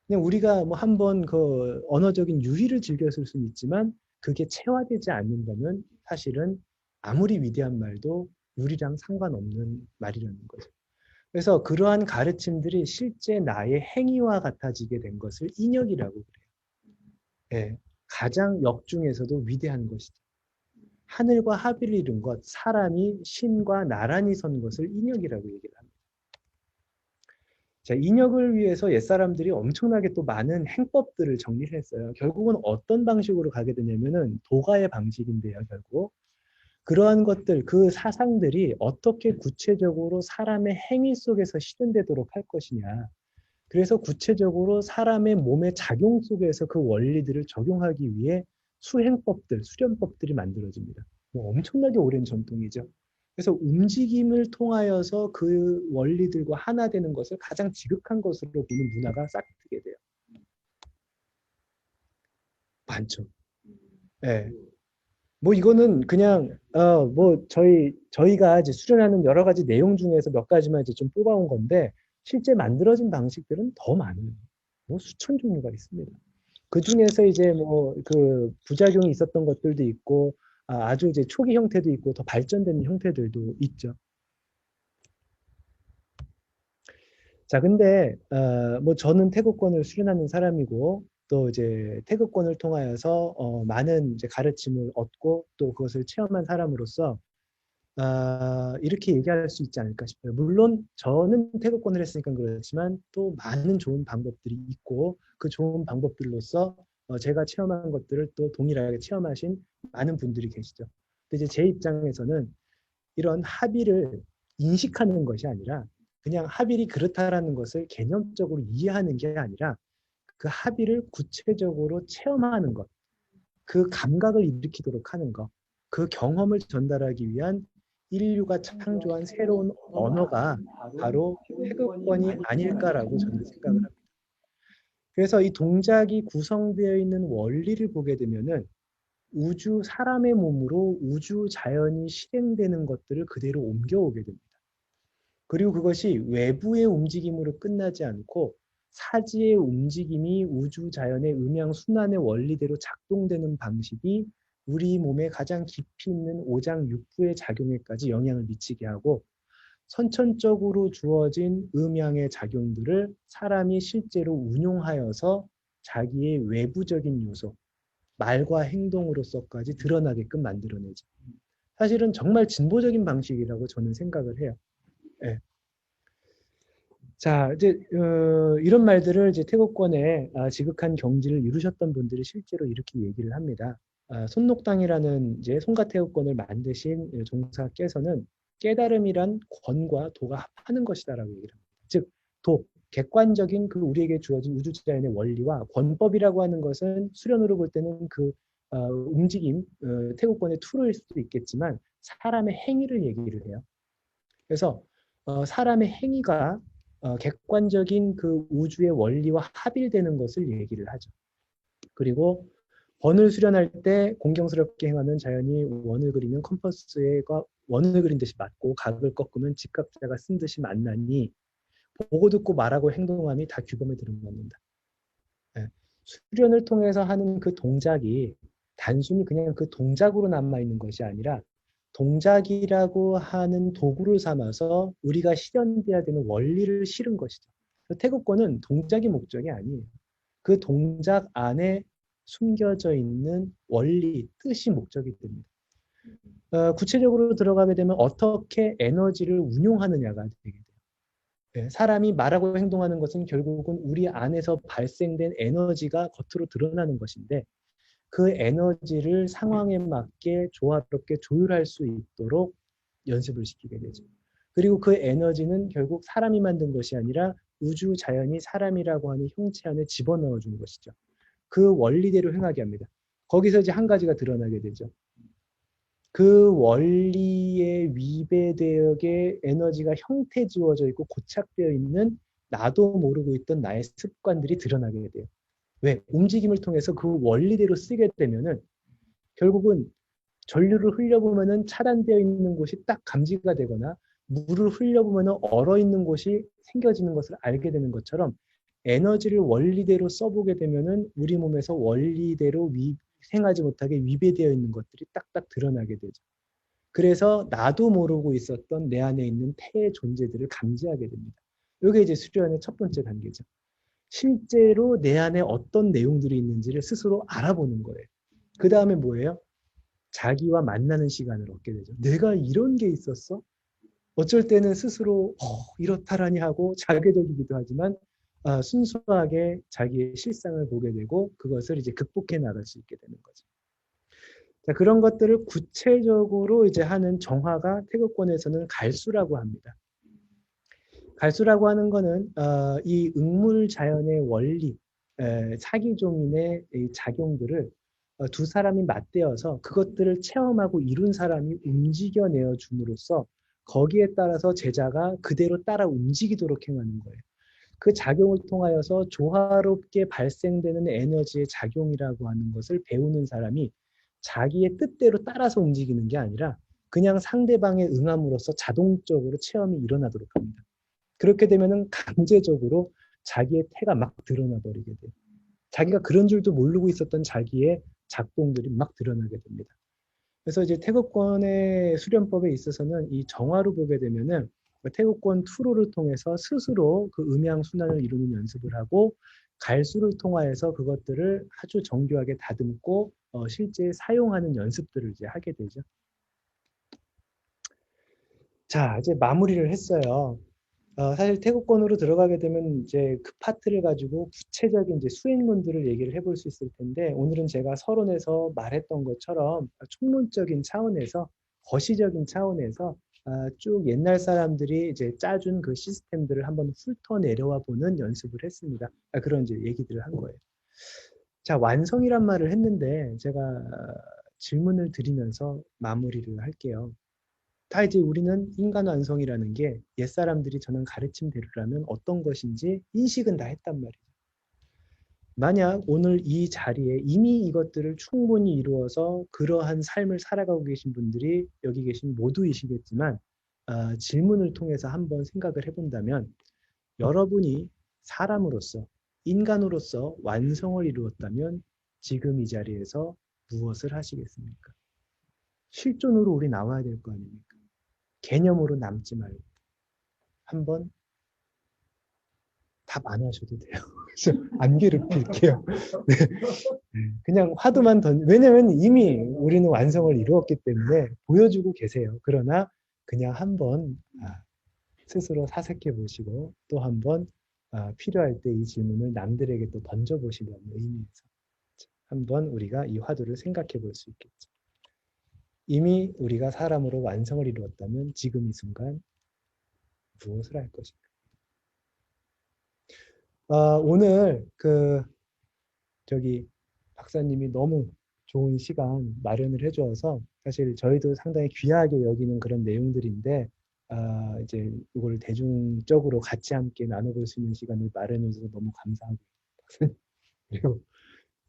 그냥 우리가 뭐 한번 그 언어적인 유희를 즐겼을 수는 있지만 그게 체화되지 않는다면 사실은 아무리 위대한 말도 우리랑 상관없는 말이라는 거죠. 그래서 그러한 가르침들이 실제 나의 행위와 같아지게 된 것을 인역이라고 그래요. 예, 가장 역 중에서도 위대한 것이죠. 하늘과 합의를 이룬 것, 사람이 신과 나란히 선 것을 인역이라고 얘기를 합니다. 자, 인역을 위해서 옛사람들이 엄청나게 또 많은 행법들을 정리를 했어요. 결국은 어떤 방식으로 가게 되냐면은 도가의 방식인데요, 결국. 그러한 것들, 그 사상들이 어떻게 구체적으로 사람의 행위 속에서 실현되도록 할 것이냐. 그래서 구체적으로 사람의 몸의 작용 속에서 그 원리들을 적용하기 위해 수행법들, 수련법들이 만들어집니다. 뭐 엄청나게 오랜 전통이죠. 그래서 움직임을 통하여서 그 원리들과 하나 되는 것을 가장 지극한 것으로 보는 문화가 싹트게 돼요. 많죠. 네. 뭐 이거는 그냥 뭐 저희가 이제 수련하는 여러 가지 내용 중에서 몇 가지만 이제 좀 뽑아온 건데 실제 만들어진 방식들은 더 많아요. 뭐 수천 종류가 있습니다. 그 중에서 이제 뭐 그 부작용이 있었던 것들도 있고 아주 이제 초기 형태도 있고 더 발전된 형태들도 있죠. 자, 근데 뭐 저는 태국권을 수련하는 사람이고 또 이제 태국권을 통하여서 많은 이제 가르침을 얻고 또 그것을 체험한 사람으로서 이렇게 얘기할 수 있지 않을까 싶어요. 물론 저는 태국권을 했으니까 그렇지만 또 많은 좋은 방법들이 있고 그 좋은 방법들로서 제가 체험한 것들을 또 동일하게 체험하신 많은 분들이 계시죠. 근데 이제 제 입장에서는 이런 합의를 인식하는 것이 아니라 그냥 합의를 그렇다라는 것을 개념적으로 이해하는 게 아니라 그 합의를 구체적으로 체험하는 것, 그 감각을 일으키도록 하는 것, 그 경험을 전달하기 위한 인류가 창조한 새로운 언어가 바로 태극권이 아닐까라고 저는 생각을 합니다. 그래서 이 동작이 구성되어 있는 원리를 보게 되면은 우주 사람의 몸으로 우주 자연이 실행되는 것들을 그대로 옮겨오게 됩니다. 그리고 그것이 외부의 움직임으로 끝나지 않고 사지의 움직임이 우주 자연의 음양 순환의 원리대로 작동되는 방식이 우리 몸에 가장 깊이 있는 오장육부의 작용에까지 영향을 미치게 하고 선천적으로 주어진 음양의 작용들을 사람이 실제로 운용하여서 자기의 외부적인 요소, 말과 행동으로서까지 드러나게끔 만들어내죠. 사실은 정말 진보적인 방식이라고 저는 생각을 해요. 예. 자, 이제 이런 말들을 이제 태국권에 지극한 경지를 이루셨던 분들이 실제로 이렇게 얘기를 합니다. 손녹당이라는 이제 송가태국권을 만드신 종사께서는 깨달음이란 권과 도가 합하는 것이다라고 얘기를 합니다. 즉, 도, 객관적인 그 우리에게 주어진 우주자연의 원리와 권법이라고 하는 것은 수련으로 볼 때는 그 움직임, 태국권의 툴일 수도 있겠지만 사람의 행위를 얘기를 해요. 그래서 사람의 행위가 객관적인 그 우주의 원리와 합일되는 것을 얘기를 하죠. 그리고 원을 수련할 때 공경스럽게 행하면 자연히 원을 그리면 컴퍼스가 원을 그린 듯이 맞고 각을 꺾으면 직각자가 쓴 듯이 맞나니 보고 듣고 말하고 행동함이 다 규범에 들어맞는다. 네. 수련을 통해서 하는 그 동작이 단순히 그냥 그 동작으로 남아있는 것이 아니라 동작이라고 하는 도구를 삼아서 우리가 실현돼야 되는 원리를 실은 것이죠. 태국권은 동작이 목적이 아니에요. 그 동작 안에 숨겨져 있는 원리, 뜻이 목적이 됩니다. 구체적으로 들어가게 되면 어떻게 에너지를 운용하느냐가 되게 돼요. 네, 사람이 말하고 행동하는 것은 결국은 우리 안에서 발생된 에너지가 겉으로 드러나는 것인데 그 에너지를 상황에 맞게 조화롭게 조율할 수 있도록 연습을 시키게 되죠. 그리고 그 에너지는 결국 사람이 만든 것이 아니라 우주 자연이 사람이라고 하는 형체 안에 집어넣어 준 것이죠. 그 원리대로 행하게 합니다. 거기서 이제 한 가지가 드러나게 되죠. 그 원리에 위배되게 에너지가 형태 지워져 있고 고착되어 있는 나도 모르고 있던 나의 습관들이 드러나게 돼요. 왜? 움직임을 통해서 그 원리대로 쓰게 되면은 결국은 전류를 흘려보면은 차단되어 있는 곳이 딱 감지가 되거나 물을 흘려보면은 얼어 있는 곳이 생겨지는 것을 알게 되는 것처럼 에너지를 원리대로 써보게 되면은 우리 몸에서 원리대로 생하지 못하게 위배되어 있는 것들이 딱딱 드러나게 되죠. 그래서 나도 모르고 있었던 내 안에 있는 태의 존재들을 감지하게 됩니다. 이게 이제 수련의 첫 번째 단계죠. 실제로 내 안에 어떤 내용들이 있는지를 스스로 알아보는 거예요. 그 다음에 뭐예요? 자기와 만나는 시간을 얻게 되죠. 내가 이런 게 있었어? 어쩔 때는 스스로 이렇다라니 하고 자괴적이기도 하지만 순수하게 자기의 실상을 보게 되고 그것을 이제 극복해 나갈 수 있게 되는 거죠. 자, 그런 것들을 구체적으로 이제 하는 정화가 태극권에서는 갈수라고 합니다. 갈수라고 하는 거는 이 응물 자연의 원리, 사기종인의 작용들을 두 사람이 맞대어서 그것들을 체험하고 이룬 사람이 움직여내어 줌으로써 거기에 따라서 제자가 그대로 따라 움직이도록 행하는 거예요. 그 작용을 통하여서 조화롭게 발생되는 에너지의 작용이라고 하는 것을 배우는 사람이 자기의 뜻대로 따라서 움직이는 게 아니라 그냥 상대방의 응함으로써 자동적으로 체험이 일어나도록 합니다. 그렇게 되면은 강제적으로 자기의 태가 막 드러나 버리게 돼요. 자기가 그런 줄도 모르고 있었던 자기의 작동들이 막 드러나게 됩니다. 그래서 이제 태극권의 수련법에 있어서는 이 정화로 보게 되면은 태극권 투로를 통해서 스스로 그 음양 순환을 이루는 연습을 하고 갈수를 통하여서 그것들을 아주 정교하게 다듬고 실제 사용하는 연습들을 이제 하게 되죠. 자, 이제 마무리를 했어요. 사실 태국권으로 들어가게 되면 이제 그 파트를 가지고 구체적인 이제 수행론들을 얘기를 해볼 수 있을 텐데 오늘은 제가 서론에서 말했던 것처럼 총론적인 차원에서 거시적인 차원에서 쭉 옛날 사람들이 이제 짜준 그 시스템들을 한번 훑어 내려와 보는 연습을 했습니다. 그런 이제 얘기들을 한 거예요. 자, 완성이란 말을 했는데 제가 질문을 드리면서 마무리를 할게요. 다 이제 우리는 인간 완성이라는 게 옛사람들이 전한 가르침대로라면 어떤 것인지 인식은 다 했단 말이에요. 만약 오늘 이 자리에 이미 이것들을 충분히 이루어서 그러한 삶을 살아가고 계신 분들이 여기 계신 모두이시겠지만 질문을 통해서 한번 생각을 해본다면 여러분이 사람으로서 인간으로서 완성을 이루었다면 지금 이 자리에서 무엇을 하시겠습니까? 실존으로 우리 나와야 될 거 아닙니까? 개념으로 남지 말고 한번 답 안 하셔도 돼요. 그래서 안개를 필게요. 네. 그냥 화두만 왜냐면 이미 우리는 완성을 이루었기 때문에 보여주고 계세요. 그러나 그냥 한번 스스로 사색해 보시고 또 한번 필요할 때 이 질문을 남들에게 또 던져보시려는 의미에서 한번 우리가 이 화두를 생각해 볼 수 있겠죠. 이미 우리가 사람으로 완성을 이루었다면 지금 이 순간 무엇을 할 것인가? 오늘 저기 박사님이 너무 좋은 시간 마련을 해주어서 사실 저희도 상당히 귀하게 여기는 그런 내용들인데 이제 이걸 대중적으로 같이 함께 나눠볼 수 있는 시간을 마련해 주셔서 너무 감사하고 그리고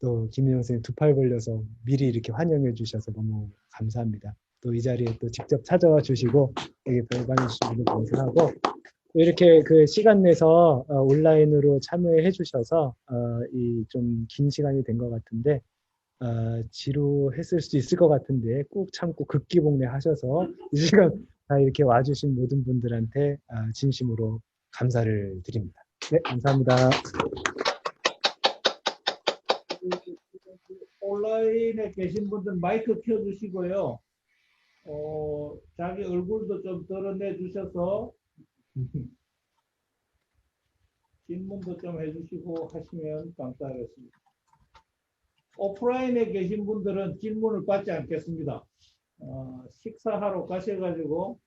또 김민영 선생님 두 팔 벌려서 미리 이렇게 환영해 주셔서 너무 감사합니다. 또 이 자리에 또 직접 찾아와 주시고 여기 별반해 주신 분들 감사하고 이렇게 그 시간 내서 온라인으로 참여해 주셔서 이 좀 긴 시간이 된 것 같은데 지루했을 수도 있을 것 같은데 꾹 참고 극기복례 하셔서 이 시간 다 이렇게 와주신 모든 분들한테 진심으로 감사를 드립니다. 네, 감사합니다. 온라인에 계신 분들 마이크 켜주시고요. 자기 얼굴도 좀 드러내 주셔서 질문도 좀 해주시고 하시면 감사하겠습니다. 오프라인에 계신 분들은 질문을 받지 않겠습니다. 식사하러 가셔가지고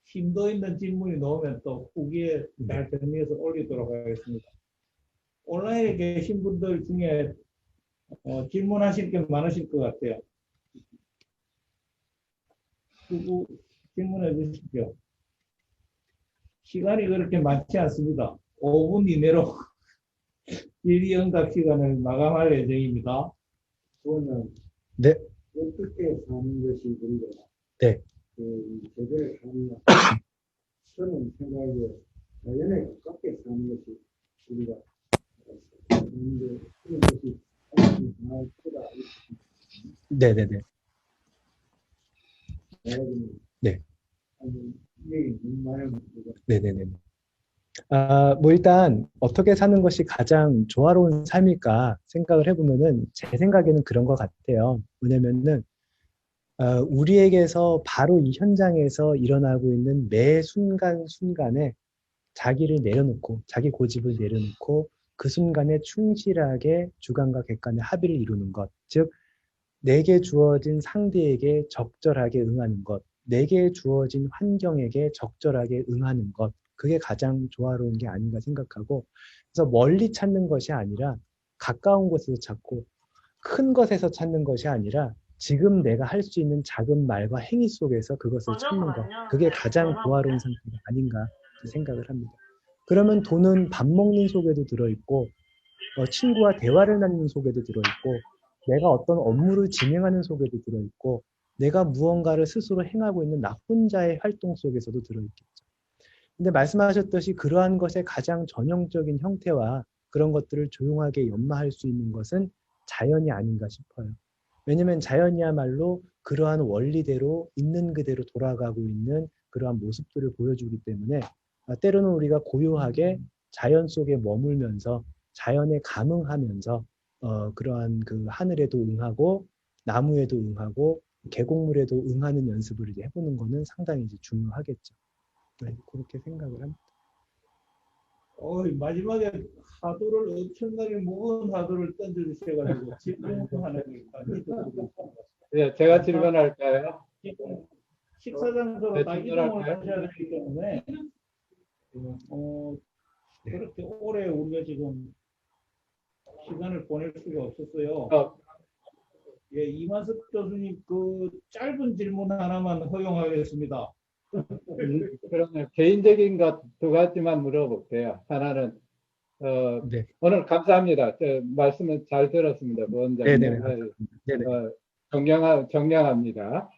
심도 있는 질문이 나오면 또 후기에 잘 정리해서 올리도록 하겠습니다. 온라인에 계신 분들 중에 질문하실 게 많으실 것 같아요. 누구 질문해 주십시오. 시간이 그렇게 많지 않습니다. 5분 이내로 질의응답 시간을 마감할 예정입니다. 그거는 네. 어떻게 사는 것이 우리가 네. 제대로 사는 것 저는 생각에 자연에 가깝게 사는 것이 우리가 사는 그런 것이 아주 정말 크다. 네네네. 네. 네네네. 뭐 일단 어떻게 사는 것이 가장 조화로운 삶일까 생각을 해보면은 제 생각에는 그런 것 같아요. 왜냐면은 우리에게서 바로 이 현장에서 일어나고 있는 매 순간순간에 자기를 내려놓고 자기 고집을 내려놓고 그 순간에 충실하게 주관과 객관의 합의를 이루는 것, 즉 내게 주어진 상대에게 적절하게 응하는 것, 내게 주어진 환경에게 적절하게 응하는 것, 그게 가장 조화로운 게 아닌가 생각하고, 그래서 멀리 찾는 것이 아니라 가까운 곳에서 찾고 큰 것에서 찾는 것이 아니라 지금 내가 할 수 있는 작은 말과 행위 속에서 그것을 찾는 것, 그게 가장 조화로운 상태가 아닌가 생각을 합니다. 그러면 돈은 밥 먹는 속에도 들어있고 친구와 대화를 나누는 속에도 들어있고 내가 어떤 업무를 진행하는 속에도 들어있고 내가 무언가를 스스로 행하고 있는 나 혼자의 활동 속에서도 들어있겠죠. 근데 말씀하셨듯이 그러한 것의 가장 전형적인 형태와 그런 것들을 조용하게 연마할 수 있는 것은 자연이 아닌가 싶어요. 왜냐하면 자연이야말로 그러한 원리대로 있는 그대로 돌아가고 있는 그러한 모습들을 보여주기 때문에 때로는 우리가 고요하게 자연 속에 머물면서 자연에 감응하면서 그러한 그 하늘에도 응하고 나무에도 응하고 계곡물에도 응하는 연습을 이제 해보는 것은 상당히 이제 중요하겠죠. 네, 그렇게 생각을 합니다. 마지막에 하도를 엄청나게 무거운 하도를 던져주셔가지고 질문하는 게 예, 제가 질문할까요? 식사 장소로 네, 다 이동을 질문할까요? 하셔야 되기 때문에 그렇게 오래 우리가 지금 시간을 보낼 수가 없었어요. 예, 이만석 교수님 그 짧은 질문 하나만 허용하겠습니다. 그러면 개인적인 것 두 가지만 물어볼게요. 하나는 네, 오늘 감사합니다. 말씀을 잘 들었습니다, 부원장님. 네네, 네네. 존경합니다.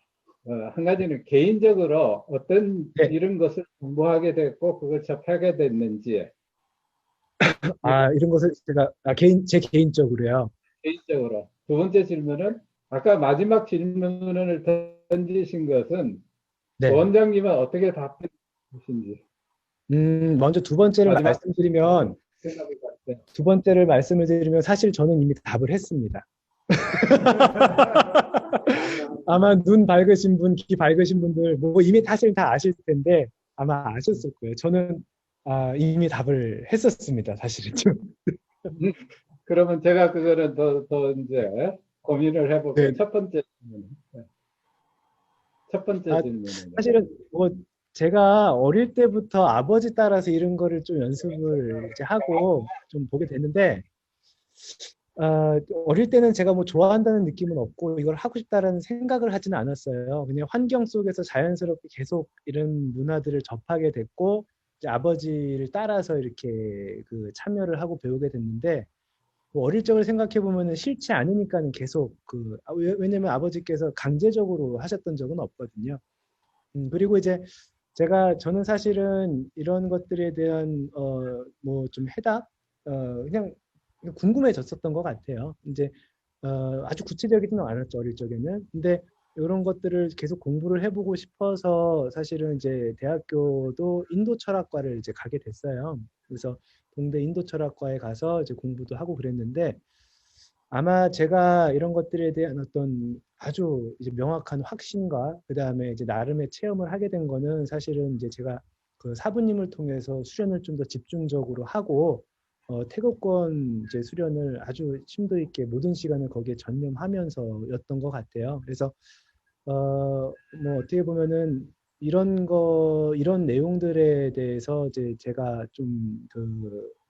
한 가지는 개인적으로 어떤 네. 이런 것을 공부하게 됐고 그걸 접하게 됐는지 이런 것을 제가 제 개인적으로요. 개인적으로. 두 번째 질문은 아까 마지막 질문을 던지신 것은 네. 원장님은 어떻게 답변하신지. 먼저 두 번째를 마지막 말씀드리면 생각해 봤을 두 번째를 말씀을 드리면 사실 저는 이미 답을 했습니다. 아마 눈 밝으신 분, 귀 밝으신 분들 뭐 이미 사실 다 아실 텐데 아마 아셨을 거예요. 저는 이미 답을 했었습니다. 사실은 좀. 그러면 제가 그거는 더 이제 고민을 해보고 네. 첫 번째 질문. 첫 번째 질문은 사실은 뭐 제가 어릴 때부터 아버지 따라서 이런 거를 좀 연습을 이제 하고 좀 보게 됐는데 어릴 때는 제가 뭐 좋아한다는 느낌은 없고 이걸 하고 싶다라는 생각을 하지는 않았어요. 그냥 환경 속에서 자연스럽게 계속 이런 문화들을 접하게 됐고 이제 아버지를 따라서 이렇게 그 참여를 하고 배우게 됐는데 뭐 어릴 적을 생각해 보면은 싫지 않으니까는 계속 왜냐면 아버지께서 강제적으로 하셨던 적은 없거든요. 그리고 이제 저는 사실은 이런 것들에 대한 뭐 좀 해답 그냥 궁금해졌었던 것 같아요. 이제 아주 구체적이지는 않았죠 어릴 적에는. 근데 이런 것들을 계속 공부를 해보고 싶어서 사실은 이제 대학교도 인도 철학과를 이제 가게 됐어요. 그래서 동대 인도 철학과에 가서 이제 공부도 하고 그랬는데 아마 제가 이런 것들에 대한 어떤 아주 이제 명확한 확신과 그 다음에 이제 나름의 체험을 하게 된 거는 사실은 이제 제가 그 사부님을 통해서 수련을 좀 더 집중적으로 하고 태극권 이제 수련을 아주 심도 있게 모든 시간을 거기에 전념하면서였던 것 같아요. 그래서 뭐 어떻게 보면은 이런 내용들에 대해서 이제 제가 좀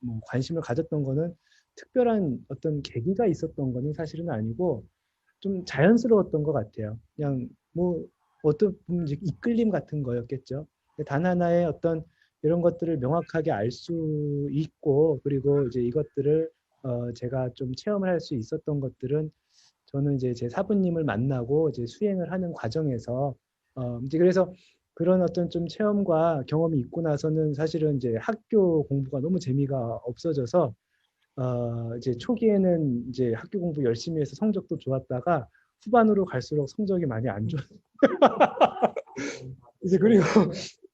뭐 관심을 가졌던 거는 특별한 어떤 계기가 있었던 거는 사실은 아니고 좀 자연스러웠던 것 같아요. 그냥 뭐 어떤 보면 이제 이끌림 같은 거였겠죠. 단 하나의 어떤 이런 것들을 명확하게 알 수 있고 그리고 이제 이것들을 제가 좀 체험을 할 수 있었던 것들은 저는 이제 제 사부님을 만나고 이제 수행을 하는 과정에서 이제 그래서 그런 어떤 좀 체험과 경험이 있고 나서는 사실은 이제 학교 공부가 너무 재미가 없어져서 이제 초기에는 이제 학교 공부 열심히 해서 성적도 좋았다가 후반으로 갈수록 성적이 많이 안 좋아. 이제 그리고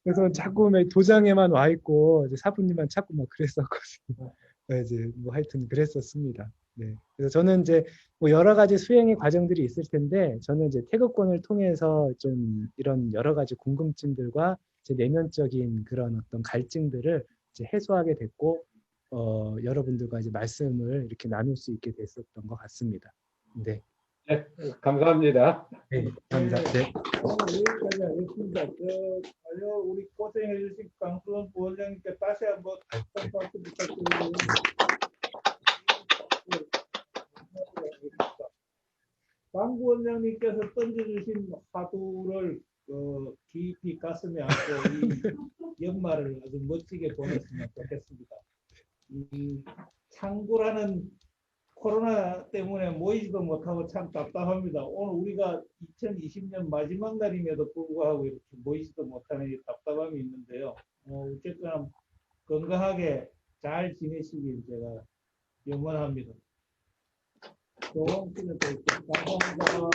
그래서 자꾸 막 도장에만 와 있고 이제 사부님만 찾고 막 그랬었거든요. 네, 이제 뭐 하여튼 그랬었습니다. 네. 그래서 저는 이제 뭐 여러 가지 수행의 과정들이 있을 텐데 저는 이제 태극권을 통해서 좀 이런 여러 가지 궁금증들과 제 내면적인 그런 어떤 갈증들을 이제 해소하게 됐고 여러분들과 이제 말씀을 이렇게 나눌 수 있게 됐었던 것 같습니다. 네. 네, 감사합니다. 네, 감사합니다. 네. 여기까지 하겠습니다. 우리 고생해 주신 강수원 부원장님께 다시 한번 큰 박수 부탁드립니다. 강 부원장님께서 던져주신 화두를 깊이 가슴에 안고 이 연말을 아주 멋지게 보냈으면 좋겠습니다. 이 창구라는 코로나 때문에 모이지도 못하고 참 답답합니다. 오늘 우리가 2020년 마지막 날임에도 불구하고 이렇게 모이지도 못하는 이 답답함이 있는데요. 어쨌거나 건강하게 잘 지내시길 제가 염원합니다. 좋은 시간 되시길 감사합니다.